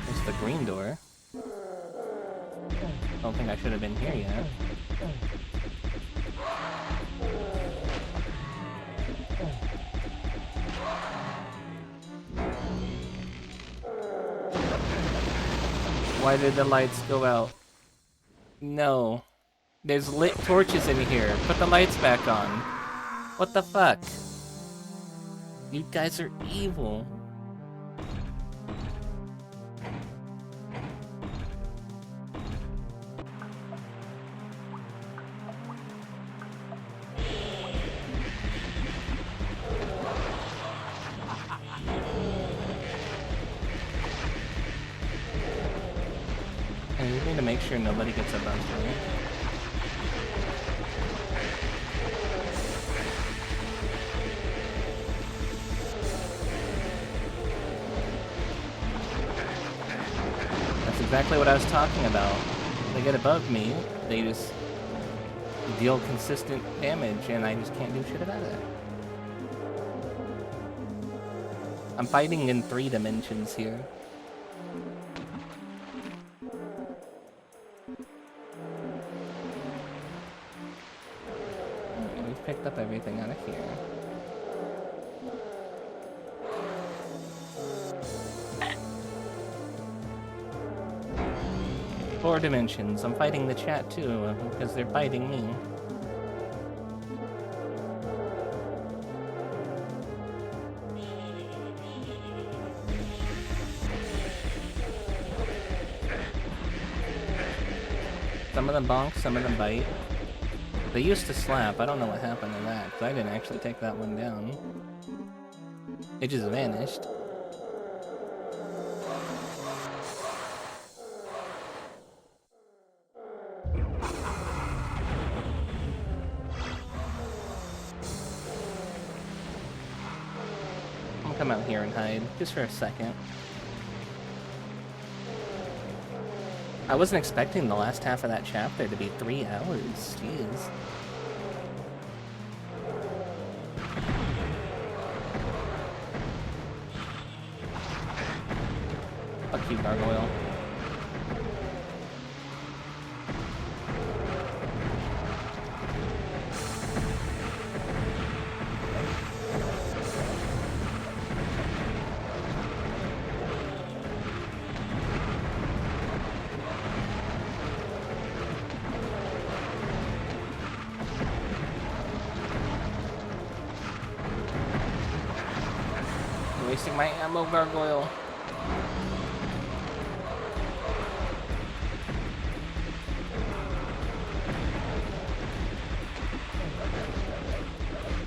It's the green door. Don't think I should have been here yet. Why did the lights go out? No. There's lit torches in here. Put the lights back on. What the fuck? You guys are evil. I just need to make sure nobody gets above me. That's exactly what I was talking about. They get above me, they just deal consistent damage, and I just can't do shit about it. I'm fighting in 3 dimensions here. We've picked up everything out of here. Four dimensions. I'm fighting the chat too, because they're fighting me. Some of them bonk, some of them bite. They used to slap. I don't know what happened to that, because I didn't actually take that one down. It just vanished. I'll come out here and hide, just for a second. I wasn't expecting the last half of that chapter to be 3 hours. Jeez. Fuck you, gargoyle. Wasting my ammo, gargoyle.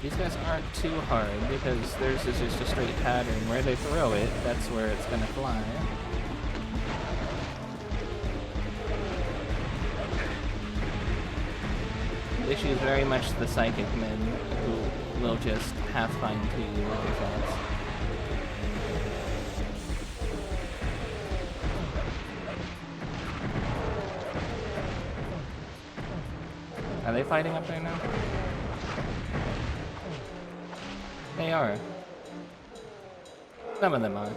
These guys aren't too hard because theirs is just a straight pattern. Where they throw it, that's where it's gonna fly. The issue is very much the psychic men who will just half find to you with their shots. Are they fighting up there now? They are. Some of them are.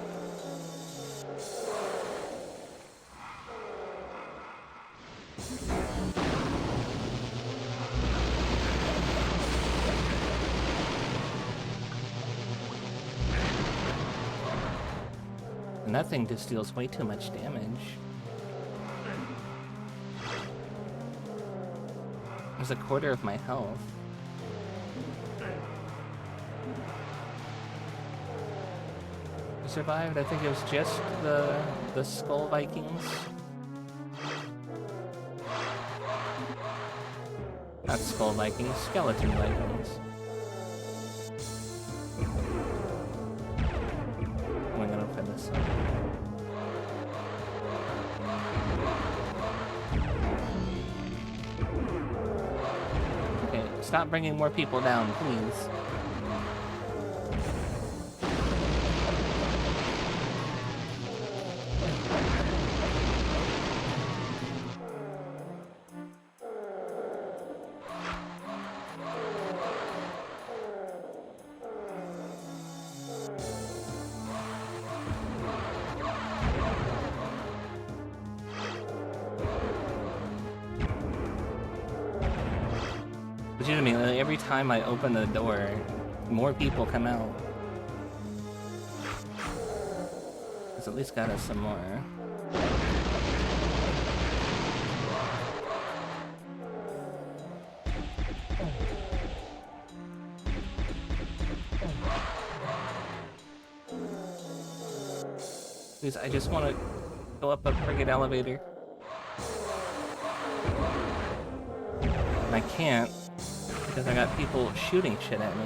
And that thing just deals way too much damage. There's a quarter of my health. I survived. I think it was just the Skull Vikings. Not Skull Vikings, Skeleton Vikings. I'm gonna open this up. Okay, stop bringing more people down, please. Legitimately, every time I open the door, more people come out. It's at least got us some more. Please, I just want to go up a friggin' elevator. And I can't, because I got people shooting shit at me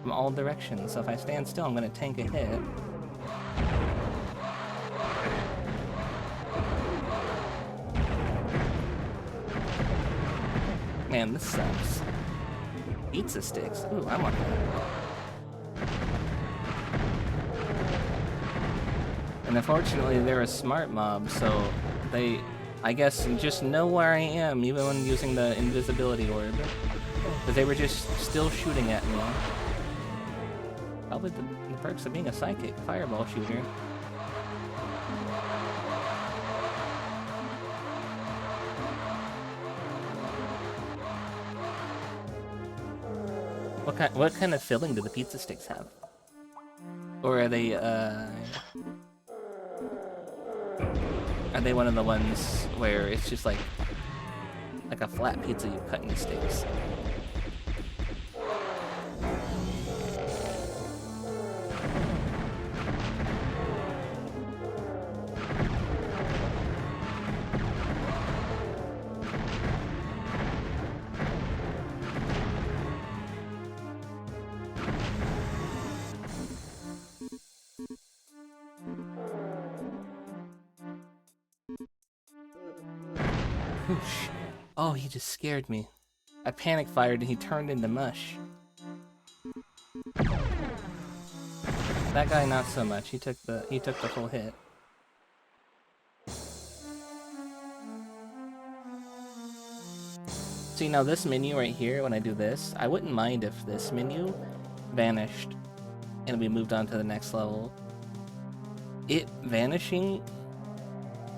from all directions. So if I stand still, I'm gonna tank a hit. Man, this sucks. Pizza sticks. Ooh, I want that. And unfortunately, they're a smart mob, so they, I guess, just know where I am, even when using the invisibility orb. Because they were just still shooting at me. Probably the perks of being a psychic fireball shooter. What kind of filling do the pizza sticks have? Or are they one of the ones where it's just like a flat pizza you cut into sticks? Whoosh. Oh, he just scared me. I panic fired and he turned into mush. That guy not so much. He took the full hit. See, now this menu right here, when I do this, I wouldn't mind if this menu vanished and we moved on to the next level. It vanishing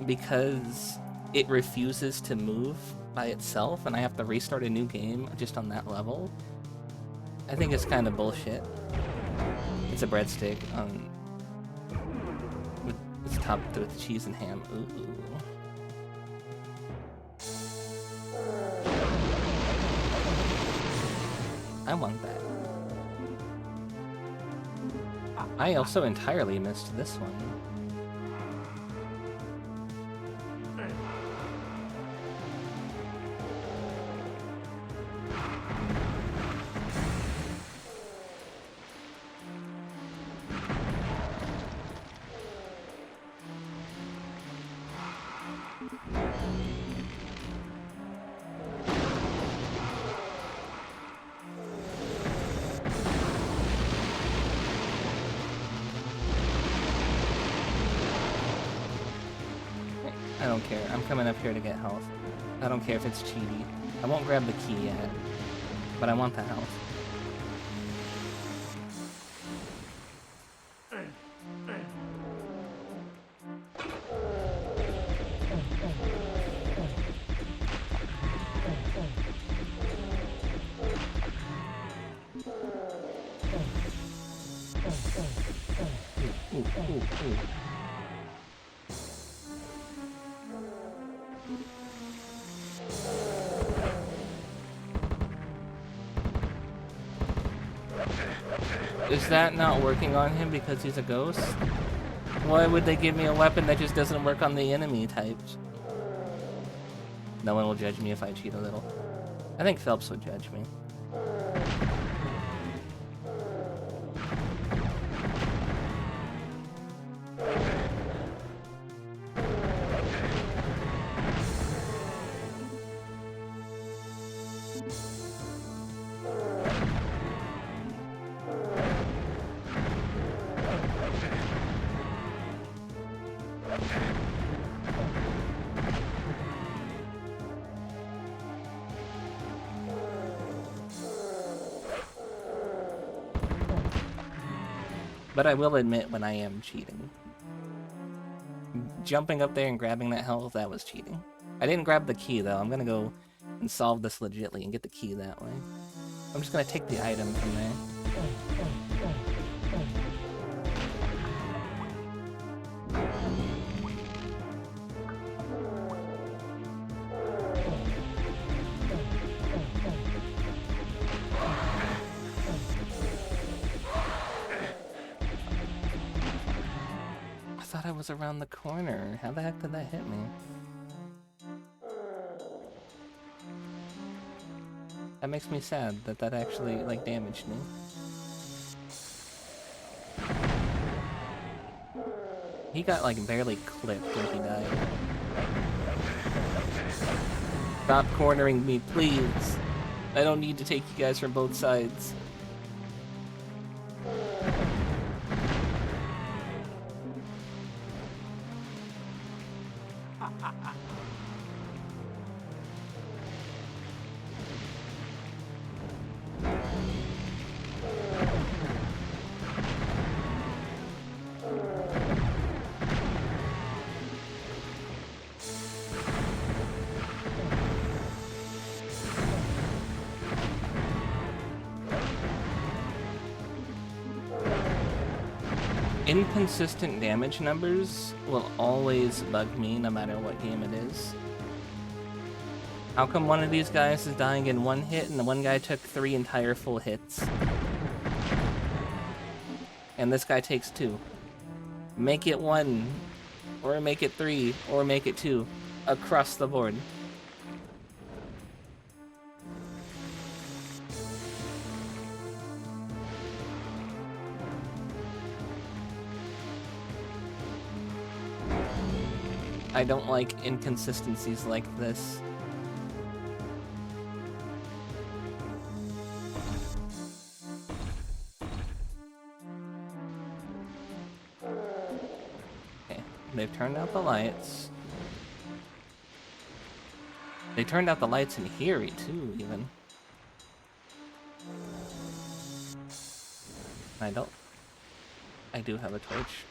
because it refuses to move by itself and I have to restart a new game just on that level, I think it's kind of bullshit. It's a breadstick it's topped with cheese and ham. Ooh. I want that. I also entirely missed this one. I don't care. I'm coming up here to get health. I don't care if it's cheaty. I won't grab the key yet, but I want the health. Ooh. Is that not working on him because he's a ghost? Why would they give me a weapon that just doesn't work on the enemy types? No one will judge me if I cheat a little. I think Phelps would judge me. But I will admit when I am cheating. Jumping up there and grabbing that health, that was cheating. I didn't grab the key though. I'm gonna go and solve this legitly and get the key that way. I'm just gonna take the item from there. I thought I was around the corner. How the heck did that hit me? That makes me sad that that actually, like, damaged me. He got, like, barely clipped when he died. Stop cornering me, please. I don't need to take you guys from both sides. Inconsistent damage numbers will always bug me no matter what game it is. How come one of these guys is dying in one hit and the one guy took 3 entire full hits? And this guy takes 2. Make it 1, or make it 3, or make it 2, across the board. I don't like inconsistencies like this. Okay, they've turned out the lights. They turned out the lights in here too, even. I do have a torch.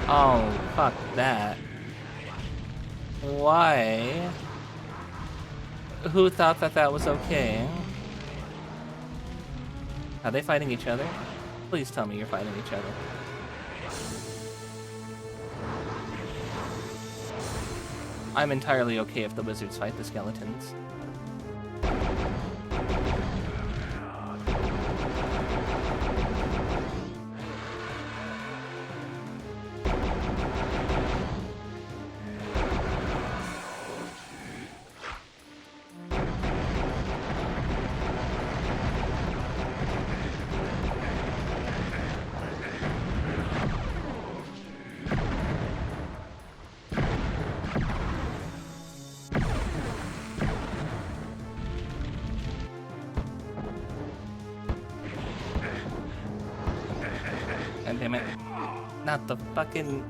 Oh, fuck that. Why? Who thought that that was okay? Are they fighting each other? Please tell me you're fighting each other. I'm entirely okay if the wizards fight the skeletons. God damn it. Not the fucking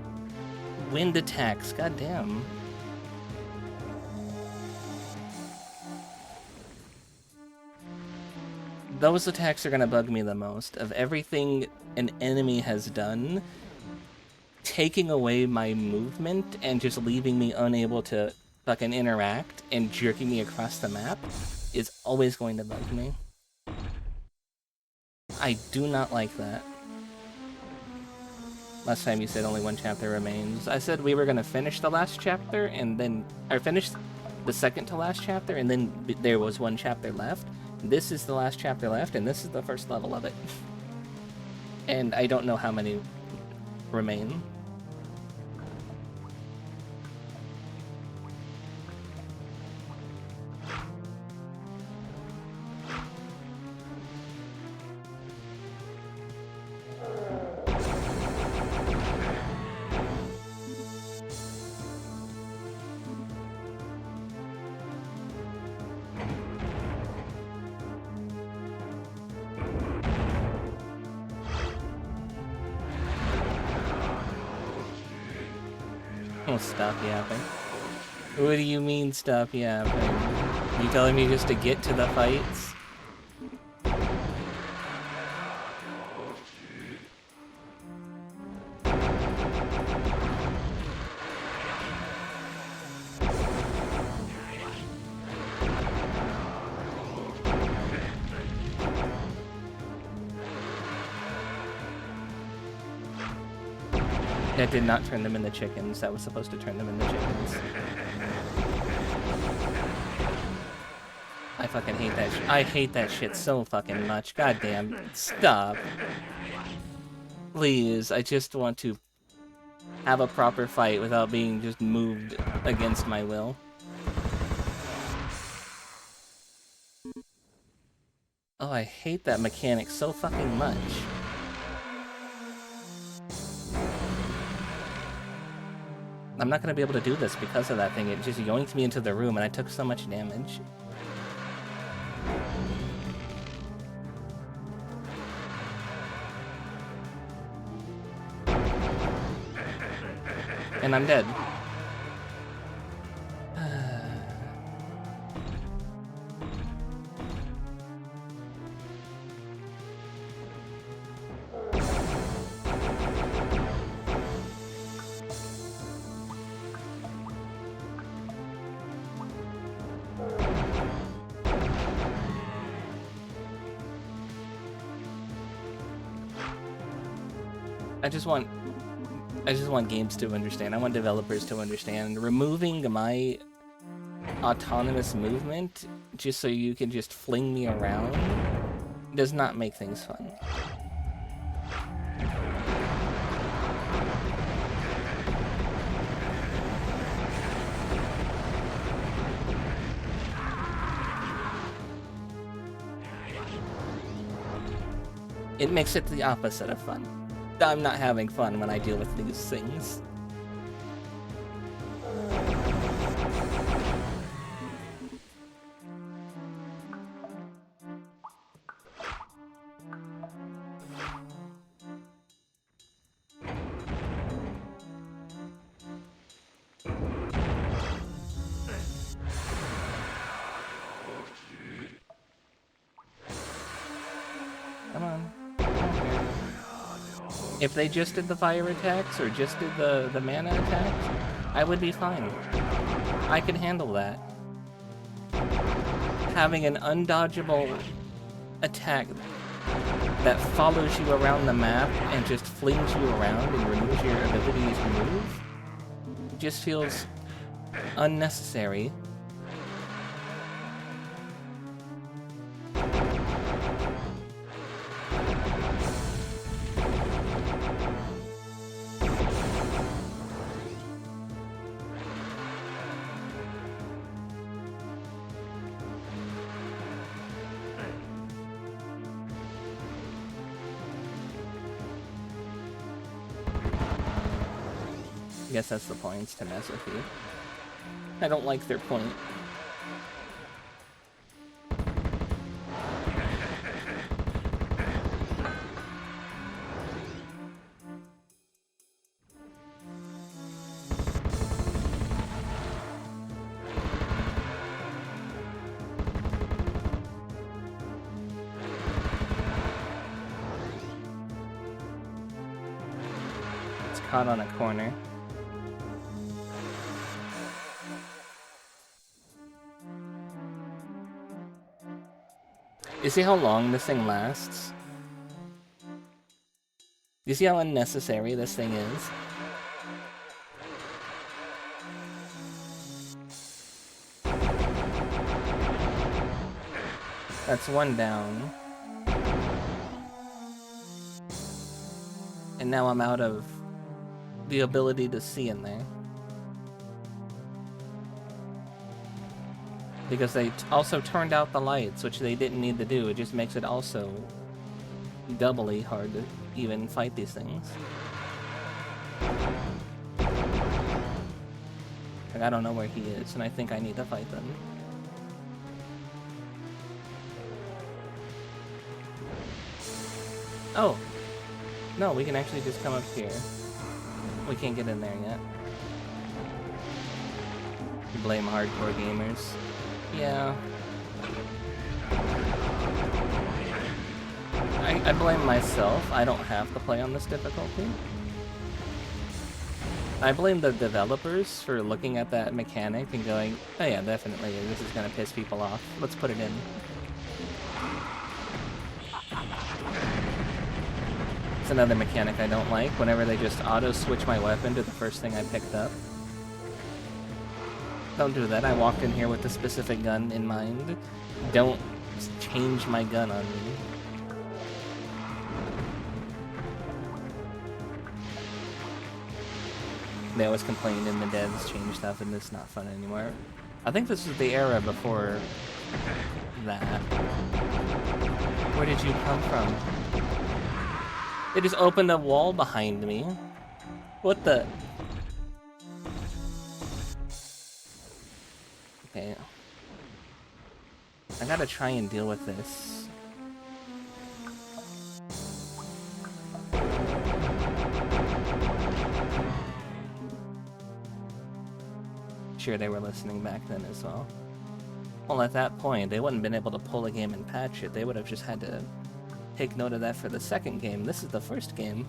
wind attacks, god damn. Those attacks are gonna bug me the most. Of everything an enemy has done, taking away my movement and just leaving me unable to fucking interact and jerking me across the map is always going to bug me. I do not like that. Last time you said only 1 chapter remains. I said we were gonna finish the last chapter and then... or finish the second to last chapter and then there was 1 chapter left. This is the last chapter left and this is the first level of it. And I don't know how many remain. Stop yapping. What do you mean stop yapping? You telling me just to get to the fights? That did not turn them into chickens. That was supposed to turn them into chickens. I fucking hate that shit. I hate that shit so fucking much. Goddamn. Stop. Please, I just want to have a proper fight without being just moved against my will. Oh, I hate that mechanic so fucking much. I'm not gonna be able to do this because of that thing. It just yoinked me into the room and I took so much damage. And I'm dead. I just want games to understand. I want developers to understand. Removing my autonomous movement just so you can just fling me around does not make things fun. It makes it the opposite of fun. I'm not having fun when I deal with these things. Come on. If they just did the fire attacks or just did the mana attacks, I would be fine. I can handle that. Having an undodgeable attack that follows you around the map and just flings you around and removes your ability to move just feels unnecessary. I guess that's the point, to mess with you. I don't like their point. It's caught on a corner. You see how long this thing lasts? You see how unnecessary this thing is? That's one down. And now I'm out of the ability to see in there. Because they also turned out the lights, which they didn't need to do. It just makes it also doubly hard to even fight these things. Like, I don't know where he is, and I think I need to fight them. Oh! No, we can actually just come up here. We can't get in there yet. Blame hardcore gamers. Yeah. I blame myself. I don't have to play on this difficulty. I blame the developers for looking at that mechanic and going, oh yeah, definitely, this is gonna piss people off. Let's put it in. It's another mechanic I don't like, whenever they just auto-switch my weapon to the first thing I picked up. Don't do that, I walked in here with a specific gun in mind. Don't change my gun on me. They always complain in the devs change stuff and it's not fun anymore. I think this was the era before that. Where did you come from? They just opened a wall behind me. What the? Okay. I gotta try and deal with this. Sure, they were listening back then as well. Well, at that point, they wouldn't have been able to pull a game and patch it. They would have just had to take note of that for the second game. This is the first game.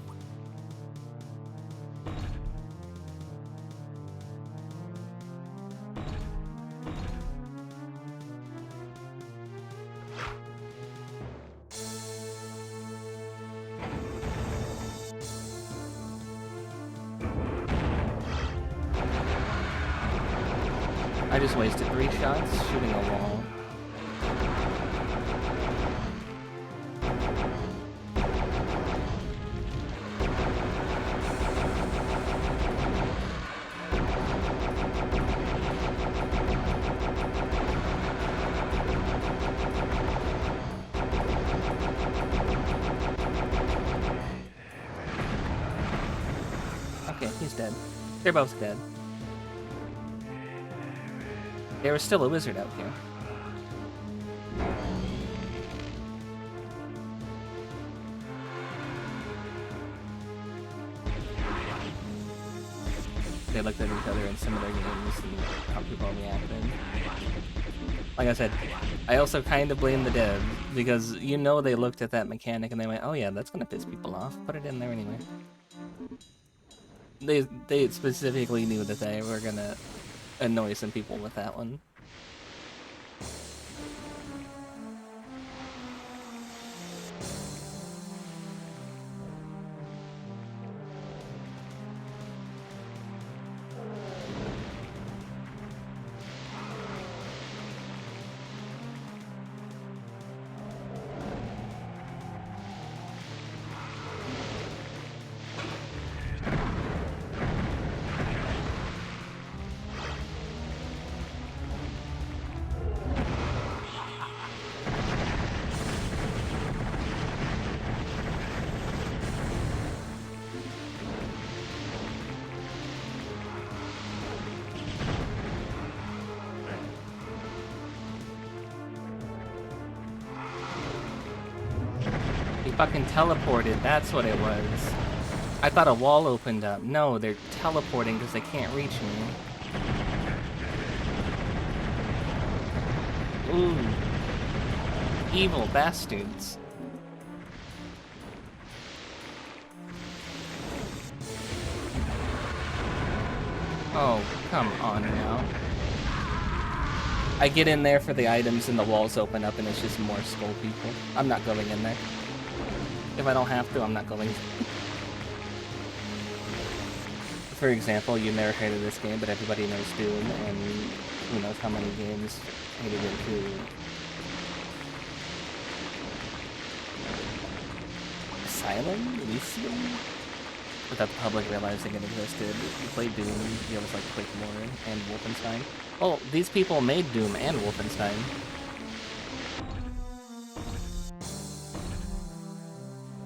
I just wasted 3 shots shooting a wall. Okay, he's dead. They're both dead. There was still a wizard out here. They looked at each other in similar games and how people reacted. Like I said, I also kind of blame the devs, because you know they looked at that mechanic and they went, oh yeah, that's gonna piss people off, put it in there anyway. They specifically knew that they were gonna annoy some people with that one. Fucking teleported, that's what it was. I thought a wall opened up. No, they're teleporting because they can't reach me. Ooh. Evil bastards. Oh, come on now. I get in there for the items and the walls open up and it's just more skull people. I'm not going in there. If I don't have to, I'm not going. For example, you never heard of this game, but everybody knows Doom, and who knows how many games made it into Asylum? Elysium? Without the public realizing it existed. You play Doom, you always like Quake more, and Wolfenstein. Well, these people made Doom and Wolfenstein.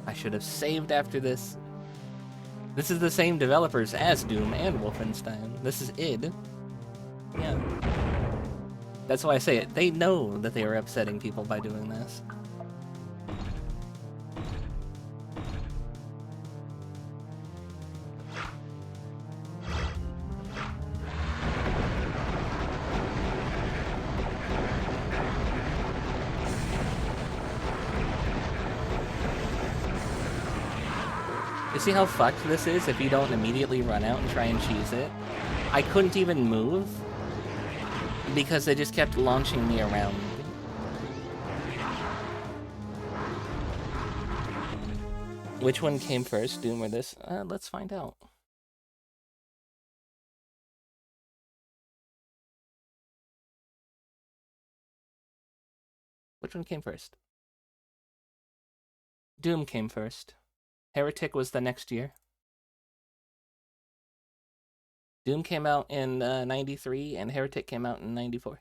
I should have saved after this. This is the same developers as Doom and Wolfenstein. This is id. Yeah. That's why I say it. They know that they are upsetting people by doing this. see how fucked this is if you don't immediately run out and try and cheese it? I couldn't even move because they just kept launching me around. Which one came first, Doom or this? Let's find out. Which one came first? Doom came first. Heretic was the next year. Doom came out in 93 and Heretic came out in 94.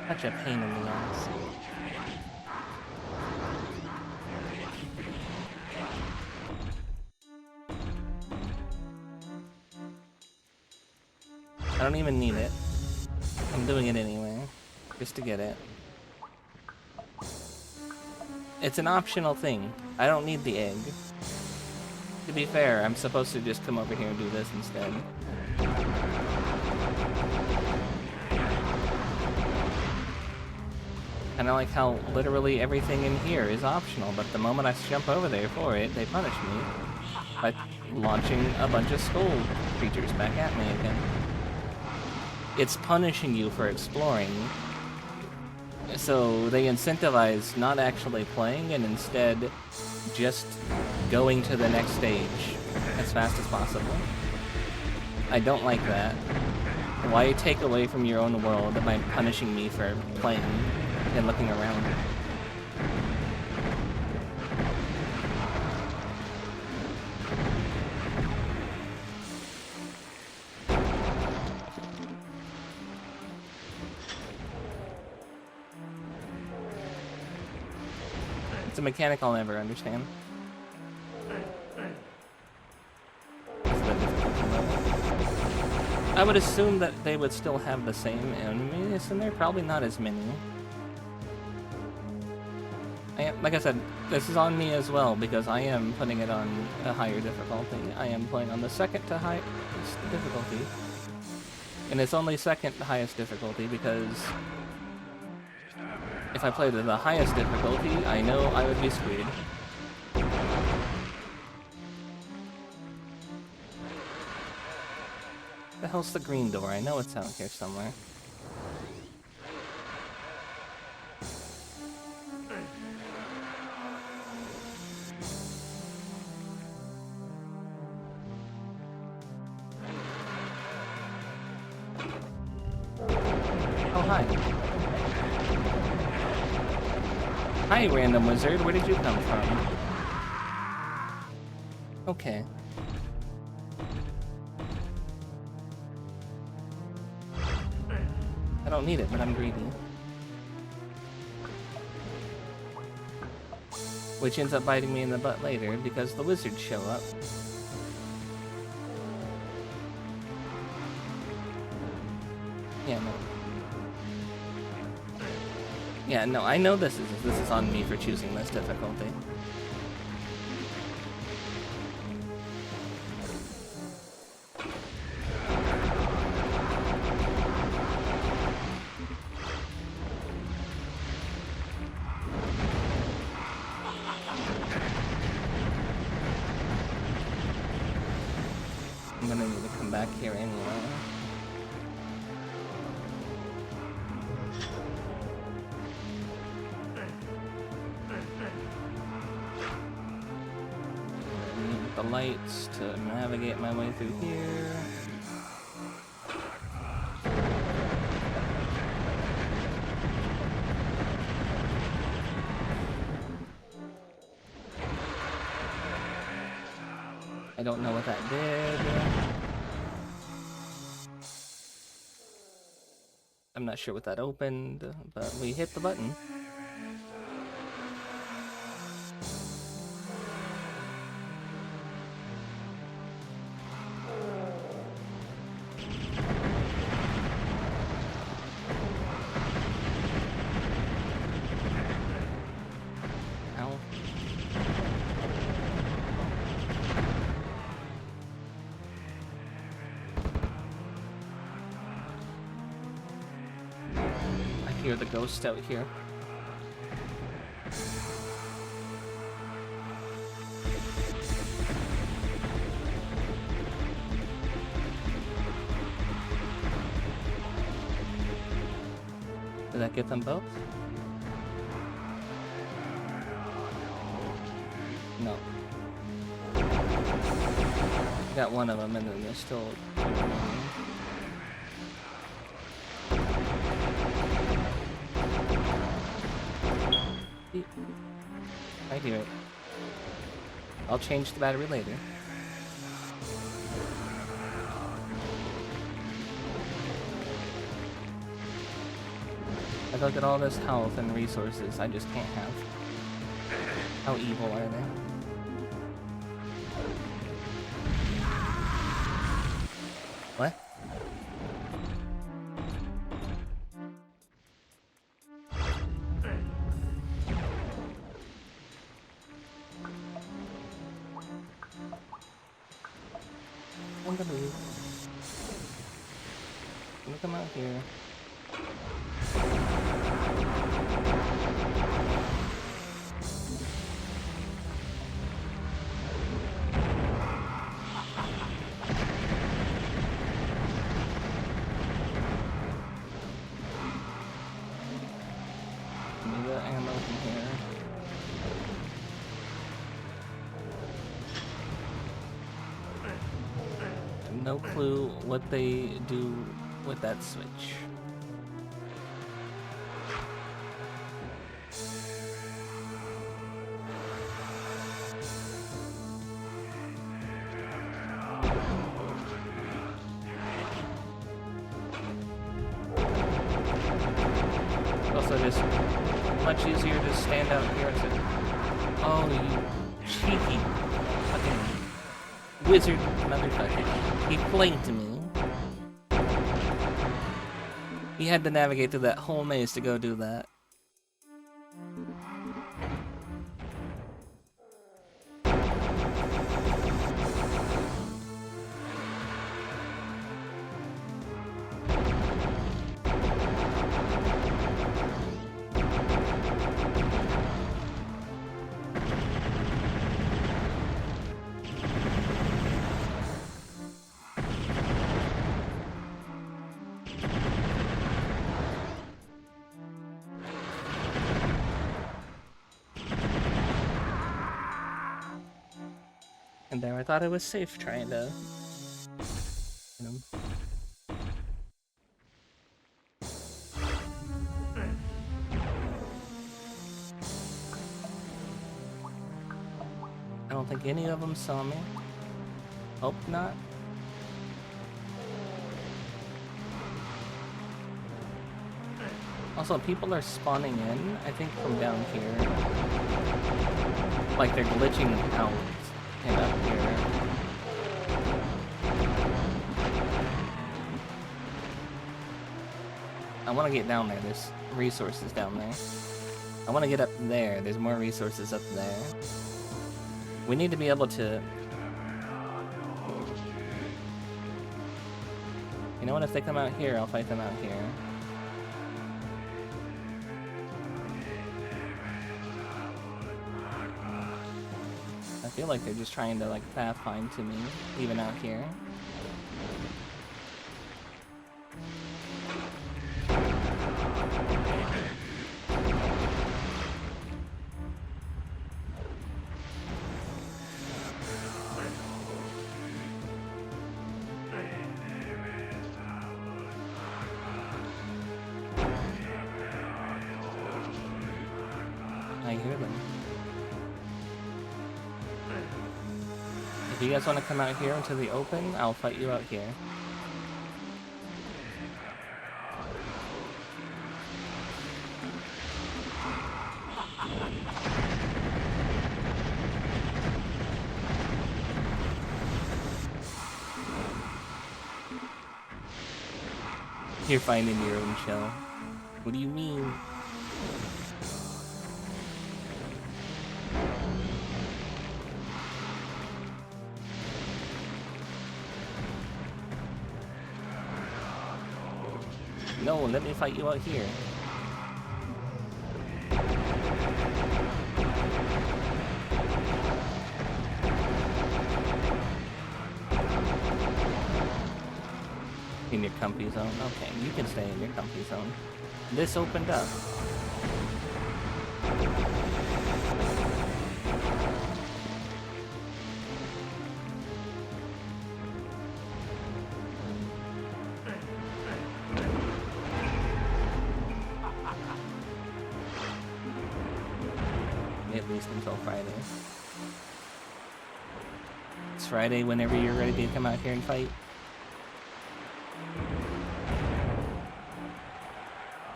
Such a pain in the ass. I don't even need it. I'm doing it anyway, just to get it. It's an optional thing. I don't need the egg. To be fair, I'm supposed to just come over here and do this instead. And I like how literally everything in here is optional, but the moment I jump over there for it, they punish me by launching a bunch of skull creatures back at me again. It's punishing you for exploring, so they incentivize not actually playing and instead just going to the next stage as fast as possible. I don't like that. Why take away from your own world by punishing me for playing and looking around? It's a mechanic I'll never understand. I would assume that they would still have the same enemies, and they're probably not as many. Like I said, this is on me as well, because I am putting it on a higher difficulty. I am playing on the second to highest difficulty. And it's only second to highest difficulty because if I played at the highest difficulty, I know I would be screwed. The hell's the green door? I know it's out here somewhere. Oh, hi. Hi, random wizard. Where did you come from? Okay. I don't need it, but I'm greedy. Which ends up biting me in the butt later because the wizards show up. Yeah, no. Yeah, no, I know this is on me for choosing this difficulty. I'm gonna need to come back here anyway. The lights to navigate my way through here. I don't know what that did. not sure what that opened, but we hit the button. Ow. I hear the ghost out here. Did that get them both? No. Got one of them, and then there's still two remaining. I hear it. I'll change the battery later. I look at all this health and resources I just can't have. How evil are they? What? I'm gonna leave. I'm gonna come out here. Maybe the ammo from here. No clue what they do with that switch. Also just much easier to stand out here and say, oh, you cheeky fucking wizard motherfucker. He flanked me. He had to navigate through that whole maze to go do that. And there I thought I was safe trying to hit him. I don't think any of them saw me. Hope not. Also, people are spawning in, I think, from down here. Like they're glitching out and up here. I want to get down there. There's resources down there. I want to get up there. There's more resources up there. We need to be able to... You know what? If they come out here, I'll fight them out here. I feel like they're just trying to, like, pathfind to me, even out here. I hear them. If you guys want to come out here into the open, I'll fight you out here. You're finding your own shell. What do you mean? No, let me fight you out here. In your comfy zone? Okay, you can stay in your comfy zone. This opened up. At least until Friday. It's Friday whenever you're ready to come out here and fight.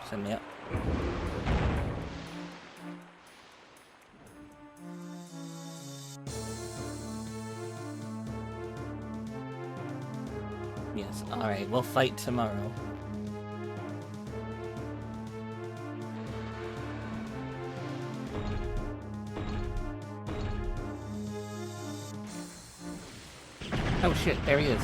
Send me up. Yes, alright, we'll fight tomorrow. Oh shit, there he is.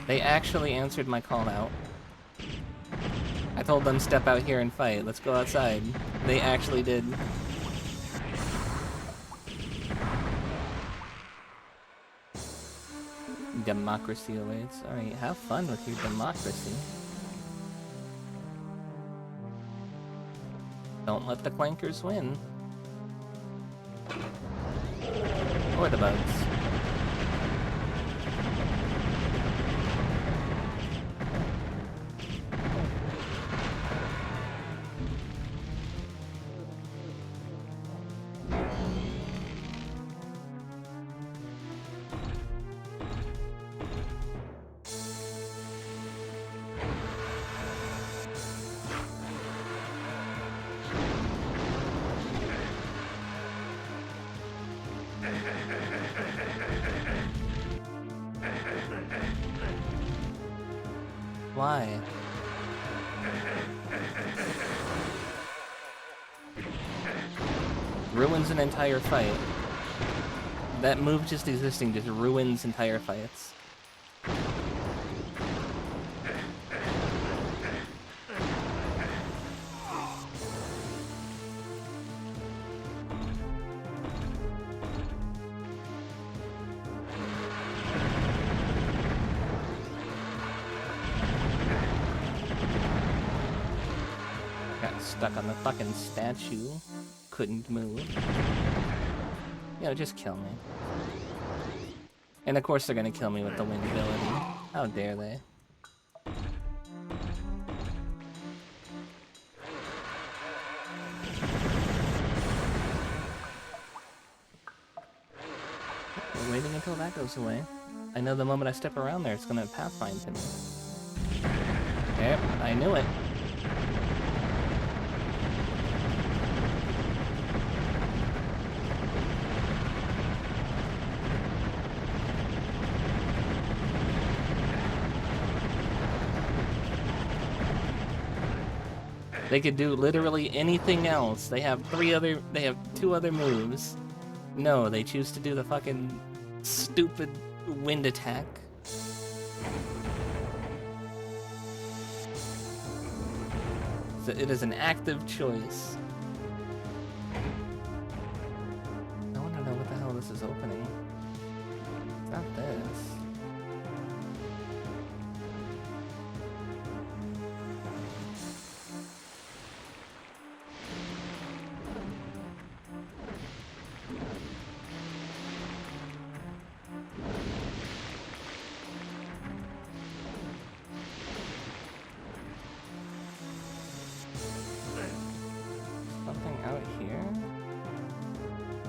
They actually answered my call out. I told them step out here and fight. Let's go outside. They actually did. Democracy awaits. Alright, have fun with your democracy. Don't let the clankers win. Or the bugs. Why? Ruins an entire fight. That move just existing just ruins entire fights. Stuck on the fucking statue. Couldn't move. You know, just kill me. And of course they're gonna kill me with the wind ability. How dare they? We're waiting until that goes away. I know the moment I step around there, it's gonna pathfind to me. Yep, I knew it. They could do literally anything else. They have two other moves. No, they choose to do the fucking stupid wind attack. So it is an active choice. I want to know what the hell this is opening. It's not this.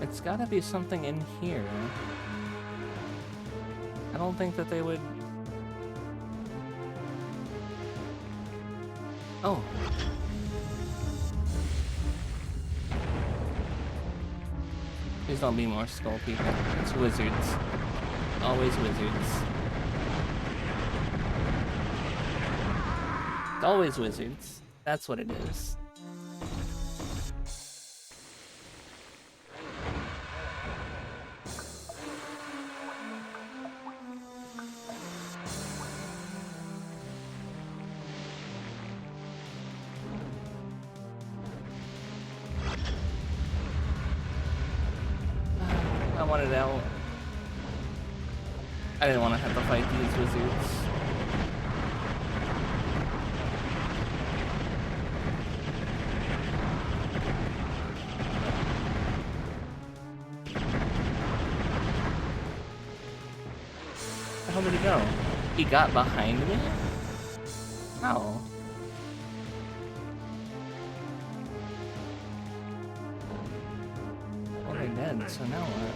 It's gotta be something in here. I don't think that they would... Oh. Please don't be more skull people. It's wizards. Always wizards. It's always wizards. That's what it is. I wanted out. I didn't want to have to fight these wizards. How did he go? He got behind me? How? Well, they're dead, so now what?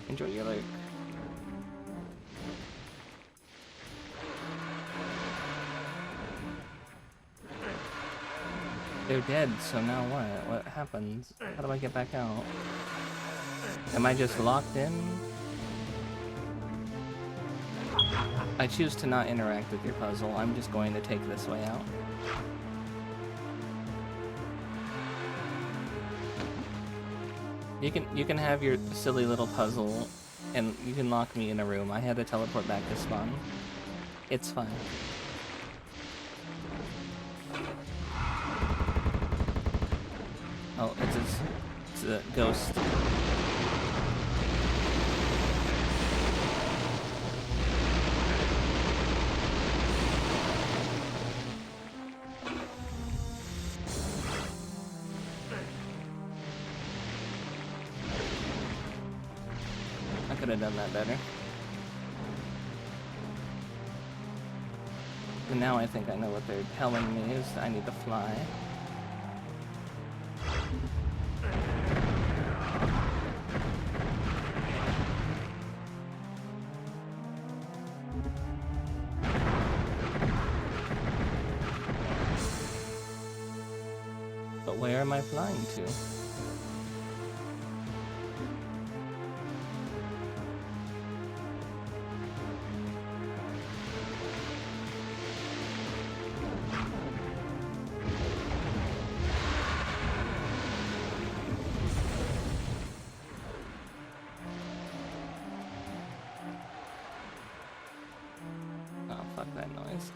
Enjoy your lurk. They're dead, so now what? What happens? How do I get back out? Am I just locked in? I choose to not interact with your puzzle. I'm just going to take this way out. You can have your silly little puzzle, and you can lock me in a room. I had to teleport back to spawn. It's fine. Oh, it's a ghost. I could have done that better. And now I think I know what they're telling me is I need to fly. But where am I flying to? Oh, fuck that noise.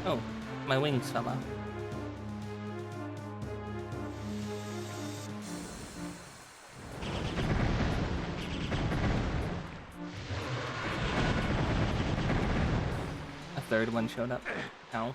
Oh, my wings fell out. A third one showed up. Ow.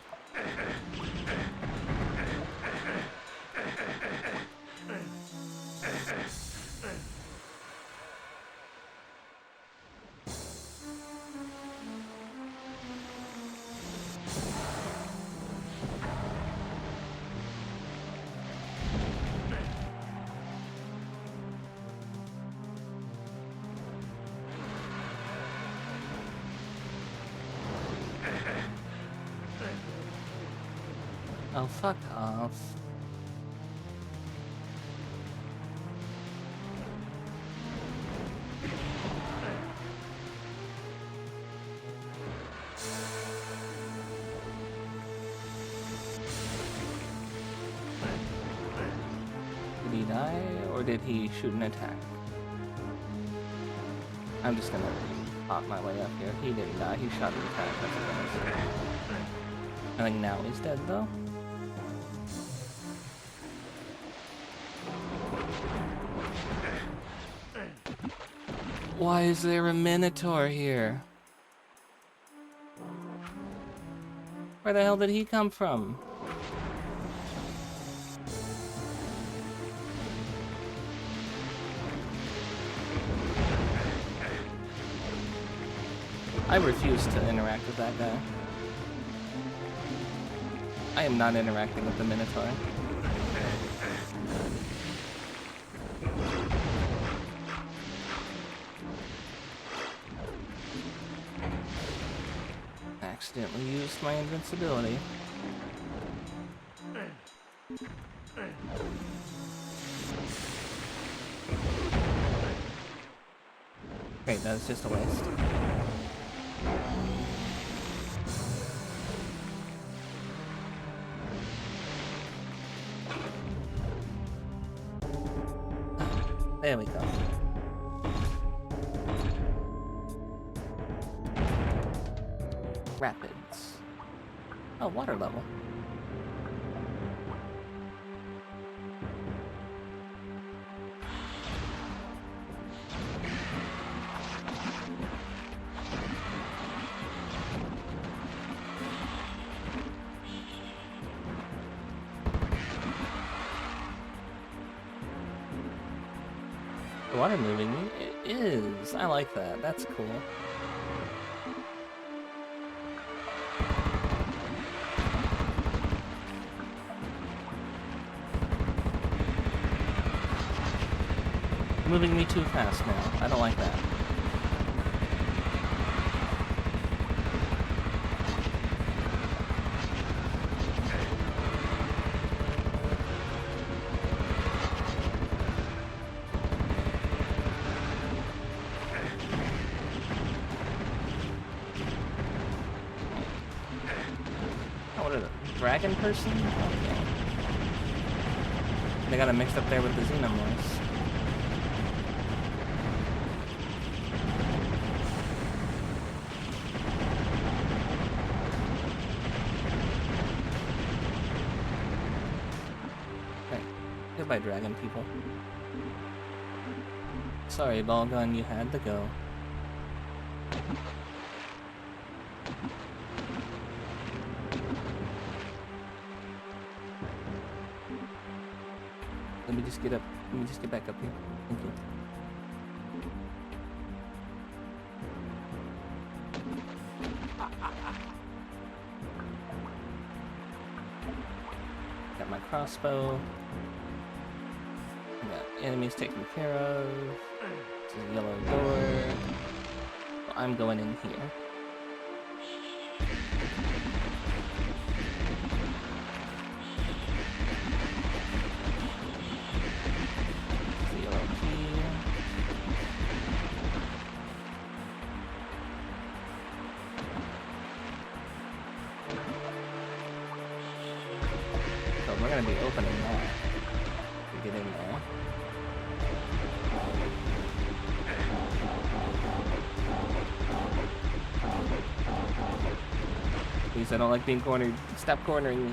Oh, fuck off. Did he die, or did he shoot an attack? I'm just gonna pop my way up here. He didn't die, he shot an attack, that's what it was. I think now he's dead, though. Why is there a Minotaur here? Where the hell did he come from? I refuse to interact with that guy. I am not interacting with the Minotaur. Accidentally used my invincibility. Great, that was just a waste. There we go. Rapids. Oh, water level. The water moving? It is. I like that. That's cool. Moving me too fast now. I don't like that. Oh, what is it? Dragon person? Okay. They got it mixed up there with the Xenomorphs. Goodbye, dragon people. Sorry, Balgon, you had to go. Let me just get up. Let me just get back up here. Thank you. Got my crossbow. Got enemies taken care of. It's a yellow door. Well, I'm going in here. It's a yellow key. So we're gonna be opening that to get in there. Please, I don't like being cornered. Stop cornering me.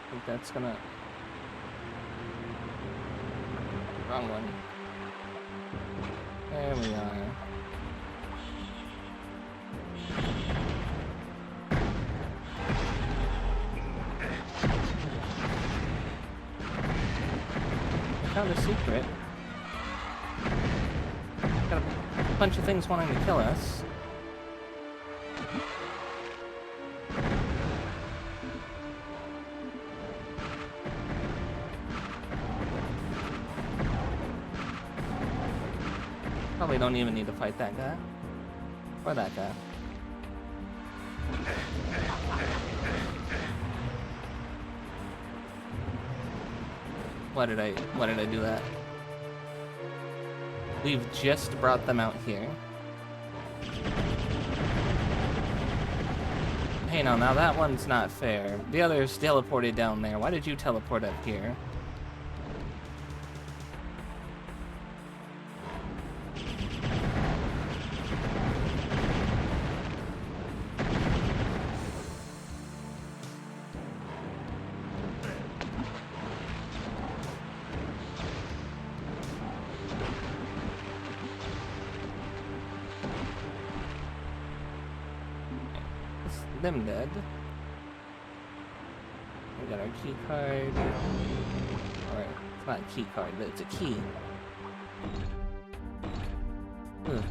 I think that's gonna... Wrong one. There we are. I found a secret. Got a bunch of things wanting to kill us. Probably don't even need to fight that guy. Or that guy. Why did I do that? We've just brought them out here. Hey, now that one's not fair. The other's teleported down there. Why did you teleport up here? them dead. We got our key card. Or, it's not a key card, but it's a key. Ugh.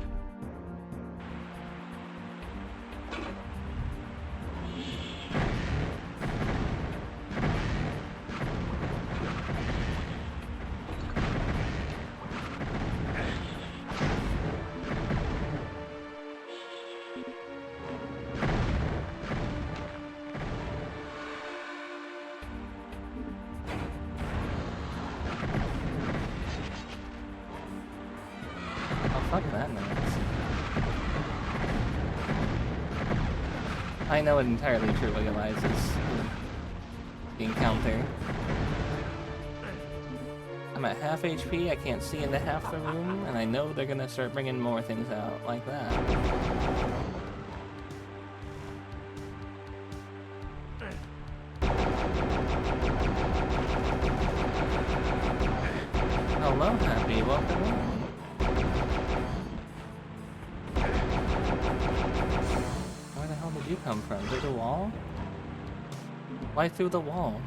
Fuck that noise. I know it entirely trivializes the encounter. I'm at half HP, I can't see into half the room, and I know they're gonna start bringing more things out like that. Hello, Happy, welcome in. Where the hell did you come from? Through the wall? Why through the wall?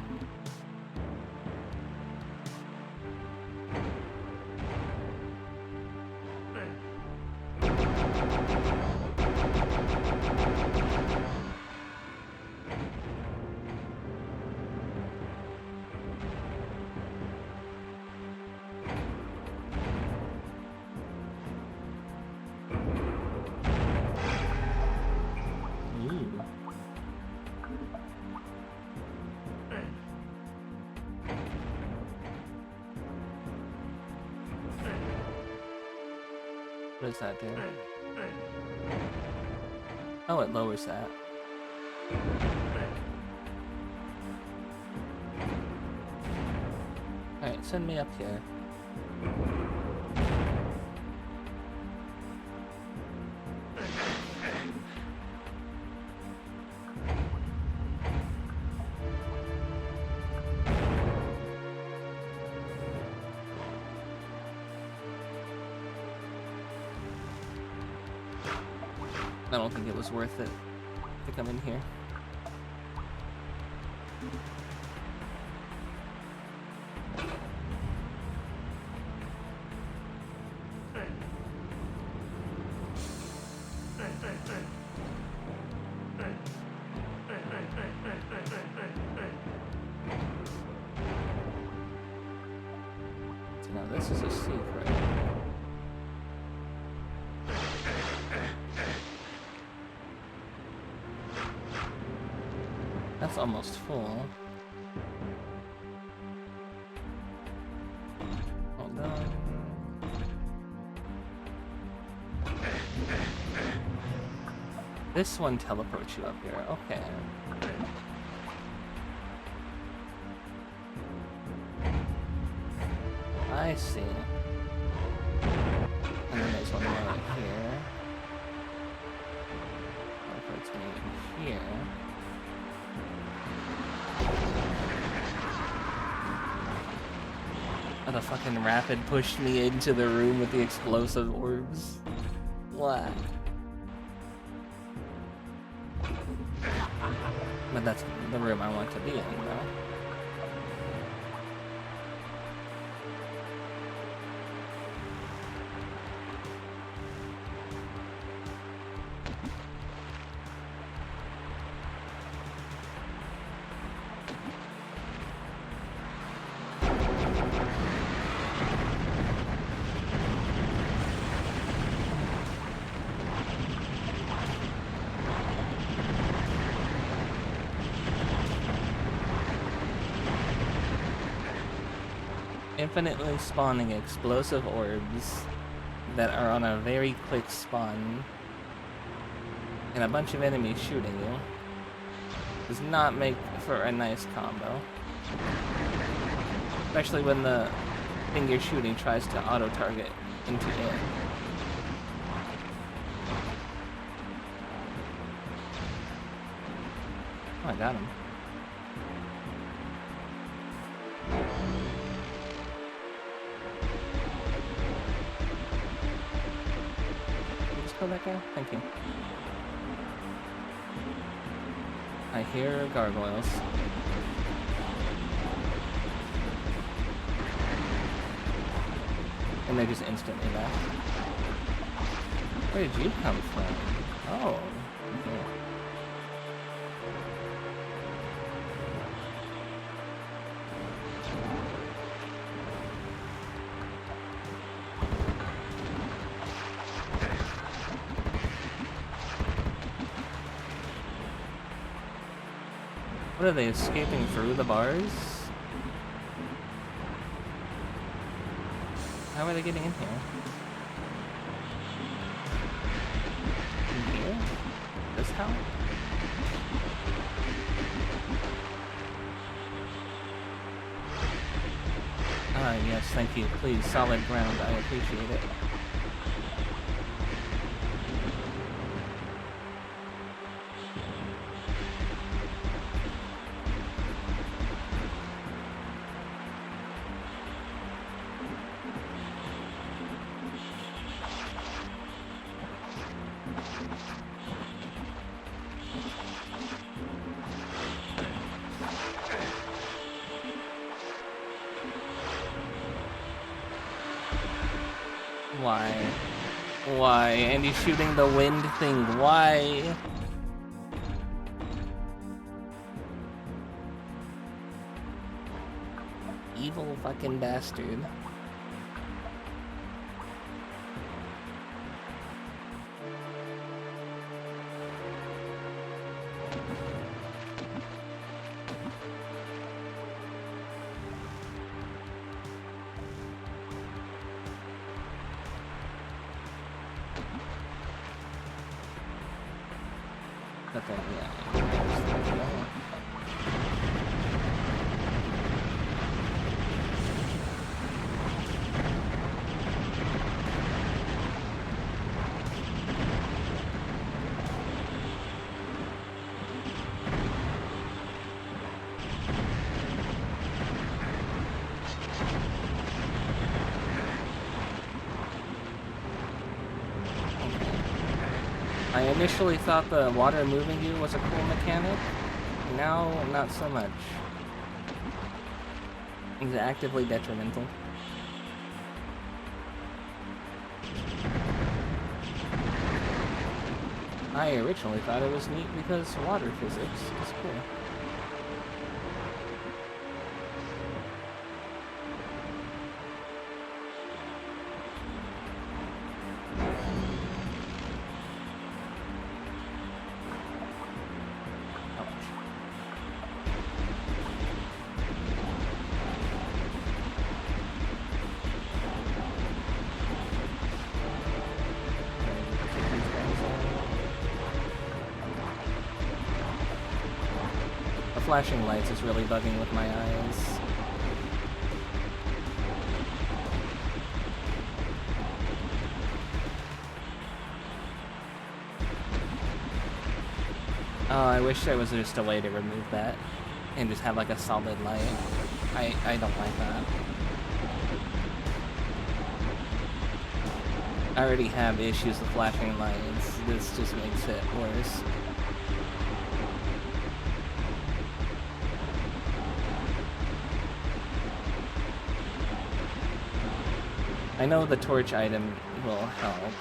What does that do? Oh, it lowers that. Alright, send me up here. I don't think it was worth it to come in here. So now this is a secret. That's almost full. Hold on. This one teleports you up here. Okay. I see. And then there's one more right here. Teleports me here. Oh, the fucking rapid pushed me into the room with the explosive orbs. What? But that's the room I want to be in, though. Infinitely spawning explosive orbs that are on a very quick spawn and a bunch of enemies shooting you does not make for a nice combo. Especially when the thing you're shooting tries to auto-target into it. Oh, I got him. Kill that guy? Thank you. I hear gargoyles. And they're just instantly back. Where did you come from? Oh, okay. What are they, escaping through the bars? How are they getting in here? In here? This how? Ah, yes, thank you. Please, solid ground. I appreciate it. Why? Why? And he's shooting the wind thing. Why? Evil fucking bastard. Okay, yeah. I initially thought the water moving you was a cool mechanic. Now, not so much. It's actively detrimental. I originally thought it was neat because water physics is cool. Flashing lights is really bugging with my eyes. Oh, I wish there was just a way to remove that and just have like a solid light. I don't like that. I already have issues with flashing lights. This just makes it worse. I know the torch item will help.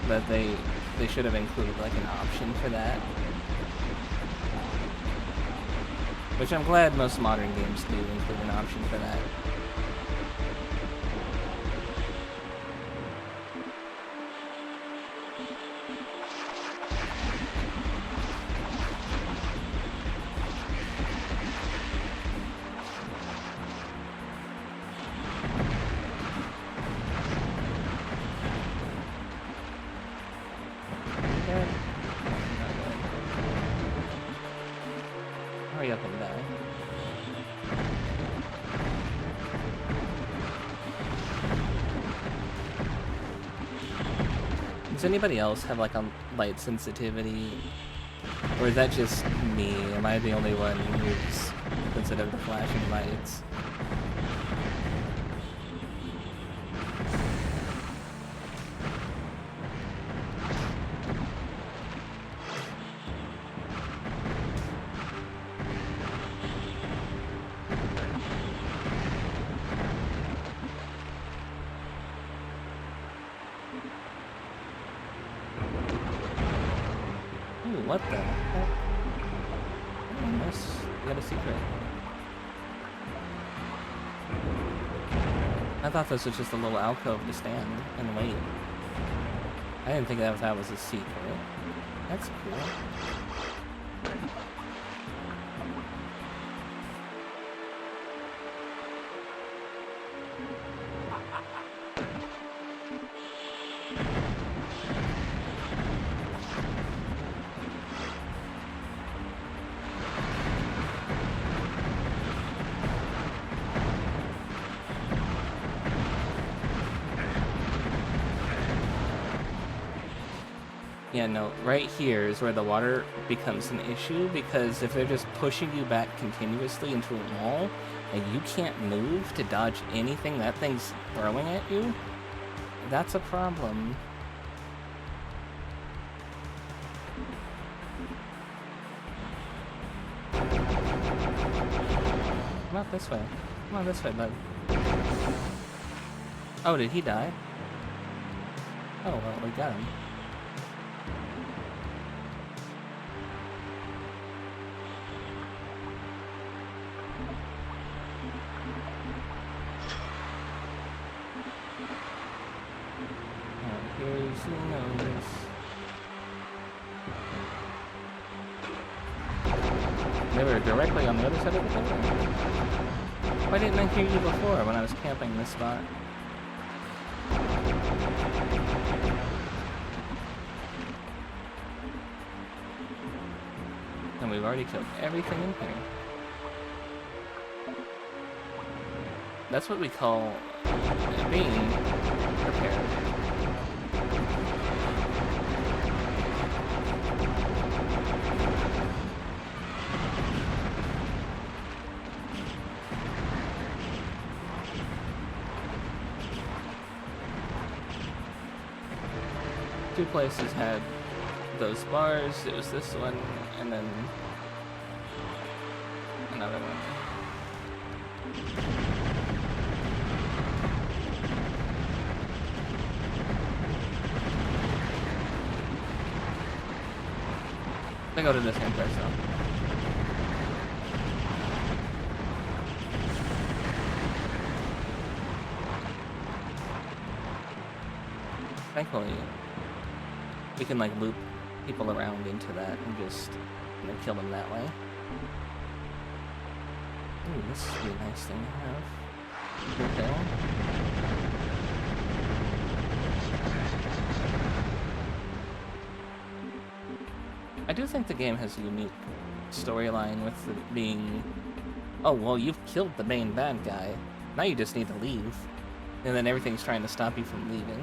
But they should have included like an option for that. Which I'm glad most modern games do include an option for that. Hurry up and die. Does anybody else have like a light sensitivity? Or is that just me? Am I the only one who's sensitive to flashing lights? Ooh, what the heck? Oh, nice. We got a secret. I thought this was just a little alcove to stand and wait. I didn't think that was a secret. That's cool. Yeah, no, right here is where the water becomes an issue, because if they're just pushing you back continuously into a wall, and you can't move to dodge anything that thing's throwing at you, that's a problem. Come out this way. Come on this way, bud. Oh, did he die? Oh, well, we got him. They were directly on the other side of the building. Why didn't I hear you before when I was camping this spot? And we've already killed everything in here. That's what we call being prepared. Two places had those bars. It was this one, and then another one. They go to the same place though. Thankfully, we can like loop people around into that and just kill them that way. Ooh, this would be a nice thing to have. Okay. I do think the game has a unique storyline with it being, oh, well, you've killed the main bad guy. Now you just need to leave. And then everything's trying to stop you from leaving.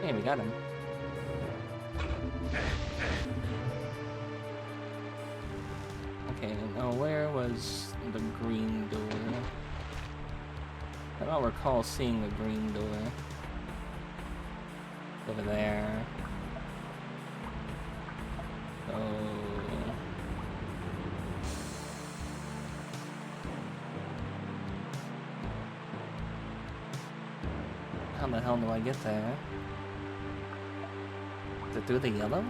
Hey, we got him. Okay, now where was the green door? I don't recall seeing the green door. Over there. Oh. How the hell do I get there? Is it through the yellow?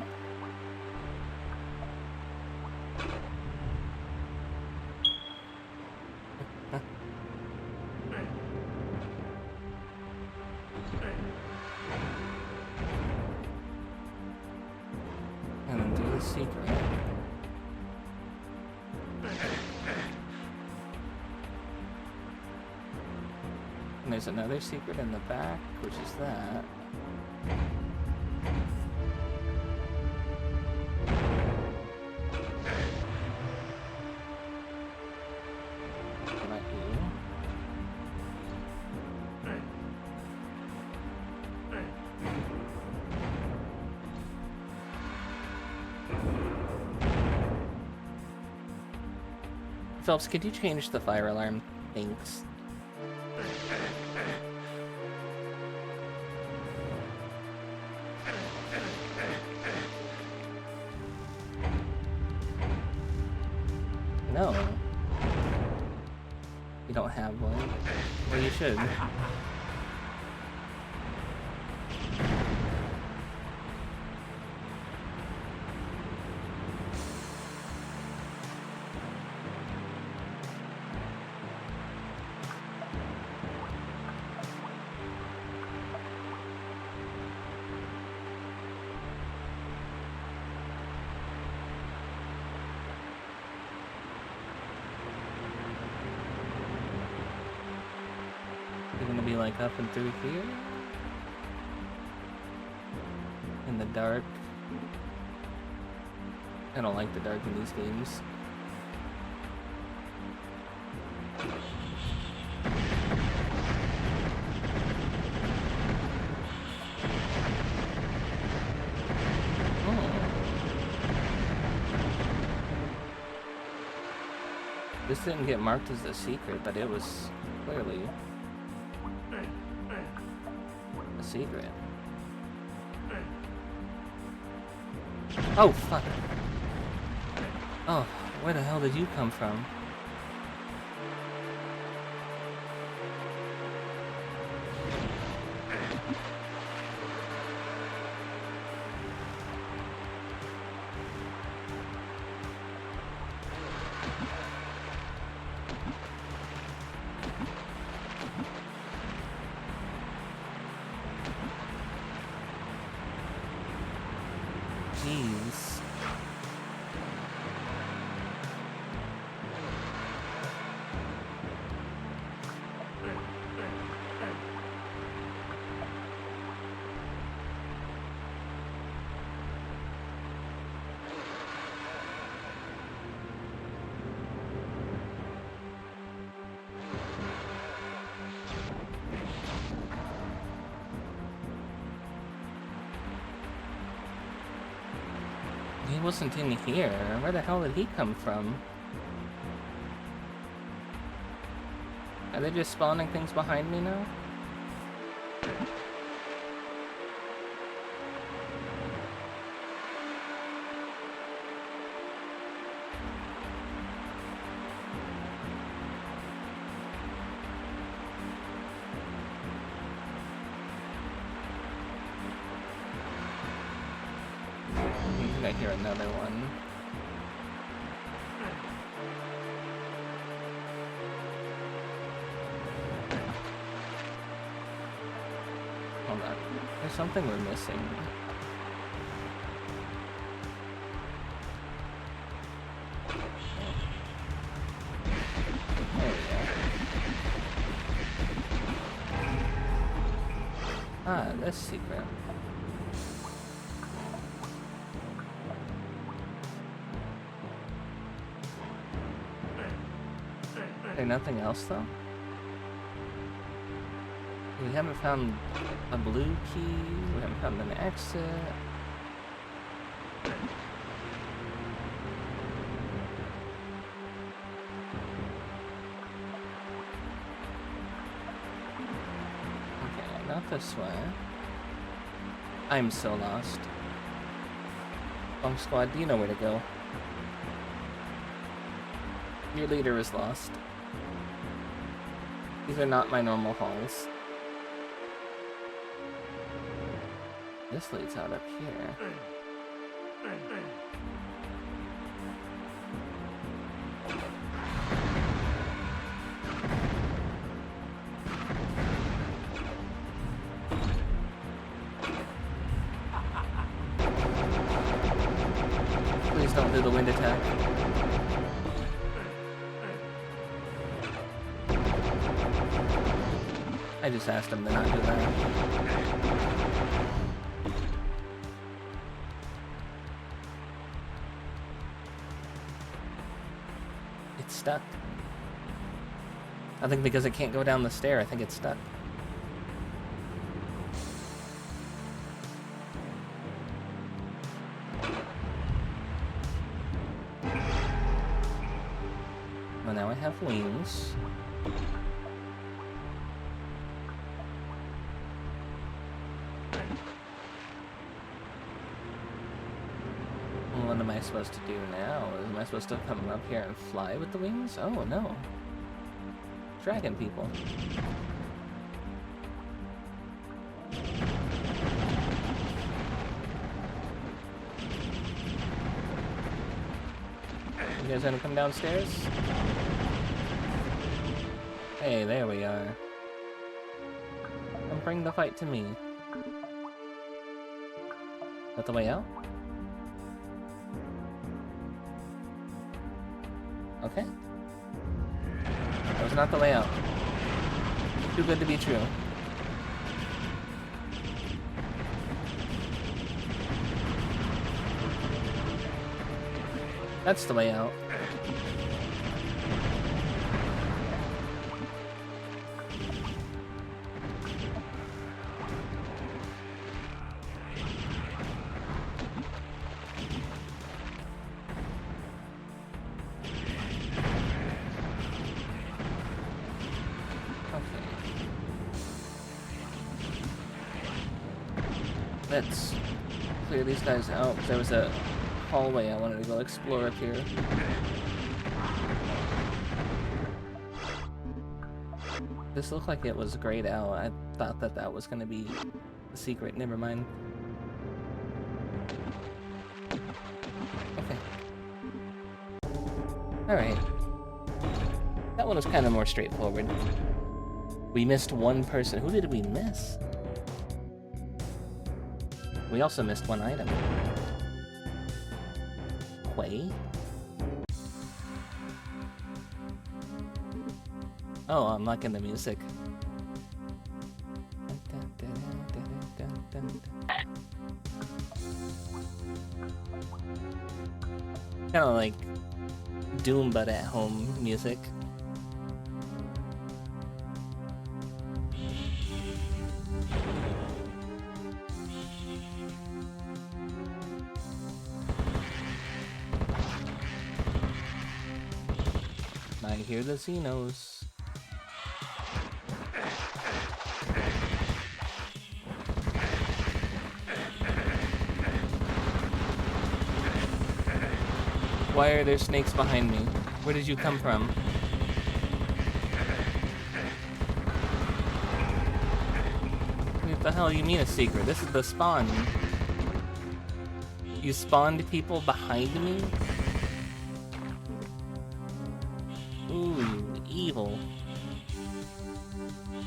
And then do the secret. And there's another secret in the back, which is that. Phelps, could you change the fire alarm? Thanks. No. You don't have one. Well, you should. You're gonna be like up and through here? In the dark. I don't like the dark in these games. This didn't get marked as a secret, but it was clearly a secret. Oh, fuck. Oh, where the hell did you come from? Jeez. He wasn't in here. Where the hell did he come from? Are they just spawning things behind me now? I hear another one. Hold on. There's something we're missing. There we go. Ah, this secret. Okay, nothing else though? We haven't found a blue key, we haven't found an exit. Okay, not this way. I'm so lost. Bomb Squad, do you know where to go? Your leader is lost. These are not my normal halls. This leads out up here. Please don't do the wind attack. I just asked him to not do that. It's stuck. I think because it can't go down the stair, I think it's stuck. now I have wings. What am I supposed to do now? Am I supposed to come up here and fly with the wings? Oh no. Dragon people. You guys wanna come downstairs? Hey, there we are. Come bring the fight to me. Is that the way out? Okay. That was not the way out. Too good to be true. That's the way out. Let's clear these guys out. There was a hallway I wanted to go explore up here. This looked like it was grayed out. I thought that that was going to be the secret. Never mind. Okay. Alright. That one was kind of more straightforward. We missed one person. Who did we miss? We also missed one item. Quay? Oh, I'm liking the music. Kind of like Doom but at home music. I hear the Xenos. Why are there snakes behind me? Where did you come from? What the hell do you mean a secret? This is the spawn. You spawned people behind me? Ooh, evil.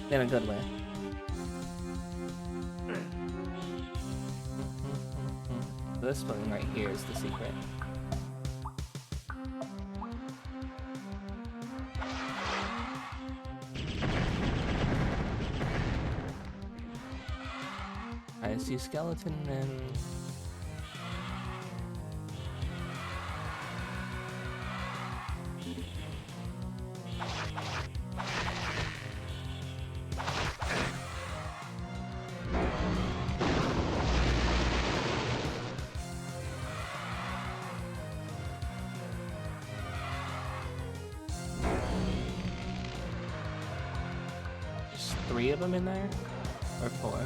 In a good way. This one right here is the secret. I see skeleton and... There's 3 of them in there? Or 4?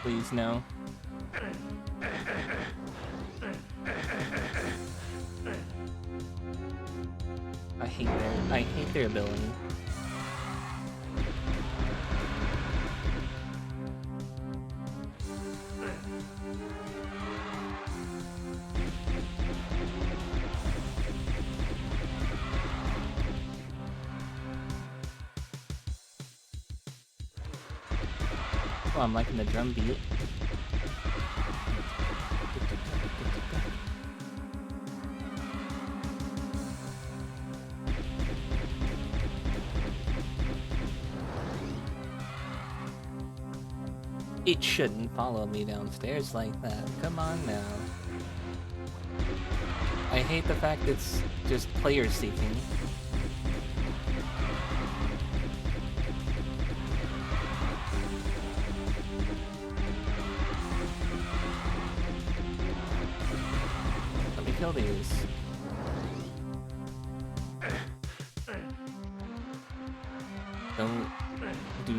Please, no. I hate their ability. Oh, I'm liking the drum beat. It shouldn't follow me downstairs like that. Come on now. I hate the fact it's just player seeking. kill these. Don't. Do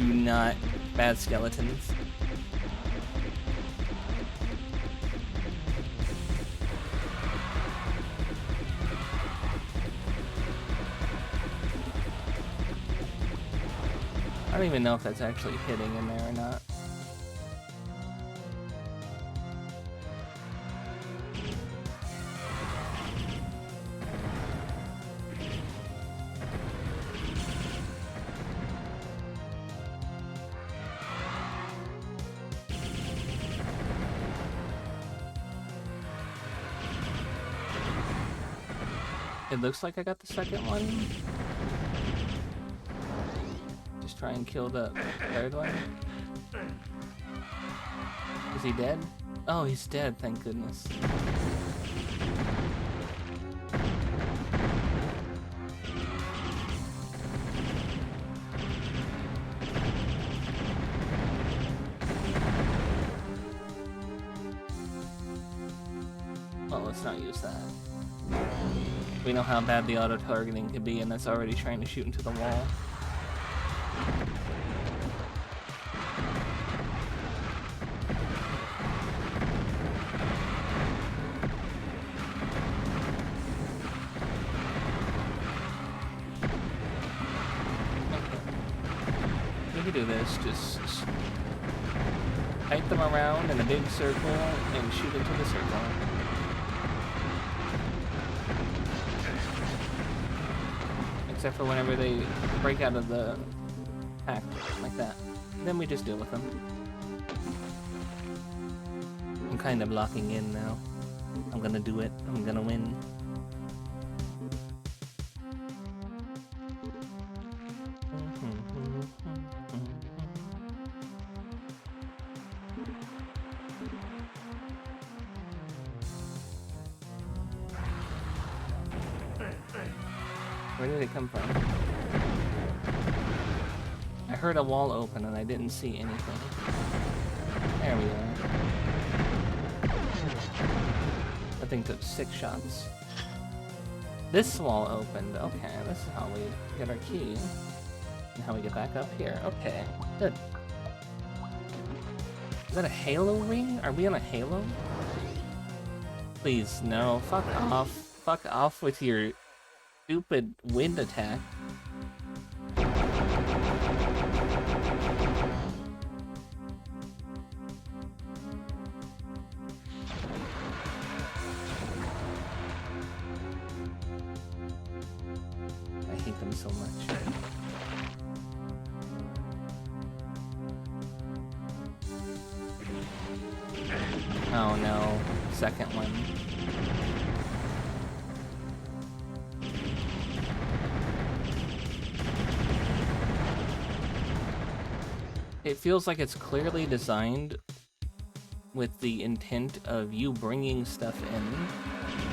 not. Bad skeletons. I don't even know if that's actually hitting in there or not. It looks like I got the second one. Just try and kill the third one. Is he dead? Oh, he's dead, thank goodness. Well, let's not use that. We know how bad the auto-targeting could be, and that's already trying to shoot into the wall. We can do this, just kite them around in a big circle and shoot into the circle. Except for whenever they break out of the pack like that. Then we just deal with them. I'm kind of locking in now. I'm gonna do it. I'm gonna win. Where did it come from? I heard a wall open and I didn't see anything. There we are. That thing took 6 shots. This wall opened. Okay, this is how we get our key. And how we get back up here. Okay, good. Is that a halo ring? Are we on a halo? Please, no. Fuck off. Fuck off with your stupid wind attack. I hate them so much. Oh no, second one. It feels like it's clearly designed with the intent of you bringing stuff in,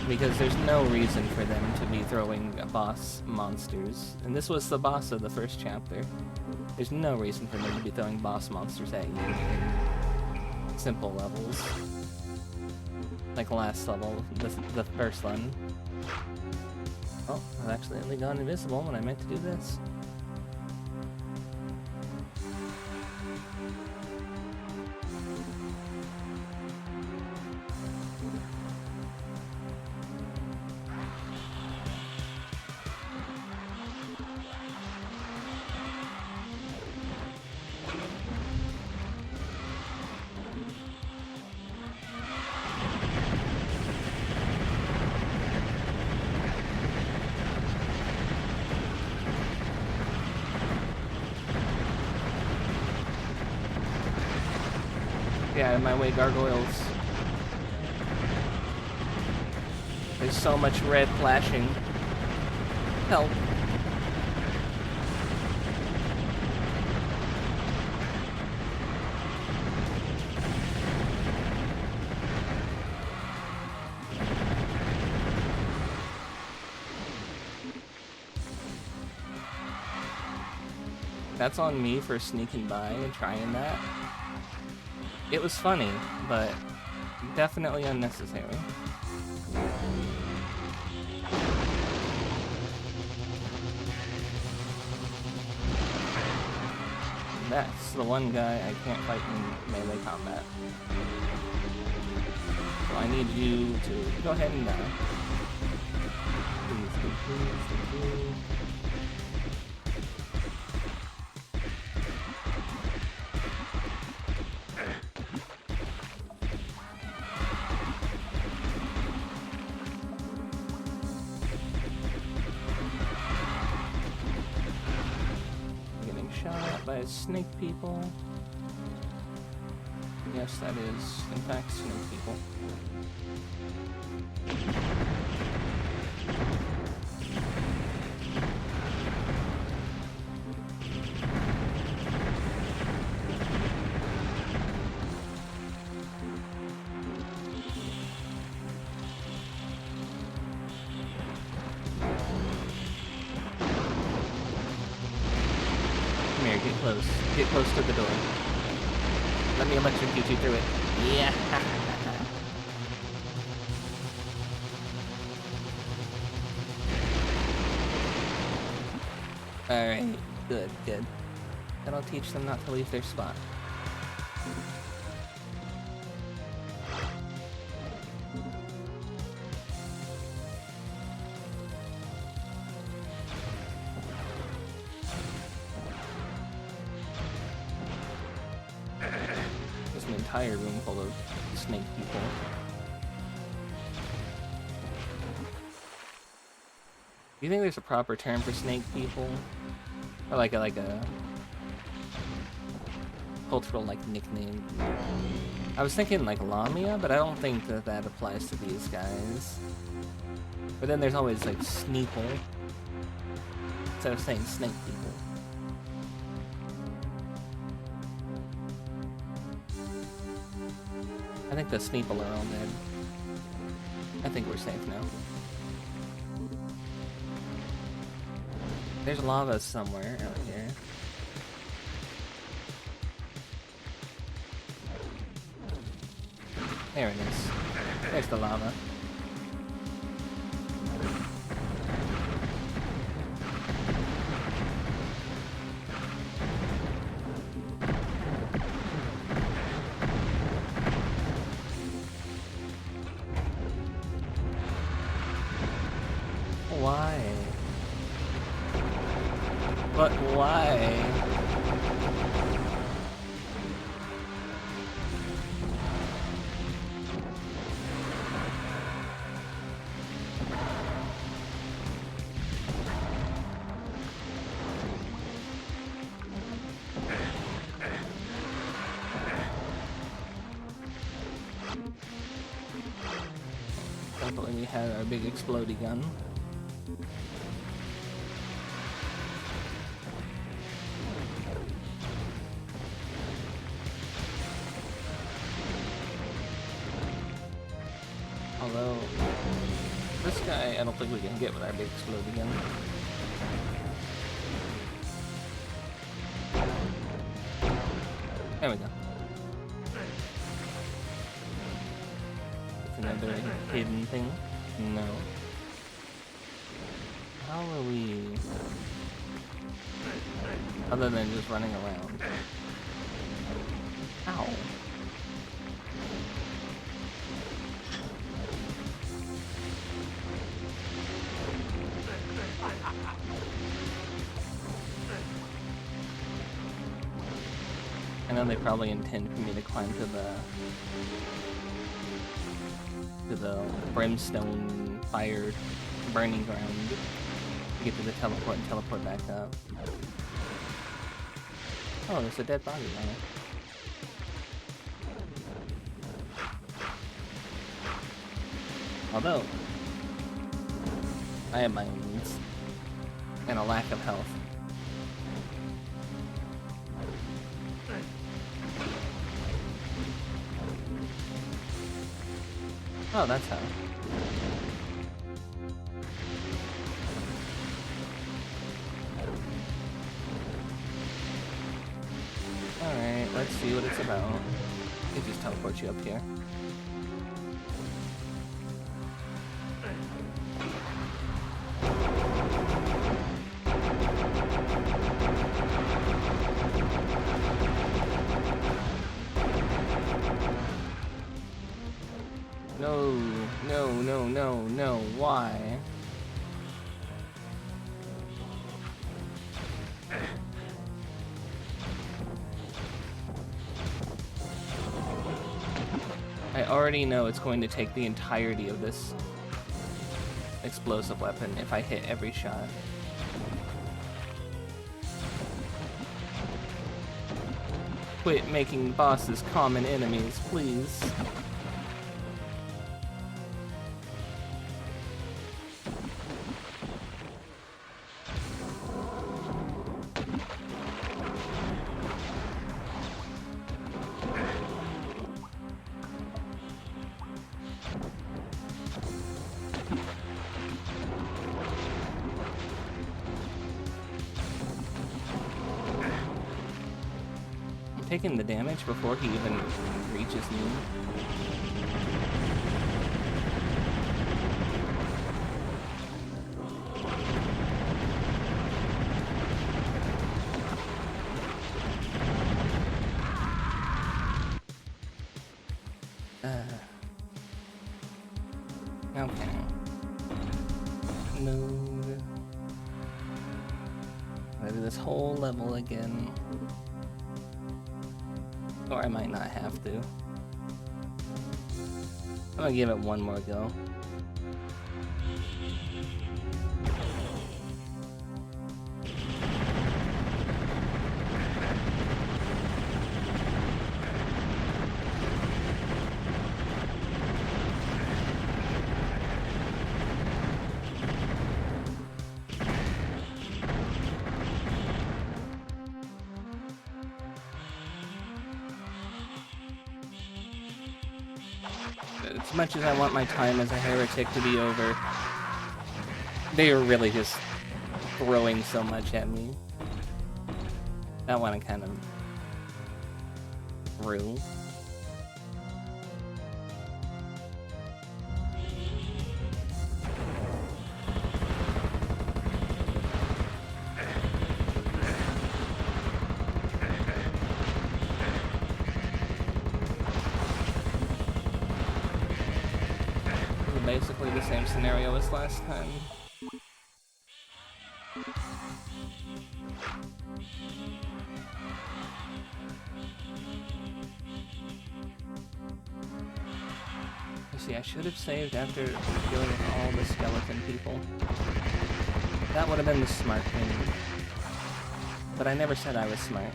because there's no reason for them to be throwing boss monsters. And this was the boss of the first chapter. There's no reason for them to be throwing boss monsters at you in simple levels. Like last level, the first one. Oh, I've accidentally gone invisible when I meant to do this. Get out of my way, gargoyles. There's so much red flashing. Help. That's on me for sneaking by and trying that. It was funny, but definitely unnecessary. That's the one guy I can't fight in melee combat. So I need you to go ahead and die. Please, please, please, please. Getting shot at by snake people. Yes, that is, in fact, snake people. Come here, get close. Get close to the door. Let me electrocute you through it. Yeah. Alright, good, good. That'll teach them not to leave their spot. There's an entire room full of snake people. Do you think there's a proper term for snake people? Or like a cultural like nickname? I was thinking like Lamia, but I don't think that that applies to these guys. But then there's always like Sneeple. Instead of saying snake people. I think the Sneeple are all dead. I think we're safe now. There's lava somewhere out here. There it is. There's the lava. Why? But why? Luckily we had our big explodey gun. Although, this guy I don't think we can get with our big explodey gun. There we go. It's another hidden thing. No. How are we... other than just running around? Ow. I know they probably intend for me to climb to the brimstone fired burning ground to get to the teleport and teleport back up. Oh, there's a dead body on it. Although I have my own needs and a lack of health. Oh, that's how. Alright, let's see what it's about. It just teleports you up here. No, no, no, no, no, why? I already know it's going to take the entirety of this explosive weapon if I hit every shot. Quit making bosses common enemies, please. Taking the damage before he even reaches me. Okay. No. I'll do this whole level again. Or I might not have to. I'm gonna give it one more go. As much as I want my time as a heretic to be over, they are really just throwing so much at me. That one I kind of threw. Basically the same scenario as last time. You see, I should have saved after dealing with all the skeleton people. That would have been the smart thing. But I never said I was smart.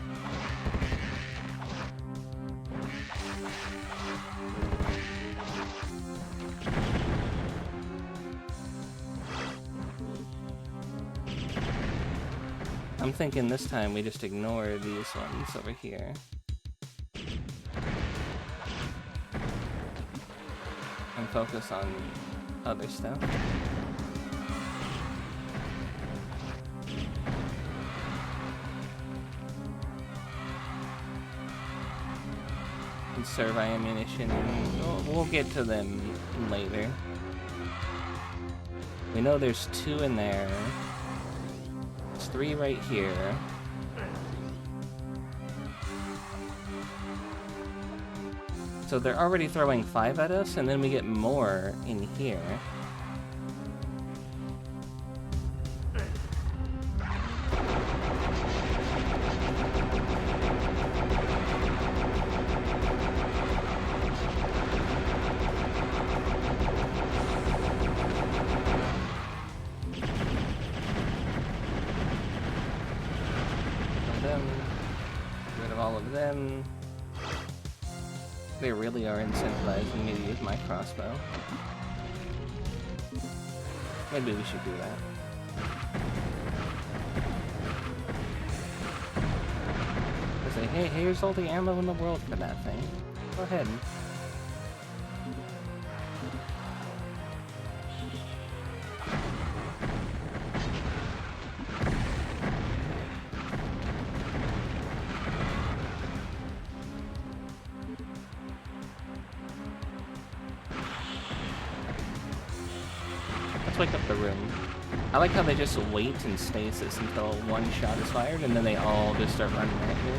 I'm thinking this time we just ignore these ones over here. And focus on other stuff. Conserve ammunition. We'll get to them later. We know there's 2 in there. 3 right here. So they're already throwing 5 at us, and then we get more in here. They really are incentivizing me to use my crossbow. Maybe we should do that. I say, hey, here's all the ammo in the world for that thing. Go ahead. Wake up the room. I like how they just wait in stasis until one shot is fired and then they all just start running at you.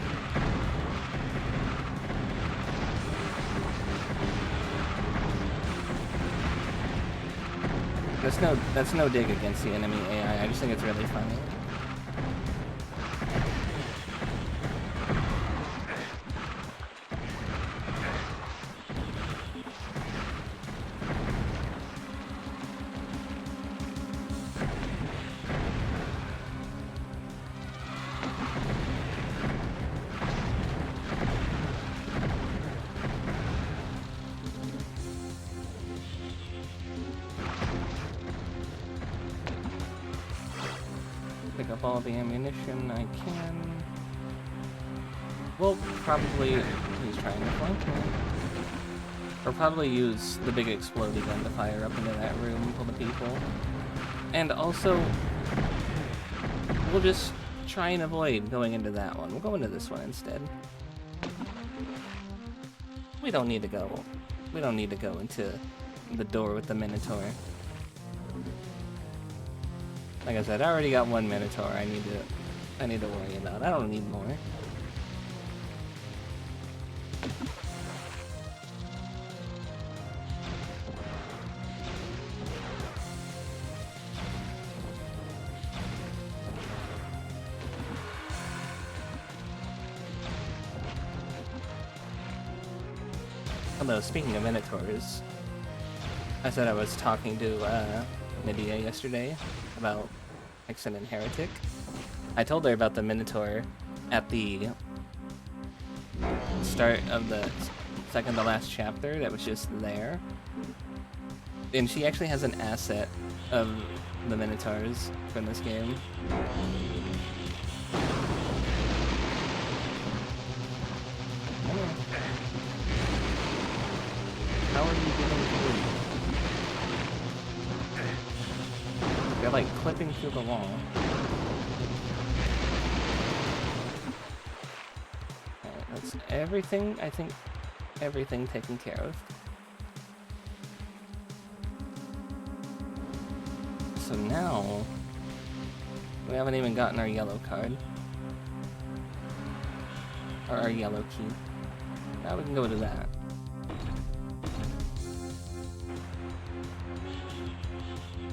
That's no dig against the enemy AI. I just think it's really funny. Pick up all the ammunition I can. We'll probably... He's trying to flank me. Or probably use the big exploding gun to fire up into that room full of people. And also, we'll just try and avoid going into that one. We'll go into this one instead. We don't need to go. We don't need to go into the door with the Minotaur. Like I said, I already got one Minotaur I need to worry about. I don't need more. Although, speaking of Minotaurs, I said I was talking to Nydia yesterday about Hexen and Heretic. I told her about the Minotaur at the start of the second to last chapter that was just there. And she actually has an asset of the Minotaurs from this game. How are you getting through? They're like clipping through the wall. Alright, that's everything, I think everything taken care of. So now, we haven't even gotten our yellow card. Or our yellow key. Now we can go to that.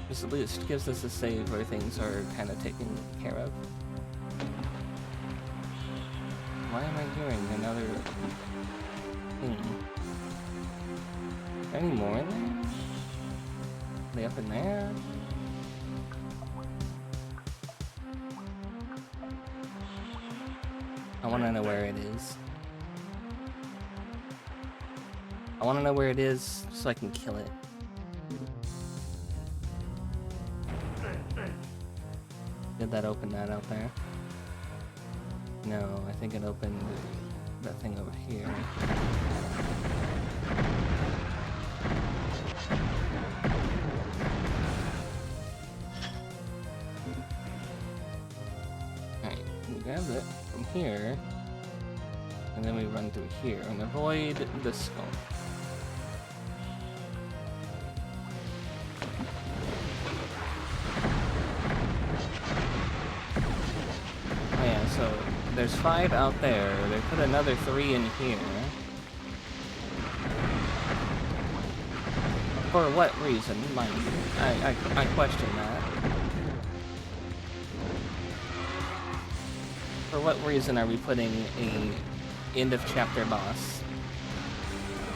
This at least gives us a save where things are kind of taken care of. Why am I hearing another thing? Are there any more in there? Are they up in there? I want to know where it is. I want to know where it is so I can kill it. Did that open that out there? No, I think it opened that thing over here. Alright, we grab it from here, and then we run through here and avoid the skull. So there's 5 out there. They put another 3 in here. For what reason, mind you? I question that. For what reason are we putting a end of chapter boss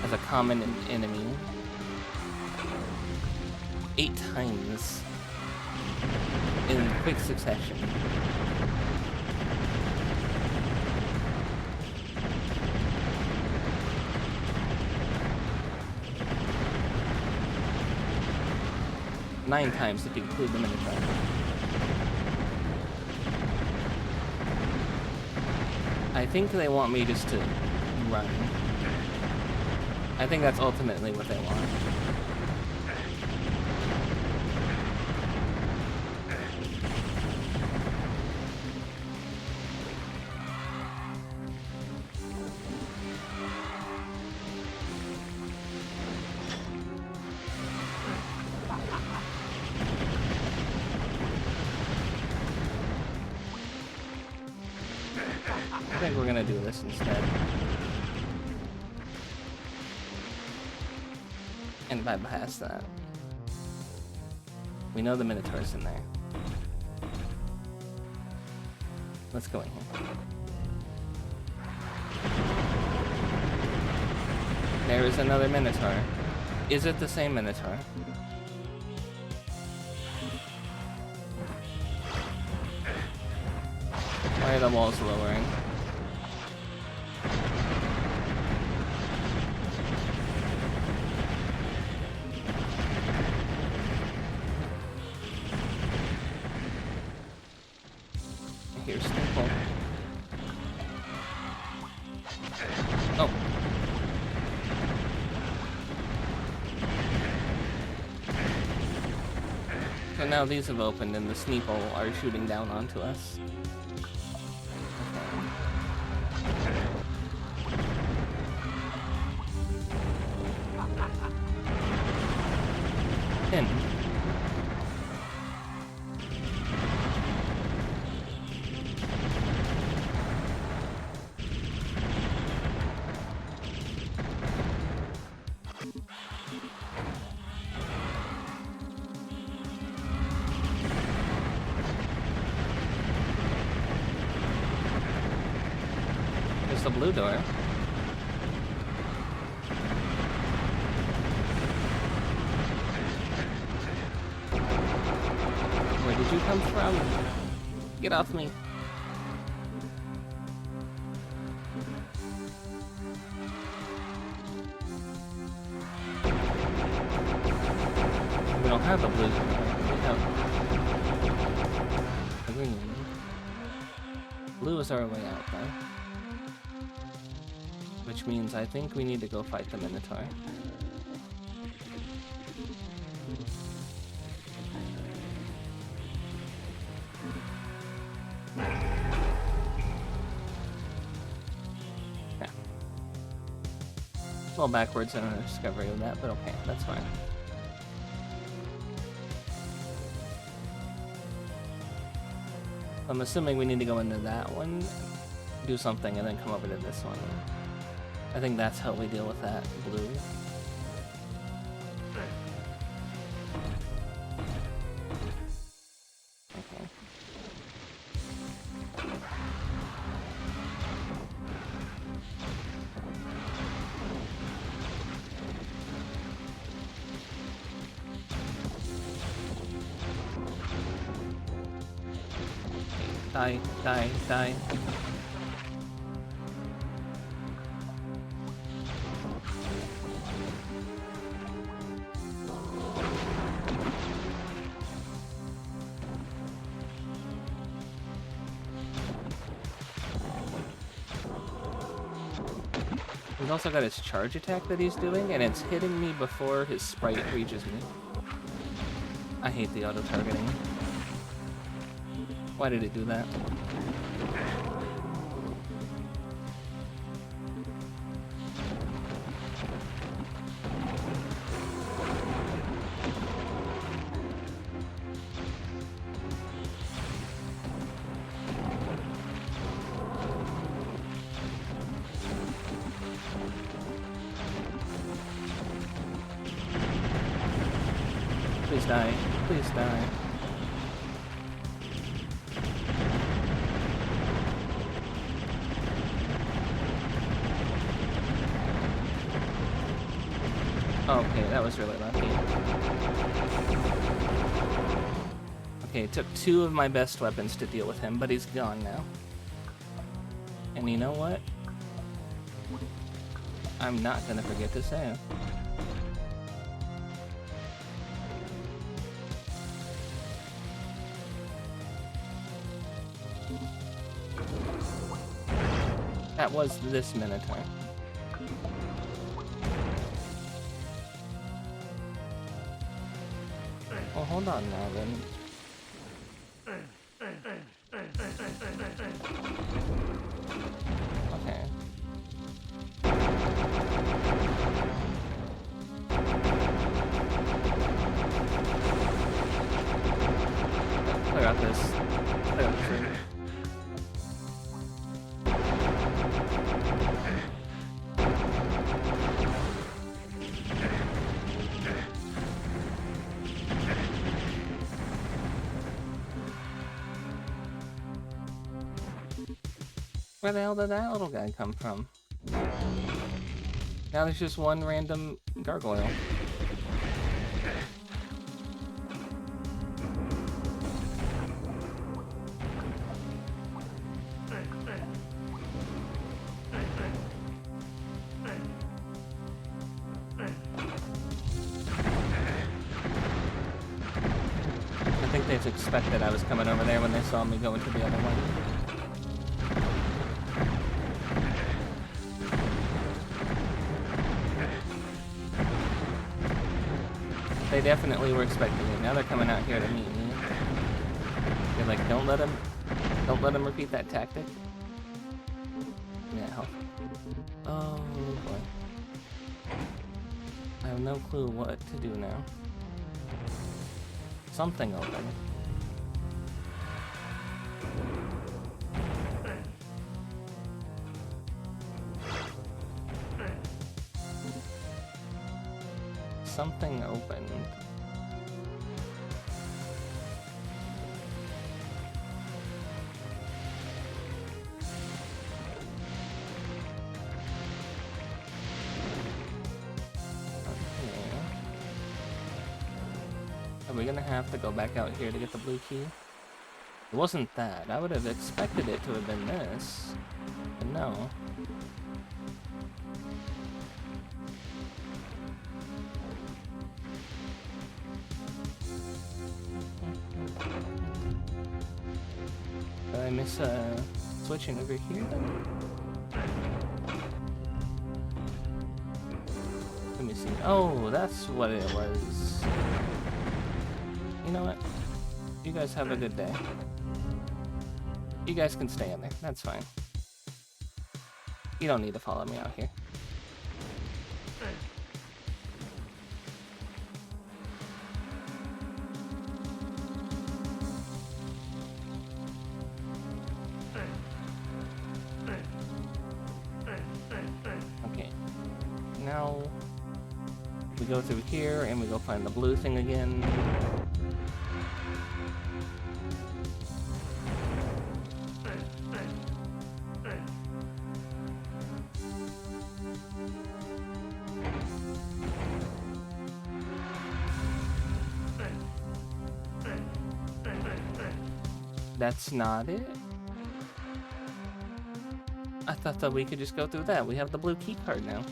as a common enemy 8 times in quick succession? Nine times if you include the Minotaur. I think they want me just to run. I think that's ultimately what they want. I think we're gonna do this instead. And bypass that. We know the Minotaur's in there. Let's go in here. There is another Minotaur. Is it the same Minotaur? Why are the walls lowering? Here's Stimple. Oh. So now these have opened and the Sneeple are shooting down onto us. In. There's the blue door. Where did you come from? Get off me. We don't have the blue door. We have the green. Blue is our way out, though. Which means I think we need to go fight the Minotaur. Yeah. A little backwards in our discovery of that, but okay, that's fine. I'm assuming we need to go into that one, do something, and then come over to this one. I think that's how we deal with that blue. Okay. Die, die, die. He's also got his charge attack that he's doing, and it's hitting me before his sprite reaches me. I hate the auto-targeting. Why did it do that? Please die. Please die. Okay, that was really lucky. Okay, it took 2 of my best weapons to deal with him, but he's gone now. And you know what? I'm not gonna forget to save. That was this Minotaur. Well, hold on now, then. Okay. I got this. I got this. Where the hell did that little guy come from? Now there's just one random gargoyle. I think they expected I was coming over there when they saw me go into the other one. They definitely were expecting it. Now they're coming out here to meet me. They're like, don't let him repeat that tactic. Yeah, help. Oh boy. I have no clue what to do now. Something open. Something opened. Are we gonna have to go back out here to get the blue key? It wasn't that. I would have expected it to have been this. But no. Did I miss switching over here then? Let me see. Oh, that's what it was. You know what? You guys have a good day. You guys can stay in there. That's fine. You don't need to follow me out here. Okay. Now we go through here and we go find the blue thing again. That's not it? I thought that we could just go through that. We have the blue key card now.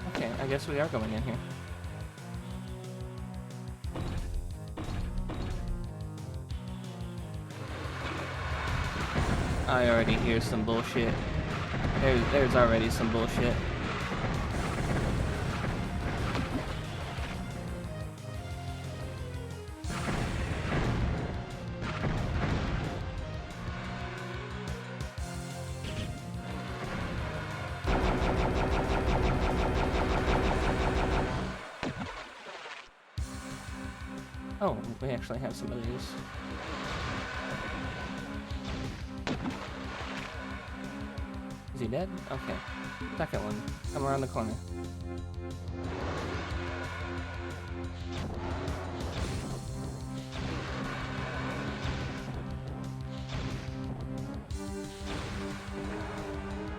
Okay, I guess we are going in here. I already hear some bullshit. There's already some bullshit. Oh, we actually have some of these. Is he dead? Okay. Second one. Come around the corner.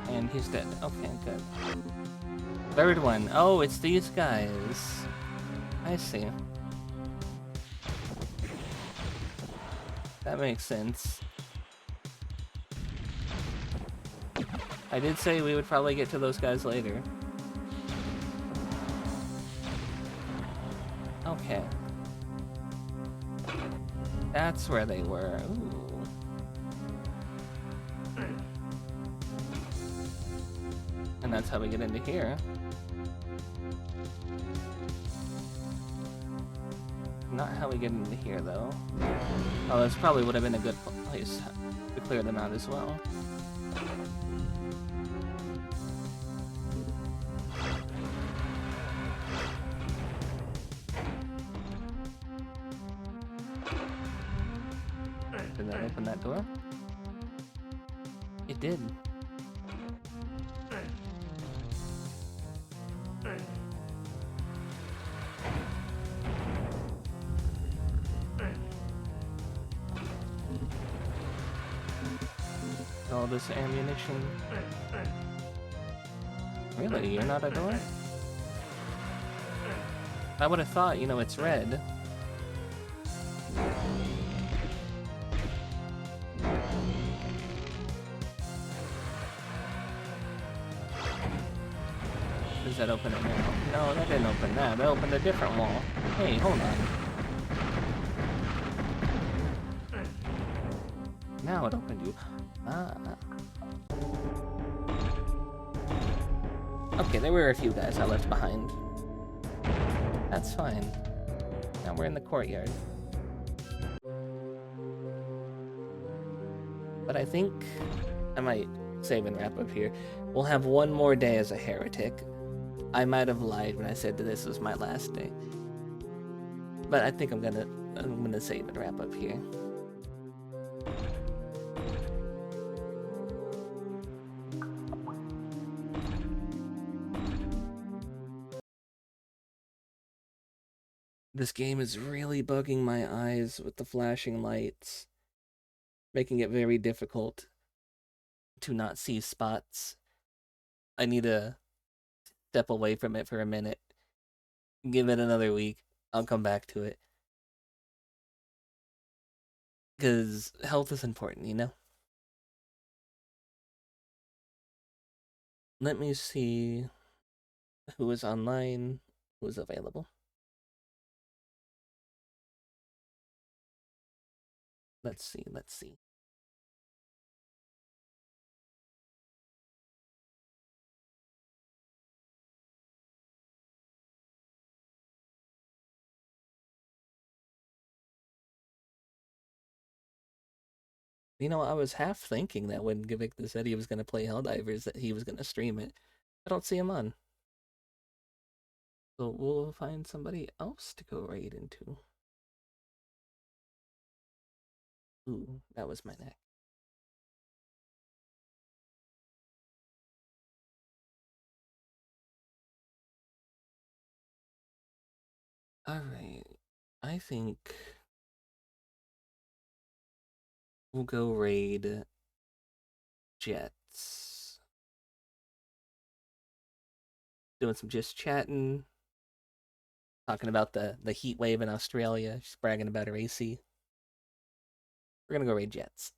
And he's dead. Okay, good. Third one. Oh, it's these guys. I see. That makes sense. I did say we would probably get to those guys later. Okay. That's where they were. Ooh. And that's how we get into here. Not how we get into here, though. Oh, this probably would have been a good place to clear them out as well. Did that open that door? It did. this ammunition. Really? You're not a door? I would have thought, you know, it's red. Does that open it now? No, that didn't open that. That opened a different wall. Hey, hold on. Now it opened you. Ah. Okay, there were a few guys I left behind. That's fine. Now we're in the courtyard. But I think I might save and wrap up here. We'll have one more day as a heretic. I might have lied when I said that this was my last day. But I think I'm gonna save and wrap up here. This game is really bugging my eyes with the flashing lights, making it very difficult to not see spots. I need to step away from it for a minute. Give it another week. I'll come back to it. Because health is important, you know? Let me see who is online, who is available. Let's see. You know, I was half thinking that when Gavicta said he was going to play Helldivers, that he was going to stream it. I don't see him on. So we'll find somebody else to go raid into. Ooh, that was my neck. Alright, I think we'll go raid Jets. Doing some just chatting, talking about the heat wave in Australia, just bragging about her AC. We're gonna go raid Jets.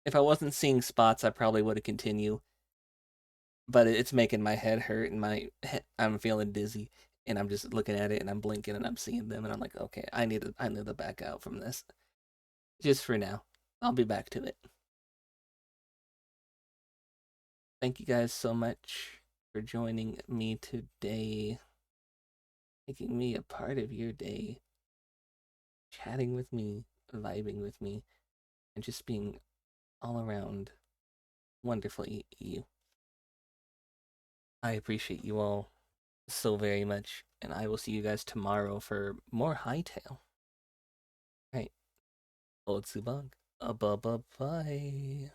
If I wasn't seeing spots, I probably would have continued. But it's making my head hurt and I'm feeling dizzy, and I'm just looking at it and I'm blinking and I'm seeing them and I'm like, okay, I need to back out from this. Just for now. I'll be back to it. Thank you guys so much for joining me today, making me a part of your day, chatting with me, vibing with me, and just being all around wonderfully you. I appreciate you all so very much, and I will see you guys tomorrow for more Hightail. Right. Otsubang. Bye.